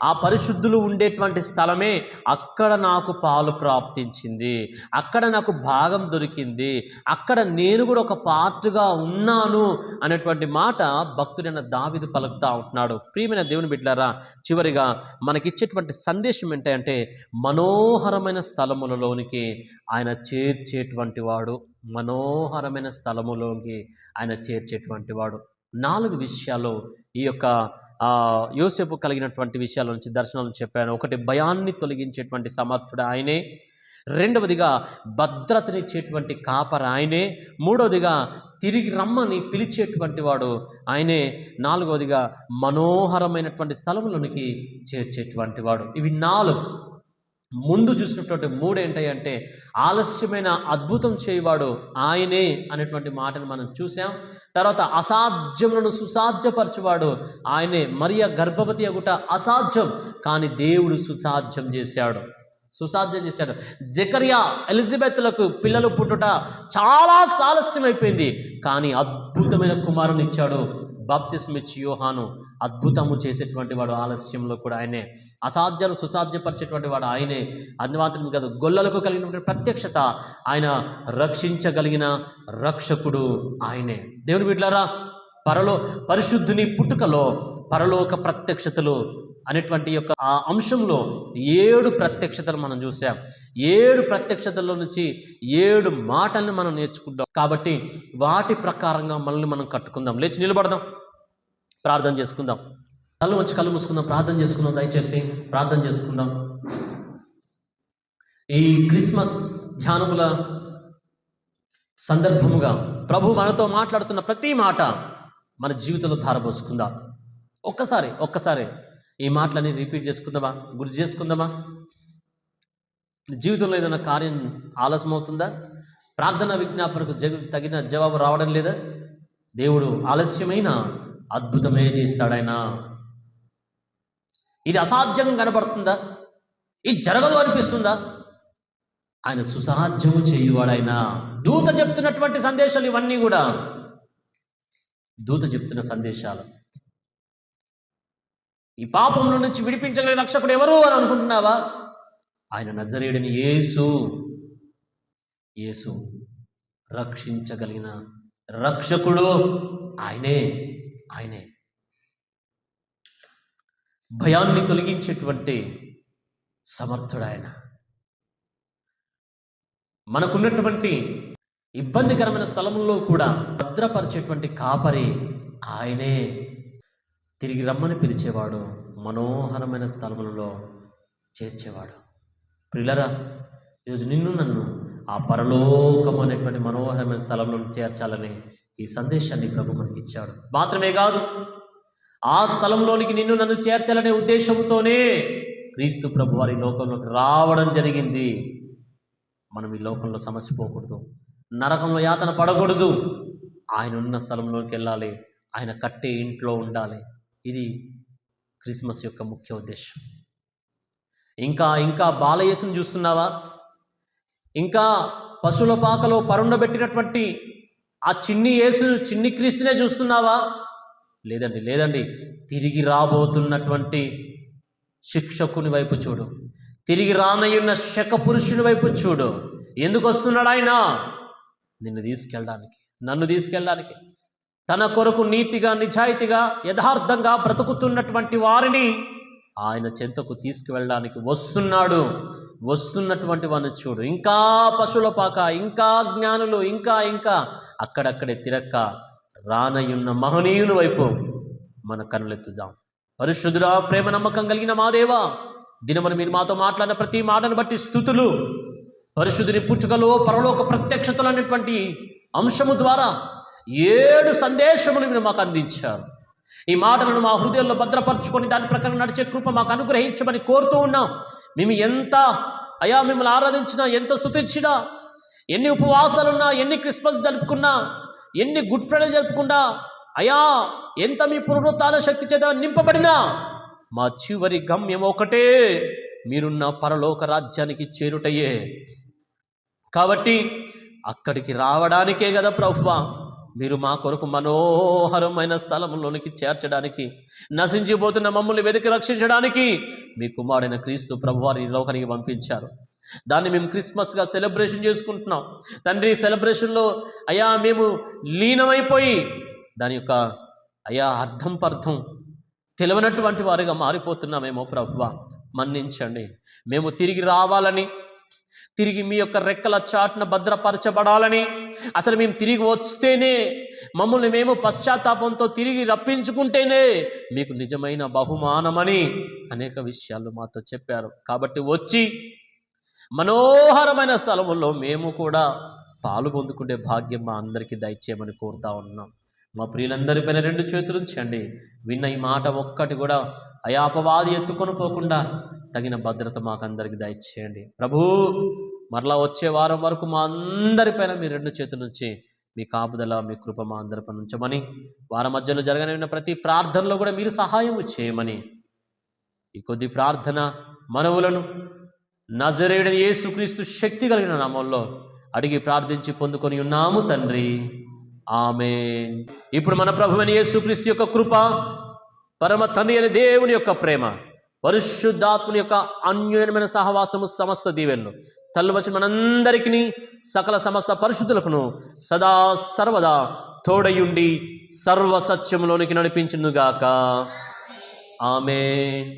ఆ పరిశుద్ధులు ఉండేటువంటి స్థలమే, అక్కడ నాకు పాలు ప్రాప్తించింది, అక్కడ నాకు భాగం దొరికింది, అక్కడ నేను కూడా ఒక పార్ట్గా ఉన్నాను అనేటువంటి మాట భక్తుడైన దావీదు పలుకుతా ఉంటున్నాడు. ప్రియమైన దేవుని బిడ్డలారా, చివరిగా మనకిచ్చేటువంటి సందేశం ఏంటంటే మనోహరమైన స్థలములలోనికి ఆయన చేర్చేటువంటి వాడు, మనోహరమైన స్థలములోకి ఆయన చేర్చేటువంటి వాడు. 4 విషయాలు ఈ యొక్క యోసేపు కలిగినటువంటి విషయాల నుంచి, దర్శనాలను చెప్పాను. ఒకటి, భయాన్ని తొలగించేటువంటి సమర్థుడు ఆయనే. రెండవదిగా, భద్రతనిచ్చేటువంటి కాపర ఆయనే. మూడవదిగా, తిరిగి రమ్మని పిలిచేటువంటి వాడు ఆయనే. నాలుగవదిగా, మనోహరమైనటువంటి స్థలములోనికి చేర్చేటువంటి వాడు. ఇవి 4. ముందు చూసినటువంటి 3 ఏంటంటే ఆలస్యమైన అద్భుతం చేయవాడు ఆయనే అనేటువంటి మాటను మనం చూసాం. తర్వాత అసాధ్యములను సుసాధ్యపరచువాడు ఆయనే. మరియ గర్భవతి అగుట అసాధ్యం, కానీ దేవుడు సుసాధ్యం చేశాడు, సుసాధ్యం చేశాడు. జకరియా ఎలిజబెత్లకు పిల్లలు పుట్టుట చాలా ఆలస్యమైపోయింది, కానీ అద్భుతమైన కుమారుని ఇచ్చాడు. బాప్తిస్మిచ్చి యోహాను అద్భుతము చేసేటువంటి వాడు ఆలస్యంలో కూడా ఆయనే. అసాధ్యాలు సుసాధ్యపరిచేటువంటి వాడు ఆయనే. అది మాత్రం కాదు, గొల్లలకు కలిగినటువంటి ప్రత్యక్షత ఆయన, రక్షించగలిగిన రక్షకుడు ఆయనే. దేవుని బిడ్డలారా, పరిశుద్ధుని పుట్టుకలో పరలోక ప్రత్యక్షతలు అనేటువంటి యొక్క ఆ అంశంలో 7 ప్రత్యక్షతలు మనం చూసాం. 7 ప్రత్యక్షతల్లో నుంచి 7 మాటల్ని మనం నేర్చుకుంటాం. కాబట్టి వాటి ప్రకారంగా మనల్ని మనం కట్టుకుందాం. లేచి నిలబడదాం, ప్రార్థన చేసుకుందాం. కళ్ళు మూసుకుందాం, ప్రార్థన చేసుకుందాం. దయచేసి ప్రార్థన చేసుకుందాం. ఈ క్రిస్మస్ ధ్యానముల సందర్భముగా ప్రభు మనతో మాట్లాడుతున్న ప్రతి మాట మన జీవితంలో ధారపోసుకుందాం. ఒక్కసారి ఈ మాటలని రిపీట్ చేసుకుందామా, గుర్తు చేసుకుందామా? జీవితంలో ఏదైనా కార్యం ఆలస్యం అవుతుందా? ప్రార్థన విజ్ఞాపనకు తగిన జవాబు రావడం లేదా? దేవుడు ఆలస్యమైన అద్భుతమే చేస్తాడాయన. ఇది అసాధ్యం కనబడుతుందా? ఇది జరగదు అనిపిస్తుందా? ఆయన సుసాధ్యము చేయువాడాయన. దూత చెప్తున్నటువంటి సందేశాలు ఇవన్నీ కూడా దూత చెప్తున్న సందేశాలు. ఈ పాపంలో నుంచి విడిపించగలిగిన రక్షకుడు ఎవరు అని అనుకుంటున్నావా? ఆయన నజరేయుడని యేసు రక్షించగలిగిన రక్షకుడు ఆయనే. భయాన్ని తొలగించేటువంటి సమర్థుడు ఆయన. మనకున్నటువంటి ఇబ్బందికరమైన స్థలంలో కూడా భద్రపరిచేటువంటి కాపరి ఆయనే. తిరిగి రమ్మని పిలిచేవాడు, మనోహరమైన స్థలములలో చేర్చేవాడు. ప్రియులరా, ఈరోజు నిన్ను నన్ను ఆ పరలోకం అనేటువంటి మనోహరమైన స్థలంలో చేర్చాలని ఈ సందేశాన్ని ప్రభు మనకి ఇచ్చాడు. మాత్రమే కాదు, ఆ స్థలంలోనికి నిన్ను నన్ను చేర్చాలనే ఉద్దేశంతోనే క్రీస్తు ప్రభు వారి లోకంలోకి రావడం జరిగింది. మనం ఈ లోకంలో సమస్యపోకూడదు, నరకంలో యాతన పడకూడదు. ఆయన ఉన్న స్థలంలోకి వెళ్ళాలి, ఆయన కట్టే ఇంట్లో ఉండాలి. ఇది క్రిస్మస్ యొక్క ముఖ్య ఉద్దేశం. ఇంకా బాలయేసును చూస్తున్నావా? ఇంకా పశువుల పాకలో పరుండబెట్టినటువంటి ఆ చిన్ని క్రీస్తునే చూస్తున్నావా? లేదండి. తిరిగి రాబోతున్నటువంటి శిక్షకుని వైపు చూడు, తిరిగి రానయ్యున్న శక పురుషుని వైపు చూడు. ఎందుకు వస్తున్నాడు ఆయన? నిన్ను తీసుకెళ్ళడానికి, నన్ను తీసుకెళ్ళడానికి. తన కొరకు నీతిగా, నిజాయితీగా, యథార్థంగా బ్రతుకుతున్నటువంటి వారిని ఆయన చెంతకు తీసుకువెళ్ళడానికి వస్తున్నటువంటి వాడిని చూడు. ఇంకా పశువుల పాక, ఇంకా జ్ఞానులు, ఇంకా అక్కడక్కడే తిరక్క రానయ్యున్న మహనీయుని వైపు మన కనులెత్తుదాం. పరిశుద్ధుడా, ప్రేమ నమ్మకం కలిగిన మా దేవా, దినమున మీరు మాతో మాట్లాడిన ప్రతి మాటను బట్టి స్తుతులు. పరిశుద్ధుని పుట్టుకలో పరలోక ప్రత్యక్షతలు అనేటువంటి అంశము ద్వారా 7 సందేశములు మీరు మాకు అందించారు. ఈ మాటలను మా హృదయంలో భద్రపరచుకొని దాని ప్రకారం నడిచే కృప మాకు అనుగ్రహించమని కోరుతూ ఉన్నాం. మేము మిమ్మల్ని ఆరాధించినా, ఎంత స్తుతించినా, ఎన్ని ఉపవాసాలున్నా, ఎన్ని క్రిస్మస్ జరుపుకున్నా, ఎన్ని గుడ్ ఫ్రైడే జరుపుకున్నా, ఎంత మీ పునరుత్థాన శక్తి చేత నింపబడినా, మా చివరి గమ్యం ఒకటే, మీరున్న పరలోక రాజ్యానికి చేరుటయే. కాబట్టి అక్కడికి రావడానికే కదా ప్రభువా మీరు మా కొరకు మనోహరమైన స్థలంలోనికి చేర్చడానికి, నశించిపోతున్న మమ్మల్ని వెతికి రక్షించడానికి మీ కుమారుడైన క్రీస్తు ప్రభువారిని ఈ లోకానికి పంపించారు. దాన్ని మేము క్రిస్మస్గా సెలబ్రేషన్ చేసుకుంటున్నాం. తండ్రి, సెలబ్రేషన్లో అయ్యా మేము లీనమైపోయి దాని యొక్క అయ్యా అర్థం పర్థం తెలియనటువంటి వారిగా మారిపోతున్నామేమో ప్రభువా, మన్నించండి. మేము తిరిగి రావాలని, తిరిగి మీ యొక్క రెక్కల చాటున భద్రపరచబడాలని, అసలు మేము తిరిగి వస్తేనే, మమ్మల్ని మేము పశ్చాత్తాపంతో తిరిగి రప్పించుకుంటేనే మీకు నిజమైన బహుమానమని అనేక విషయాలు మాతో చెప్పారు. కాబట్టి వచ్చి మనోహరమైన స్థలములో మేము కూడా పాలు పొందుకునే భాగ్యం మా అందరికీ దయచేయమని కోరుతా ఉన్నాం. మా ప్రియులందరిపైన 2 చేతులు ఉంచండి. విన్న ఈ మాట ఒక్కటి కూడా అయాపవాది ఎత్తుకొని పోకుండా తగిన భద్రత మాకందరికి దయచేయండి. ప్రభు, మరలా వచ్చే వారం వరకు మా అందరిపైన మీ 2 చేతుల నుంచి మీ కాపుదల, మీ కృప మా అందరిపై ఉంచమని, వారం మధ్యలో జరగనిన్న ప్రతి ప్రార్థనలో కూడా మీరు సహాయం చేయమని, ఈ కొద్ది ప్రార్థన మనవులను నజరేయుడైన యేసుక్రీస్తు శక్తి కలిగిన నామంలో అడిగి ప్రార్థించి పొందుకొని ఉన్నాము తండ్రి. ఆమేన్. ఇప్పుడు మన ప్రభువైన యేసుక్రీస్తు యొక్క కృప, పరమ తండ్రి అయిన దేవుని యొక్క ప్రేమ, పరిశుద్ధాత్మని యొక్క అన్యోన్యమైన సహవాసము, సమస్త దీవెనలు తల్లువచ్చి మనందరికీ, సకల సమస్త పరిశుద్ధులకును సదా సర్వదా తోడయుండి సర్వ సత్యములోనికి నడిపించునుగాక. ఆమేన్.